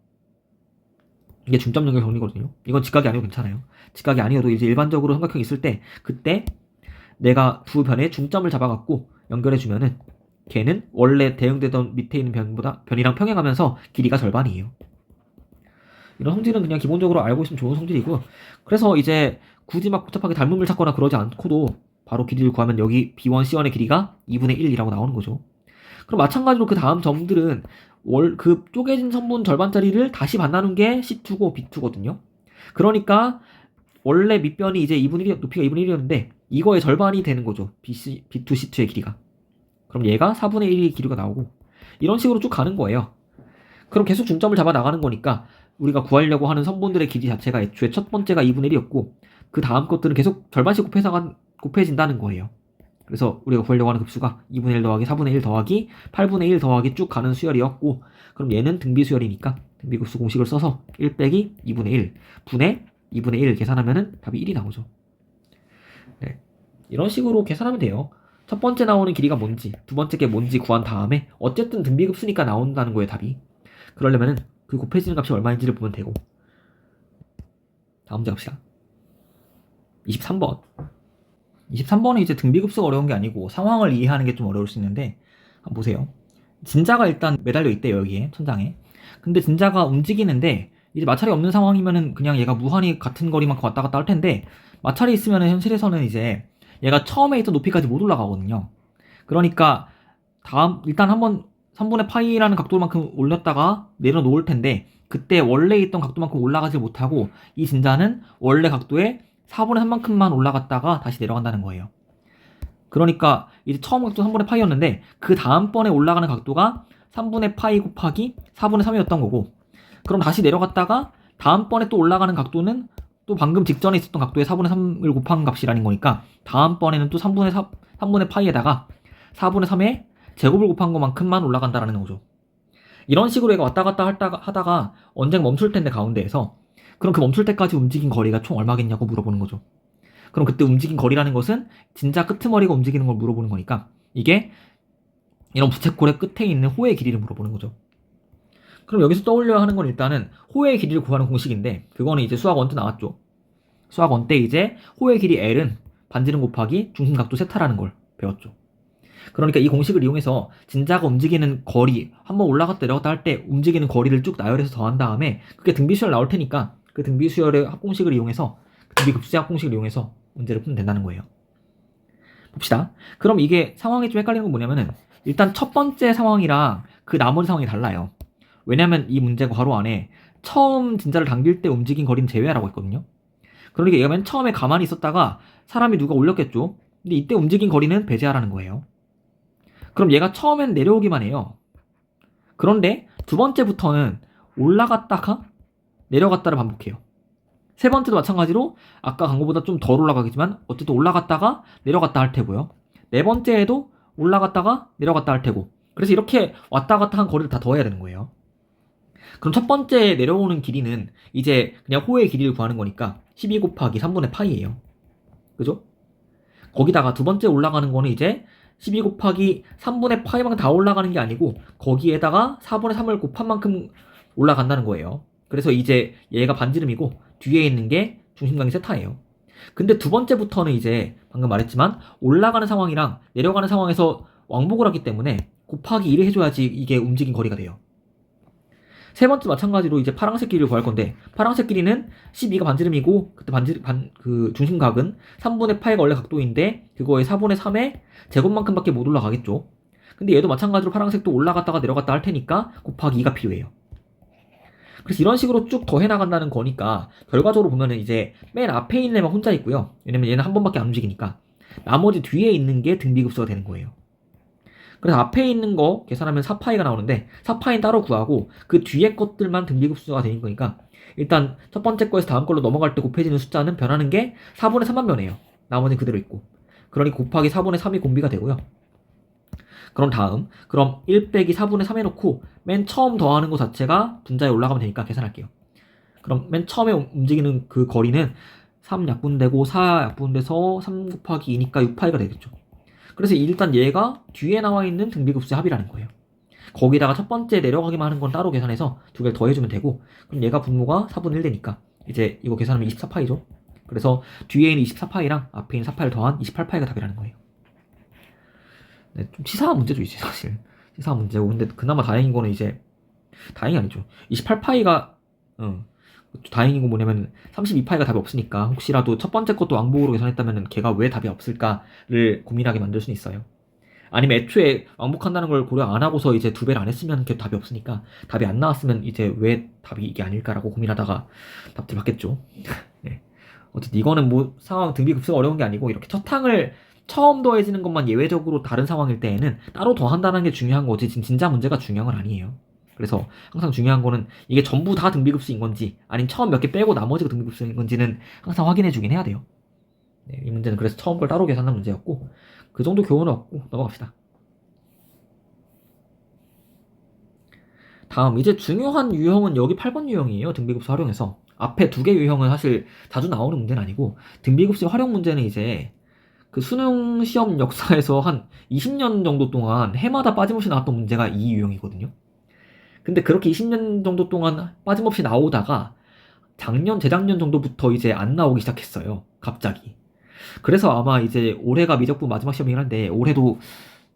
이게 중점 연결 정리거든요. 이건 직각이 아니어도 괜찮아요. 직각이 아니어도 이제 일반적으로 삼각형이 있을 때 그때 내가 두 변의 중점을 잡아갖고 연결해주면은 걔는 원래 대응되던 밑에 있는 변이랑 평행하면서 길이가 절반이에요. 이런 성질은 그냥 기본적으로 알고 있으면 좋은 성질이고 그래서 이제 굳이 막 복잡하게 닮음을 찾거나 그러지 않고도 바로 길이를 구하면 여기 B1, C1의 길이가 2분의 1이라고 나오는 거죠. 그럼 마찬가지로 그 다음 점들은 그 쪼개진 선분 절반짜리를 다시 만나는 게 C2고 B2거든요. 그러니까 원래 밑변이 이제 2분의 1, 높이가 2분의 1이었는데 이거의 절반이 되는 거죠. B2, C2의 길이가. 그럼 얘가 4분의 1의 길이가 나오고 이런 식으로 쭉 가는 거예요. 그럼 계속 중점을 잡아 나가는 거니까 우리가 구하려고 하는 선분들의 길이 자체가 애초에 첫 번째가 2분의 1이었고 그 다음 것들은 계속 절반씩 곱해진다는 거예요. 그래서 우리가 구하려고 하는 급수가 2분의 1 더하기 4분의 1 더하기 8분의 1 더하기 쭉 가는 수열이었고 그럼 얘는 등비수열이니까 등비급수 공식을 써서 1 빼기 2분의 1 분의 2분의 1 계산하면은 답이 1이 나오죠. 네. 이런 식으로 계산하면 돼요. 첫 번째 나오는 길이가 뭔지 두 번째 게 뭔지 구한 다음에 어쨌든 등비급수니까 나온다는 거예요 답이. 그러려면은 그 곱해지는 값이 얼마인지를 보면 되고. 다음 문제 갑시다. 23번. 23번은 이제 등비급수가 어려운 게 아니고 상황을 이해하는 게 좀 어려울 수 있는데, 한번 보세요. 진자가 일단 매달려 있대요, 여기에 천장에. 근데 진자가 움직이는데 이제 마찰이 없는 상황이면은 그냥 얘가 무한히 같은 거리만큼 왔다 갔다 할 텐데, 마찰이 있으면은 현실에서는 이제 얘가 처음에 있던 높이까지 못 올라가거든요. 그러니까 일단 한번 3분의 파이라는 각도만큼 올렸다가 내려놓을 텐데, 그때 원래 있던 각도만큼 올라가지 못하고 이 진자는 원래 각도에 4분의 3만큼만 올라갔다가 다시 내려간다는 거예요. 그러니까 이제 처음 각도 3분의 파이였는데 그 다음번에 올라가는 각도가 3분의 파이 곱하기 4분의 3이었던 거고, 그럼 다시 내려갔다가 다음번에 또 올라가는 각도는 또 방금 직전에 있었던 각도에 4분의 3을 곱한 값이라는 거니까 다음번에는 또 3분의 파이에다가 4분의 3의 제곱을 곱한 것만큼만 올라간다라는 거죠. 이런 식으로 얘가 왔다 갔다 하다가 언젠가 멈출 텐데 가운데에서, 그럼 그 멈출 때까지 움직인 거리가 총 얼마겠냐고 물어보는 거죠. 그럼 그때 움직인 거리라는 것은 진짜 끄트머리가 움직이는 걸 물어보는 거니까 이게 이런 부채꼴의 끝에 있는 호의 길이를 물어보는 거죠. 그럼 여기서 떠올려야 하는 건 일단은 호의 길이를 구하는 공식인데, 그거는 이제 수학 1 때 나왔죠. 수학 1 때 이제 호의 길이 L은 반지름 곱하기 중심각도 세타라는 걸 배웠죠. 그러니까 이 공식을 이용해서 진자가 움직이는 거리, 한번 올라갔다 내려갔다 할 때 움직이는 거리를 쭉 나열해서 더한 다음에 그게 등비수열 나올 테니까 그 등비수열의 합공식을 이용해서, 등비급수의 합공식을 이용해서 문제를 풀면 된다는 거예요. 봅시다. 그럼 이게 상황이 좀 헷갈리는 건 뭐냐면은, 일단 첫 번째 상황이랑 그 나머지 상황이 달라요. 왜냐면 이 문제 괄호 안에 처음 진자를 당길 때 움직인 거리는 제외하라고 했거든요. 그러니까 얘가 맨 처음에 가만히 있었다가 사람이 누가 올렸겠죠. 근데 이때 움직인 거리는 배제하라는 거예요. 그럼 얘가 처음엔 내려오기만 해요. 그런데 두 번째부터는 올라갔다가 내려갔다를 반복해요. 세 번째도 마찬가지로 아까 간 것보다 좀 덜 올라가겠지만 어쨌든 올라갔다가 내려갔다 할 테고요. 네 번째에도 올라갔다가 내려갔다 할 테고, 그래서 이렇게 왔다 갔다 한 거리를 다 더해야 되는 거예요. 그럼 첫 번째 내려오는 길이는 이제 그냥 호의 길이를 구하는 거니까 12 곱하기 3분의 파이예요. 그죠? 거기다가 두 번째 올라가는 거는 이제 12 곱하기 3분의 파이만 다 올라가는 게 아니고 거기에다가 4분의 3을 곱한 만큼 올라간다는 거예요. 그래서 이제 얘가 반지름이고 뒤에 있는 게 중심각이 세타예요. 근데 두 번째부터는 이제 방금 말했지만 올라가는 상황이랑 내려가는 상황에서 왕복을 하기 때문에 곱하기 1을 해줘야지 이게 움직인 거리가 돼요. 세 번째 마찬가지로 이제 파란색 길이를 구할 건데, 파란색 길이는 12가 반지름이고 그때 그 중심각은 3분의 파이가 원래 각도인데 그거의 4분의 3의 제곱만큼밖에 못 올라가겠죠. 근데 얘도 마찬가지로 파란색도 올라갔다가 내려갔다 할 테니까 곱하기 2가 필요해요. 그래서 이런 식으로 쭉 더해 나간다는 거니까 결과적으로 보면은 이제 맨 앞에 있는 애만 혼자 있고요. 왜냐면 얘는 한 번밖에 안 움직이니까 나머지 뒤에 있는 게 등비급수가 되는 거예요. 그래서 앞에 있는 거 계산하면 4파이가 나오는데 4파이는 따로 구하고 그 뒤에 것들만 등비급수가 되는 거니까 일단 첫 번째 거에서 다음 걸로 넘어갈 때 곱해지는 숫자는 변하는 게 4분의 3만 변해요. 나머지는 그대로 있고. 그러니 곱하기 4분의 3이 공비가 되고요. 그럼 1 빼기 4분의 3 해놓고 맨 처음 더하는 거 자체가 분자에 올라가면 되니까 계산할게요. 그럼 맨 처음에 움직이는 그 거리는 3 약분되고 4 약분돼서 3 곱하기 2니까 6파이가 되겠죠. 그래서 일단 얘가 뒤에 나와 있는 등비급수의 합이라는 거예요. 거기다가 첫 번째 내려가기만 하는 건 따로 계산해서 두 개를 더해주면 되고, 그럼 얘가 분모가 4분의 1 되니까 이제 이거 계산하면 24파이죠. 그래서 뒤에 있는 24파이랑 앞에 있는 4파이를 더한 28파이가 답이라는 거예요. 네, 좀 치사한 문제죠, 이제 사실. 치사한 문제고. 근데 그나마 다행인 거는 이제, 다행이 아니죠. 28파이가, 다행인 건 뭐냐면 32파이가 답이 없으니까 혹시라도 첫 번째 것도 왕복으로 계산했다면 걔가 왜 답이 없을까를 고민하게 만들 수는 있어요. 아니면 애초에 왕복한다는 걸 고려 안 하고서 이제 두 배를 안 했으면 걔 답이 없으니까 답이 안 나왔으면 이제 왜 답이 이게 아닐까라고 고민하다가 답들 받겠죠. 네. 어쨌든 이거는 뭐 상황 등비급수가 어려운 게 아니고 이렇게 첫 항을 처음 더해지는 것만 예외적으로 다른 상황일 때에는 따로 더한다는 게 중요한 거지 지금 진짜 문제가 중요한 건 아니에요. 그래서 항상 중요한 거는 이게 전부 다 등비급수인 건지 아니면 처음 몇 개 빼고 나머지가 등비급수인 건지는 항상 확인해 주긴 해야 돼요. 네, 이 문제는 그래서 처음 걸 따로 계산한 문제였고 그 정도 교훈을 얻고 넘어갑시다. 다음 이제 중요한 유형은 여기 8번 유형이에요. 등비급수 활용해서 앞에 두 개 유형은 사실 자주 나오는 문제는 아니고 등비급수 활용 문제는 이제 그 수능 시험 역사에서 한 20년 정도 동안 해마다 빠짐없이 나왔던 문제가 이 유형이거든요. 근데 그렇게 20년 정도 동안 빠짐없이 나오다가 작년, 재작년 정도부터 이제 안 나오기 시작했어요. 갑자기. 그래서 아마 이제 올해가 미적분 마지막 시험이긴 한데 올해도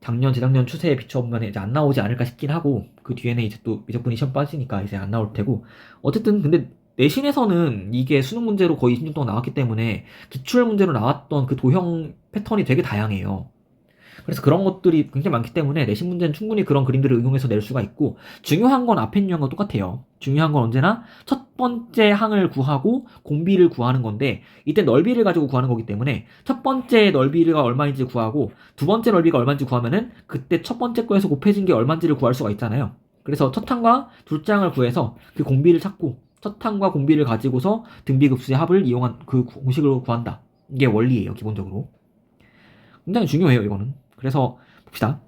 작년, 재작년 추세에 비춰보면 이제 안 나오지 않을까 싶긴 하고 그 뒤에는 이제 또 미적분이 시험 빠지니까 이제 안 나올 테고 어쨌든 근데 내신에서는 이게 수능 문제로 거의 20년 동안 나왔기 때문에 기출 문제로 나왔던 그 도형 패턴이 되게 다양해요. 그래서 그런 것들이 굉장히 많기 때문에 내신 문제는 충분히 그런 그림들을 응용해서 낼 수가 있고 중요한 건 앞에 유형과 똑같아요. 중요한 건 언제나 첫 번째 항을 구하고 공비를 구하는 건데 이때 넓이를 가지고 구하는 거기 때문에 첫 번째 넓이가 얼마인지 구하고 두 번째 넓이가 얼마인지 구하면은 그때 첫 번째 거에서 곱해진 게 얼마인지를 구할 수가 있잖아요. 그래서 첫 항과 둘째 항을 구해서 그 공비를 찾고 첫 항과 공비를 가지고서 등비급수의 합을 이용한 그 공식으로 구한다. 이게 원리예요, 기본적으로. 굉장히 중요해요, 이거는. 그래서 봅시다.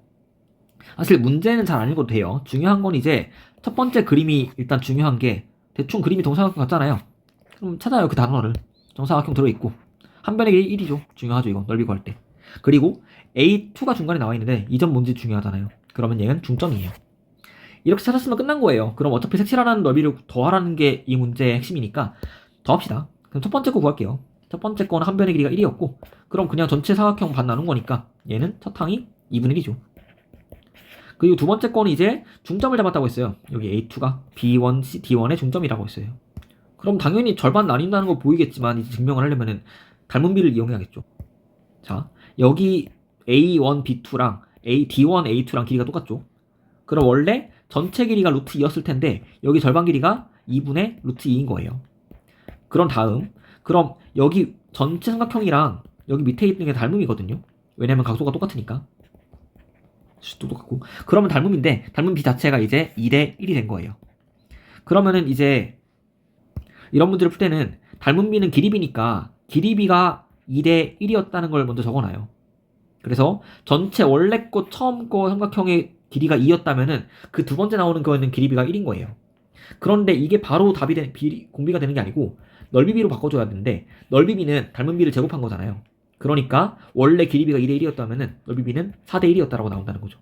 사실 문제는 잘 안 읽어도 돼요. 중요한 건 이제 첫 번째 그림이 일단 중요한 게 대충 그림이 정사각형 같잖아요. 그럼 찾아요, 그 단어를. 정사각형 들어있고 한 변의 길이 1이죠. 중요하죠, 이거 넓이 구할 때. 그리고 A2가 중간에 나와 있는데 이 점 뭔지 중요하잖아요. 그러면 얘는 중점이에요. 이렇게 찾았으면 끝난 거예요. 그럼 어차피 색칠하라는 넓이를 더하라는 게 이 문제의 핵심이니까 더합시다. 그럼 첫 번째 거 구할게요. 첫 번째 거는 한 변의 길이가 1이었고 그럼 그냥 전체 사각형 반 나눈 거니까 얘는 첫 항이 2분의 1이죠. 그리고 두 번째 거는 이제 중점을 잡았다고 했어요. 여기 A2가 B1, D1의 중점이라고 했어요. 그럼 당연히 절반 나뉜다는 거 보이겠지만 이제 증명을 하려면은 닮은 비를 이용해야겠죠. 자, 여기 A1, B2랑 D1, A2랑 길이가 똑같죠. 그럼 원래 전체 길이가 루트 2였을 텐데 여기 절반 길이가 2분의 루트 2인 거예요. 그런 다음 그럼 여기 전체 삼각형이랑 여기 밑에 있는 게 닮음이거든요. 왜냐면 각도가 똑같으니까. 수도 똑같고. 그러면 닮음인데 닮음 비 자체가 이제 2대 1이 된 거예요. 그러면은 이제 이런 문제를 풀 때는 닮음 비는 길이비니까 길이비가 2대 1이었다는 걸 먼저 적어놔요. 그래서 전체 원래 거 처음 거 삼각형의 길이가 2였다면은 그 두 번째 나오는 거에는 길이비가 1인 거예요. 그런데 이게 바로 답이 공비가 되는 게 아니고 넓이비로 바꿔줘야 되는데 넓이비는 닮은비를 제곱한 거잖아요. 그러니까 원래 길이비가 2대 1이었다면은 넓이비는 4대 1이었다라고 나온다는 거죠.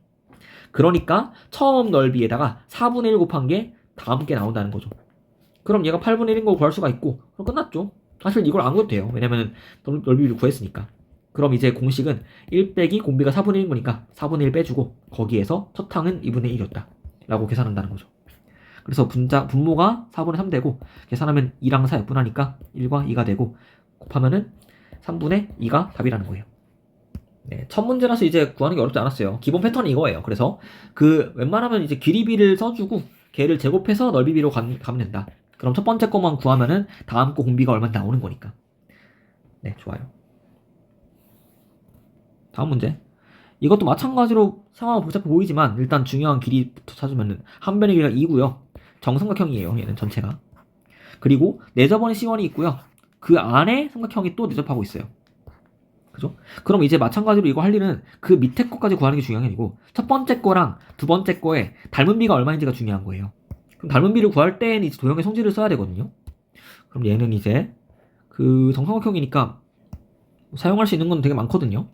그러니까 처음 넓이에다가 4분의 1 곱한 게 다음 게 나온다는 거죠. 그럼 얘가 8분의 1인 거 구할 수가 있고 그럼 끝났죠. 사실 이걸 안 구해도 돼요. 왜냐면 넓이비를 구했으니까. 그럼 이제 공식은 1 빼기 공비가 4분의 1인 거니까 4분의 1 빼주고 거기에서 첫 항은 2분의 1이었다 라고 계산한다는 거죠. 그래서 분모가 4분의 3 되고 계산하면 2랑 4 약분하니까 1과 2가 되고 곱하면은 3분의 2가 답이라는 거예요. 네, 첫 문제라서 이제 구하는 게 어렵지 않았어요. 기본 패턴이 이거예요. 그래서 그 웬만하면 이제 길이비를 써주고 걔를 제곱해서 넓이비로 가면 된다. 그럼 첫 번째 거만 구하면은 다음 거 공비가 얼마 나오는 거니까. 네, 좋아요. 다음 문제. 이것도 마찬가지로 상황은 복잡해 보이지만 일단 중요한 길이부터 찾으면은 한 변의 길이가 2고요. 정삼각형이에요. 얘는 전체가. 그리고 내접원의 C1이 있고요. 그 안에 삼각형이 또 내접하고 있어요. 그죠? 그럼 이제 마찬가지로 이거 할 일은 그 밑에 거까지 구하는 게 중요한 게 아니고 첫 번째 거랑 두 번째 거에 닮은 비가 얼마인지가 중요한 거예요. 그럼 닮은 비를 구할 때는 이제 도형의 성질을 써야 되거든요. 그럼 얘는 이제 그 정삼각형이니까 사용할 수 있는 건 되게 많거든요.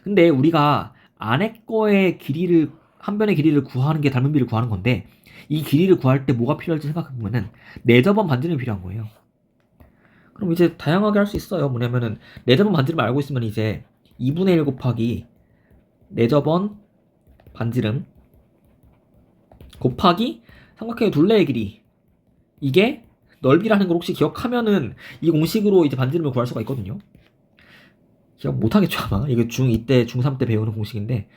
근데 우리가 안에 거의 길이를 한 변의 길이를 구하는 게 닮은 비를 구하는 건데 이 길이를 구할 때 뭐가 필요할지 생각해보면은 내접원 반지름이 필요한 거예요. 그럼 이제 다양하게 할 수 있어요. 뭐냐면은 내접원 반지름 알고 있으면 이제 2분의 1 곱하기 내접원 반지름 곱하기 삼각형의 둘레의 길이 이게 넓이라는 걸 혹시 기억하면은 이 공식으로 이제 반지름을 구할 수가 있거든요. 기억 못하겠죠 아마. 이게 중2 때 중3 때 배우는 공식인데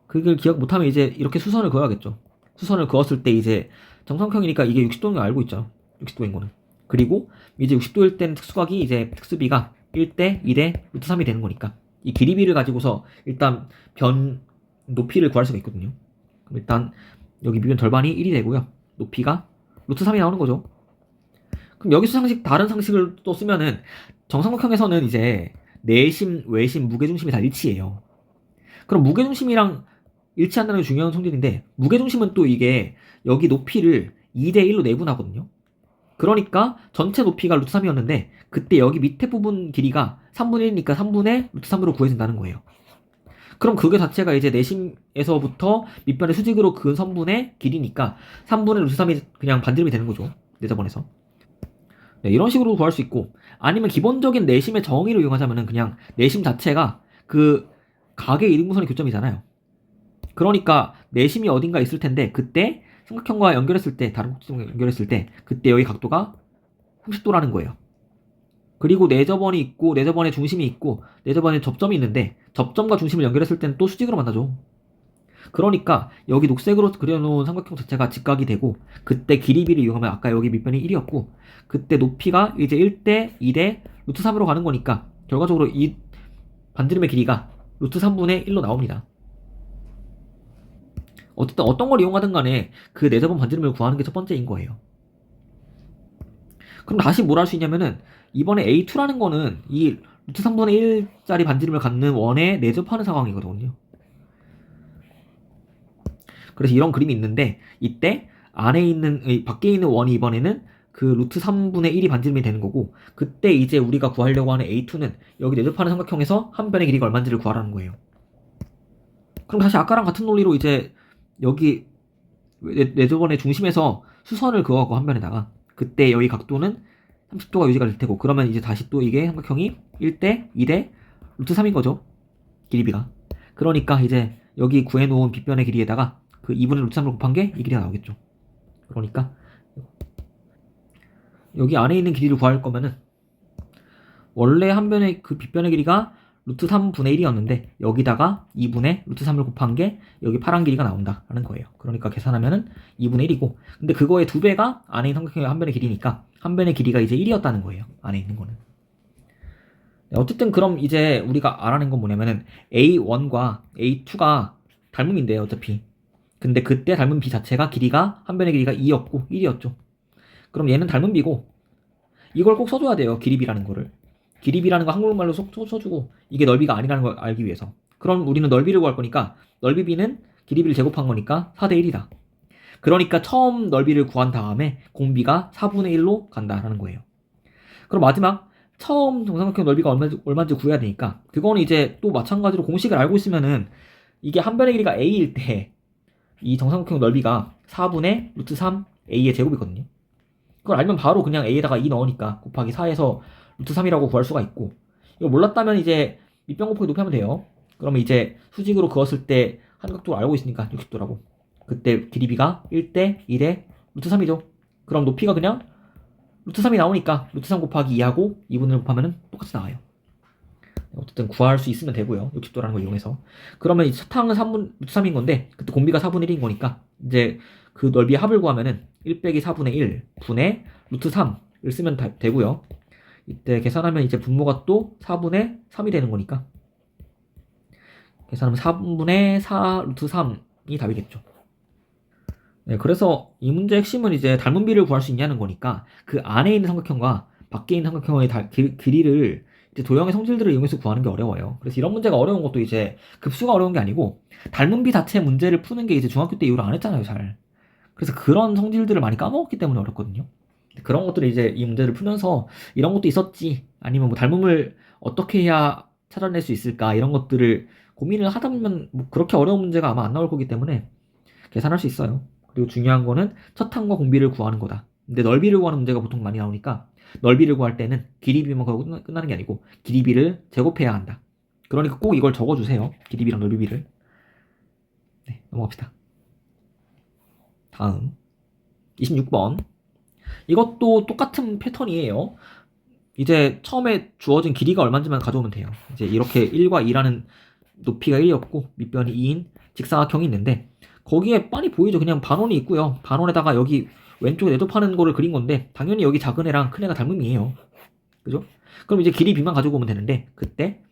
그걸 기억 못하면 이제 이렇게 수선을 그어야겠죠. 수선을 그었을 때 이제 정삼각형이니까 이게 60도인 거 알고 있죠. 60도인 거는. 그리고 이제 60도일 때는 특수각이 이제 특수비가 1대 2대 루트 3이 되는 거니까 이 길이비를 가지고서 일단 변 높이를 구할 수가 있거든요. 그럼 일단 여기 미분 절반이 1이 되고요. 높이가 루트 3이 나오는 거죠. 그럼 여기서 다른 상식을 또 쓰면은 정삼각형에서는 이제 내심, 외심, 무게중심이 다 일치해요. 그럼 무게중심이랑 일치한다는 게 중요한 성질인데 무게중심은 또 이게 여기 높이를 2대1로 내분하거든요. 그러니까 전체 높이가 루트 3이었는데 그때 여기 밑에 부분 길이가 3분의 1이니까 3분의 루트 3으로 구해진다는 거예요. 그럼 그게 자체가 이제 내심에서부터 밑변의 수직으로 그은 선분의 길이니까 3분의 루트 3이 그냥 반지름이 되는 거죠. 내저번에서. 네, 이런 식으로 구할 수 있고, 아니면 기본적인 내심의 정의를 이용하자면은 그냥 내심 자체가 그 각의 이등분선의 교점이잖아요. 그러니까 내심이 어딘가 있을 텐데 그때 삼각형과 연결했을 때, 다른 꼭지점과 연결했을 때 그때 여기 각도가 30도라는 거예요. 그리고 내저번이 있고 내저번에 중심이 있고 내저번에 접점이 있는데 접점과 중심을 연결했을 때는 또 수직으로 만나죠. 그러니까 여기 녹색으로 그려놓은 삼각형 자체가 직각이 되고 그때 길이비를 이용하면 아까 여기 밑변이 1이었고 그때 높이가 이제 1대 2대 루트 3으로 가는 거니까 결과적으로 이 반지름의 길이가 루트 3분의 1로 나옵니다. 어쨌든 어떤 걸 이용하든 간에 그 내저번 반지름을 구하는 게 첫 번째인 거예요. 그럼 다시 뭘 할 수 있냐면은 이번에 A2라는 거는 이 루트 3분의 1짜리 반지름을 갖는 원에 내접하는 상황이거든요. 그래서 이런 그림이 있는데 이때 안에 있는 밖에 있는 원이 이번에는 그 루트 3분의 1이 반지름이 되는 거고 그때 이제 우리가 구하려고 하는 A2는 여기 내접하는 삼각형에서 한 변의 길이가 얼마인지를 구하라는 거예요. 그럼 다시 아까랑 같은 논리로 이제 여기 내접원의 중심에서 수선을 그어갖고 한 변에다가 그때 여기 각도는 30도가 유지가 될 테고 그러면 이제 다시 또 이게 삼각형이 1대 2대 루트 3인 거죠. 길이비가. 그러니까 이제 여기 구해놓은 빗변의 길이에다가 그 2분의 루트 3을 곱한 게 이 길이가 나오겠죠. 그러니까 여기 안에 있는 길이를 구할 거면은 원래 한 변의 그 빗변의 길이가 루트 3분의 1이었는데 여기다가 2분의 루트 3을 곱한 게 여기 파란 길이가 나온다라는 거예요. 그러니까 계산하면은 2분의 1이고 근데 그거의 2배가 안에 있는 삼각형의 한 변의 길이니까 한 변의 길이가 이제 1이었다는 거예요. 안에 있는 거는. 어쨌든 그럼 이제 우리가 알아낸 건 뭐냐면은 A1과 A2가 닮음인데요. 어차피. 근데 그때 닮은 B 자체가 길이가 한 변의 길이가 2였고 1이었죠. 그럼 얘는 닮은 B고 이걸 꼭 써줘야 돼요. 길이비라는 거를. 길이비라는 거 한국말로 써주고 이게 넓이가 아니라는 걸 알기 위해서. 그럼 우리는 넓이를 구할 거니까 넓이 B는 길이비를 제곱한 거니까 4대 1이다. 그러니까 처음 넓이를 구한 다음에 공비가 4분의 1로 간다라는 거예요. 그럼 마지막 처음 정삼각형 넓이가 얼마인지 구해야 되니까 그거는 이제 또 마찬가지로 공식을 알고 있으면은 이게 한 변의 길이가 A일 때 이 정삼각형 넓이가 4분의 루트 3 A의 제곱이거든요. 그걸 알면 바로 그냥 A에다가 2 넣으니까 곱하기 4에서 루트 3이라고 구할 수가 있고 이거 몰랐다면 이제 밑변 곱하기 높이 하면 돼요. 그러면 이제 수직으로 그었을 때 한각도를 알고 있으니까 60도라고 그때 길이비가 1대 2대 루트 3이죠. 그럼 높이가 그냥 루트 3이 나오니까 루트 3 곱하기 2하고 2분을 곱하면 똑같이 나와요. 어쨌든 구할 수 있으면 되고요. 60도라는 걸 이용해서. 그러면 이 사탕은 3분, 루트 3인 건데 그때 공비가 4분의 1인 거니까 이제 그 넓이의 합을 구하면은 1 빼기 4분의 1 분의 루트 3을 쓰면 되고요. 이때 계산하면 이제 분모가 또 4분의 3이 되는 거니까 계산하면 4분의 4 루트 3이 답이겠죠. 네, 그래서 이 문제의 핵심은 이제 닮은 비를 구할 수 있냐는 거니까 그 안에 있는 삼각형과 밖에 있는 삼각형의 길이를 이제 도형의 성질들을 이용해서 구하는 게 어려워요. 그래서 이런 문제가 어려운 것도 이제 급수가 어려운 게 아니고 닮은 비 자체 문제를 푸는 게 이제 중학교 때 이후로 안 했잖아요, 잘. 그래서 그런 성질들을 많이 까먹었기 때문에 어렵거든요. 그런 것들을 이제 이 문제를 풀면서 이런 것도 있었지, 아니면 뭐 닮음을 어떻게 해야 찾아낼 수 있을까 이런 것들을 고민을 하다 보면 뭐 그렇게 어려운 문제가 아마 안 나올 거기 때문에 계산할 수 있어요. 그리고 중요한 거는 첫 항과 공비를 구하는 거다. 근데 넓이를 구하는 문제가 보통 많이 나오니까 넓이를 구할 때는 길이비만 구하고 끝나는 게 아니고 길이비를 제곱해야 한다. 그러니까 꼭 이걸 적어주세요. 길이비랑 넓이비를. 네, 넘어갑시다. 다음 26번. 이것도 똑같은 패턴이에요. 이제 처음에 주어진 길이가 얼마인지만 가져오면 돼요. 이제 이렇게 1과 2라는 높이가 1이었고 밑변이 2인 직사각형이 있는데 거기에 빤히 보이죠. 그냥 반원이 있고요. 반원에다가 여기 왼쪽에 내접하는 거를 그린 건데 당연히 여기 작은 애랑 큰 애가 닮음이에요. 그죠? 그럼 이제 길이 B만 가지고 오면 되는데 그때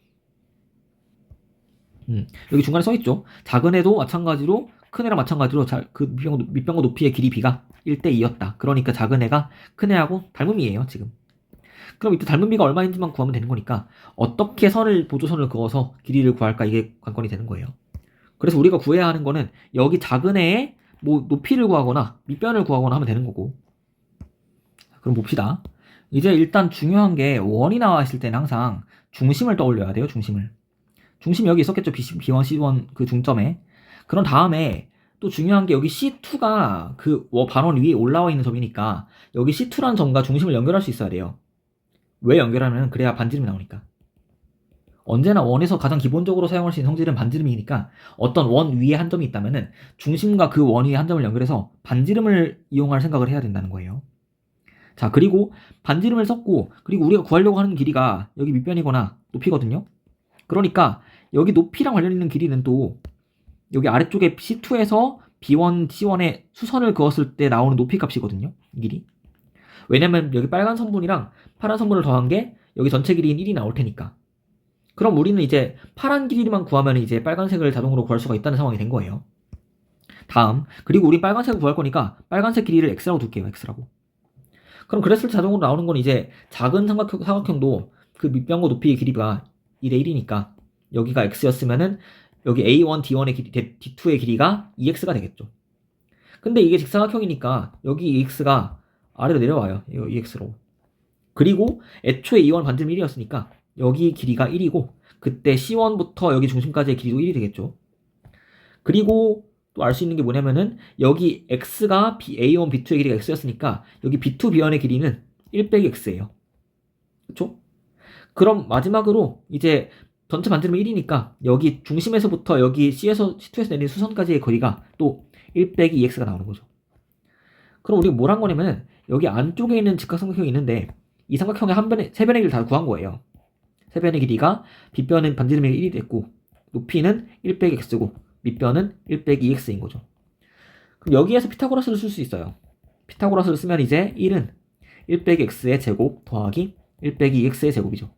여기 중간에 써있죠. 작은 애도 마찬가지로 큰 애랑 마찬가지로 그 밑변과 높이의 길이 B가 1대 2였다. 그러니까 작은 애가 큰 애하고 닮음이에요. 지금. 그럼 이때 닮은 비가 얼마인지만 구하면 되는 거니까 어떻게 보조선을 그어서 길이를 구할까 이게 관건이 되는 거예요. 그래서 우리가 구해야 하는 거는 여기 작은 애의 뭐 높이를 구하거나 밑변을 구하거나 하면 되는 거고. 그럼 봅시다. 이제 일단 중요한 게 원이 나와 있을 때는 항상 중심을 떠올려야 돼요. 중심을. 중심이 여기 있었겠죠. B1, C1 그 중점에. 그런 다음에 또 중요한 게 여기 C2가 그 반원 위에 올라와 있는 점이니까 여기 C2라는 점과 중심을 연결할 수 있어야 돼요. 왜 연결하면 그래야 반지름이 나오니까. 언제나 원에서 가장 기본적으로 사용할 수 있는 성질은 반지름이니까 어떤 원 위에 한 점이 있다면은 중심과 그 원 위에 한 점을 연결해서 반지름을 이용할 생각을 해야 된다는 거예요. 자, 그리고 반지름을 썼고, 그리고 우리가 구하려고 하는 길이가 여기 밑변이거나 높이거든요. 그러니까 여기 높이랑 관련 있는 길이는 또 여기 아래쪽에 C2에서 B1, C1에 수선을 그었을 때 나오는 높이 값이거든요. 이 길이. 왜냐면 여기 빨간 선분이랑 파란 선분을 더한 게 여기 전체 길이인 1이 나올 테니까. 그럼 우리는 이제 파란 길이만 구하면 이제 빨간색을 자동으로 구할 수가 있다는 상황이 된 거예요. 다음, 그리고 우리 빨간색을 구할 거니까 빨간색 길이를 X라고 둘게요. X라고. 그럼 그랬을 때 자동으로 나오는 건 이제 작은 사각형도 그 밑변과 높이의 길이가 2대 1이니까 여기가 X였으면은 여기 A1, D1의 길이, D2의 길이가 2X가 되겠죠. 근데 이게 직사각형이니까 여기 2X가 아래로 내려와요. 이 2X로. 그리고 애초에 E1 반지름 1이었으니까 여기 길이가 1이고 그때 C1부터 여기 중심까지의 길이도 1이 되겠죠. 그리고 또 알 수 있는 게 뭐냐면은 여기 X가 A1, B2의 길이가 X였으니까 여기 B2, B1의 길이는 1 빼기 X예요. 그쵸? 그럼 마지막으로 이제 전체 반지름이 1이니까 여기 중심에서부터 여기 C2에서 내린 수선까지의 거리가 또 1 빼기 2X가 나오는 거죠. 그럼 우리가 뭘 한 거냐면은 여기 안쪽에 있는 직각삼각형이 있는데 이 삼각형의 세 변의 길이를 다 구한 거예요. 세 변의 길이가 빗변은 반지름이 1이 됐고 높이는 1 빼기 X고 밑변은 1 빼기 2X인 거죠. 그럼 여기에서 피타고라스를 쓸 수 있어요. 피타고라스를 쓰면 이제 1은 1 빼기 X의 제곱 더하기 1 빼기 2X의 제곱이죠.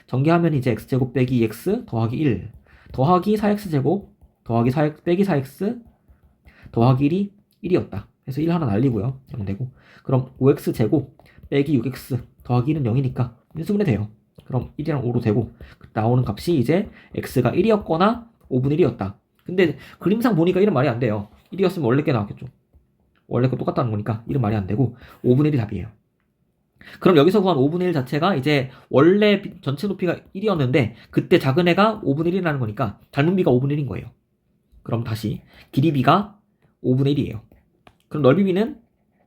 전개하면 이제 X제곱 빼기 2X 더하기 1 더하기 4X제곱 더하기 4X 빼기 4X 더하기 1이 1이었다. 그래서 1 하나 날리고요. 0 되고. 그럼 5X제곱 빼기 6X 더하기 1은 0이니까 인수분해 돼요. 그럼 1이랑 5로 되고 나오는 값이 이제 X가 1이었거나 5분의 1이었다. 근데 그림상 보니까 1은 말이 안 돼요. 1이었으면 원래 게 나왔겠죠. 원래 거 똑같다는 거니까 1은 말이 안 되고 5분의 1이 답이에요. 그럼 여기서 구한 5분의 1 자체가 이제 원래 전체 높이가 1이었는데 그때 작은 애가 5분의 1이라는 거니까 닮은 비가 5분의 1인 거예요. 그럼 다시 길이 비가 5분의 1이에요. 그럼 넓이 비는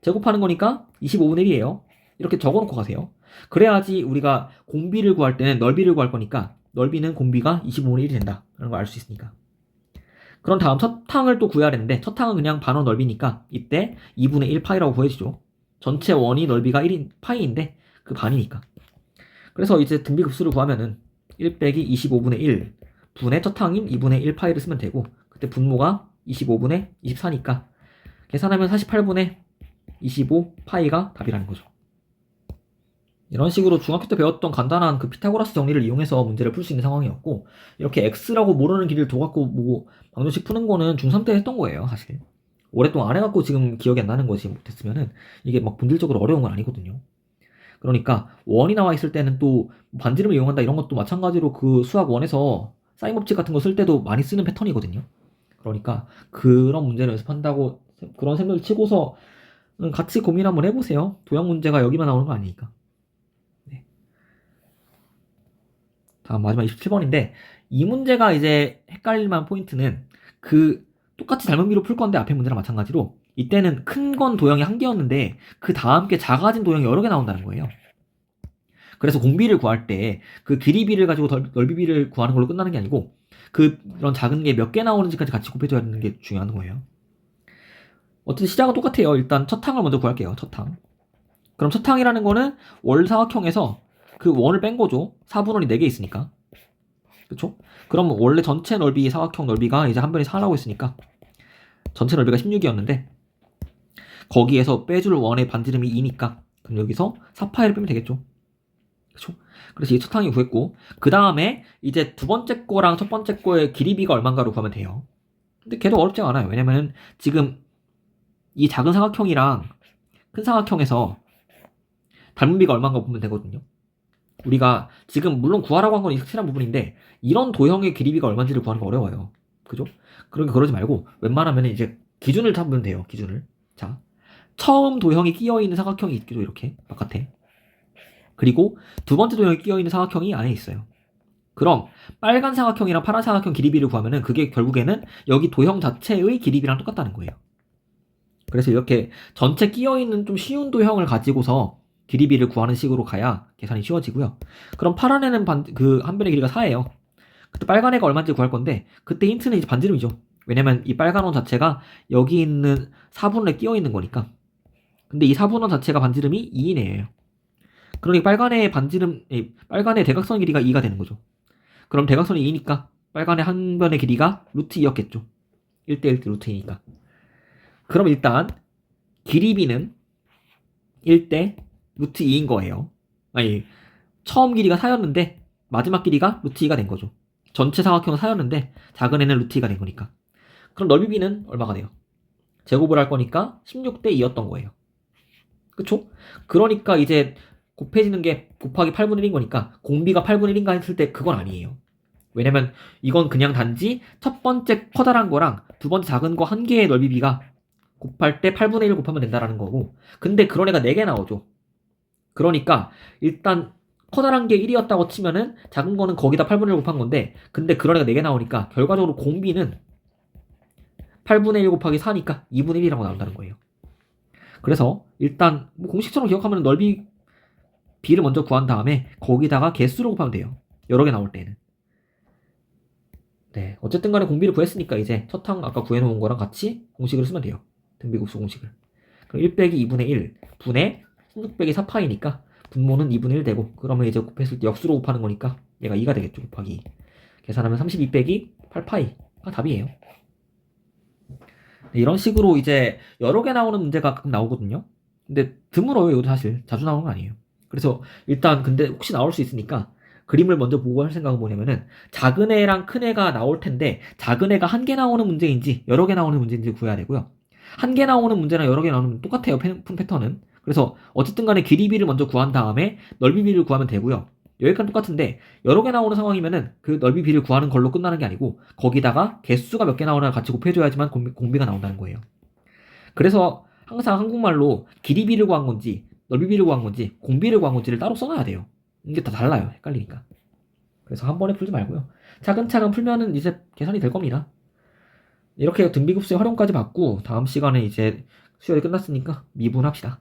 제곱하는 거니까 25분의 1이에요. 이렇게 적어놓고 가세요. 그래야지 우리가 공비를 구할 때는 넓이를 구할 거니까 넓이는 공비가 25분의 1이 된다. 라는 걸 알 수 있으니까. 그럼 다음 첫 항을 또 구해야 되는데 첫 항은 그냥 반원 넓이니까 이때 2분의 1 파이라고 구해지죠. 전체 원이 넓이가 1인 파이인데 그 반이니까. 그래서 이제 등비급수를 구하면은 1 빼기 25분의 1 분의 첫 항인 2분의 1 파이를 쓰면 되고 그때 분모가 25분의 24니까 계산하면 48분의 25 파이가 답이라는 거죠. 이런 식으로 중학교 때 배웠던 간단한 그 피타고라스 정리를 이용해서 문제를 풀 수 있는 상황이었고 이렇게 X라고 모르는 길이를 둬갖고 뭐 방정식 푸는 거는 중3 때 했던 거예요 사실. 오랫동안 안 해갖고 지금 기억이 안 나는 거지 못했으면은 이게 막 본질적으로 어려운 건 아니거든요. 그러니까 원이 나와 있을 때는 또 반지름을 이용한다 이런 것도 마찬가지로 그 수학 원에서 사인 법칙 같은 거 쓸 때도 많이 쓰는 패턴이거든요. 그러니까 그런 문제를 연습한다고 그런 생각을 치고서 같이 고민 한번 해보세요. 도형 문제가 여기만 나오는 거 아니니까. 네. 다음 마지막 27번인데 이 문제가 이제 헷갈릴만한 포인트는 그 똑같이 닮은 비로 풀 건데 앞에 문제랑 마찬가지로 이때는 큰 건 도형이 한 개였는데 그 다음 게 작아진 도형이 여러 개 나온다는 거예요. 그래서 공비를 구할 때 그 길이비를 가지고 넓이비를 구하는 걸로 끝나는 게 아니고 그런 작은 게 몇 개 나오는지까지 같이 곱해줘야 되는 게 중요한 거예요. 어쨌든 시작은 똑같아요. 일단 첫 항을 먼저 구할게요. 첫 항. 그럼 첫 항이라는 거는 월사각형에서 그 원을 뺀 거죠. 4분원이 4개 있으니까. 그쵸? 그럼 원래 전체 넓이 사각형 넓이가 이제 한 변이 4라고 했으니까 전체 넓이가 16이었는데 거기에서 빼줄 원의 반지름이 2니까 그럼 여기서 4파이를 빼면 되겠죠. 그쵸? 그래서 이 첫 항이 구했고 그 다음에 이제 두 번째 거랑 첫 번째 거의 길이비가 얼마인가로 구하면 돼요. 근데 걔도 어렵지 않아요. 왜냐면은 지금 이 작은 사각형이랑 큰 사각형에서 닮은 비가 얼마인가 보면 되거든요. 우리가 지금 물론 구하라고 한 건 확실한 부분인데 이런 도형의 길이비가 얼마인지를 구하는 거 어려워요. 그죠? 그러니까 그러지 말고 웬만하면 이제 기준을 잡으면 돼요. 기준을. 자, 처음 도형이 끼어있는 사각형이 있죠. 이렇게 바깥에. 그리고 두 번째 도형이 끼어있는 사각형이 안에 있어요. 그럼 빨간 사각형이랑 파란 사각형 길이비를 구하면은 그게 결국에는 여기 도형 자체의 길이비랑 똑같다는 거예요. 그래서 이렇게 전체 끼어있는 좀 쉬운 도형을 가지고서 길이비를 구하는 식으로 가야 계산이 쉬워지고요. 그럼 파란 애는 그 한 변의 길이가 4예요. 그때 빨간 애가 얼마인지 구할 건데 그때 힌트는 이제 반지름이죠. 왜냐면 이 빨간 원 자체가 여기 있는 4분원에 끼어 있는 거니까. 근데 이 4분원 자체가 반지름이 2인 애예요. 그러니 빨간의 반지름, 빨간의 대각선 길이가 2가 되는 거죠. 그럼 대각선이 2니까 빨간의 한 변의 길이가 루트 2였겠죠. 1대1 루트 2니까. 그럼 일단 길이비는 1대 루트 2인 거예요. 아니, 처음 길이가 4였는데 마지막 길이가 루트 2가 된 거죠. 전체 사각형은 4였는데 작은 애는 루트 2가 된 거니까. 그럼 넓이비는 얼마가 돼요? 제곱을 할 거니까 16대 2였던 거예요. 그쵸? 그러니까 이제 곱해지는 게 곱하기 8분의 1인 거니까 공비가 8분의 1인가 했을 때 그건 아니에요. 왜냐면 이건 그냥 단지 첫 번째 커다란 거랑 두 번째 작은 거 한 개의 넓이비가 곱할 때 8분의 1 곱하면 된다라는 거고, 근데 그런 애가 4개 나오죠. 그러니까 일단 커다란 게 1이었다고 치면은 작은 거는 거기다 8분의 1 곱한 건데, 근데 그런 애가 4개 나오니까 결과적으로 공비는 8분의 1 곱하기 4니까 2분의 1이라고 나온다는 거예요. 그래서 일단 뭐 공식처럼 기억하면 넓이 b를 먼저 구한 다음에 거기다가 개수를 곱하면 돼요. 여러 개 나올 때는. 네, 어쨌든 간에 공비를 구했으니까 이제 첫 항 아까 구해놓은 거랑 같이 공식을 쓰면 돼요. 등비급수 공식을. 그럼 1 빼기 2분의 1 분의 16 빼기 4파이니까 분모는 2분의 1 되고, 그러면 이제 곱했을 때 역수로 곱하는 거니까 얘가 2가 되겠죠. 곱하기 2. 계산하면 32 빼기 8파이가 답이에요. 네, 이런 식으로 이제 여러 개 나오는 문제가 가끔 나오거든요. 근데 드물어요. 이것도 사실 자주 나오는 거 아니에요. 그래서 일단 근데 혹시 나올 수 있으니까 그림을 먼저 보고 할 생각은 뭐냐면은 작은 애랑 큰 애가 나올 텐데 작은 애가 한 개 나오는 문제인지 여러 개 나오는 문제인지 구해야 되고요. 한 개 나오는 문제랑 여러 개 나오는 똑같아요. 푼 패턴은. 그래서 어쨌든 간에 길이비를 먼저 구한 다음에 넓이비를 구하면 되고요. 여기까지 똑같은데 여러 개 나오는 상황이면은 그 넓이비를 구하는 걸로 끝나는 게 아니고 거기다가 개수가 몇 개 나오나 같이 곱해줘야지만 공비가 나온다는 거예요. 그래서 항상 한국말로 길이비를 구한 건지 넓이비를 구한 건지 공비를 구한 건지를 따로 써놔야 돼요. 이게 다 달라요. 헷갈리니까. 그래서 한 번에 풀지 말고요. 차근차근 풀면은 이제 계산이 될 겁니다. 이렇게 등비급수의 활용까지 받고 다음 시간에 이제 수열이 끝났으니까 미분합시다.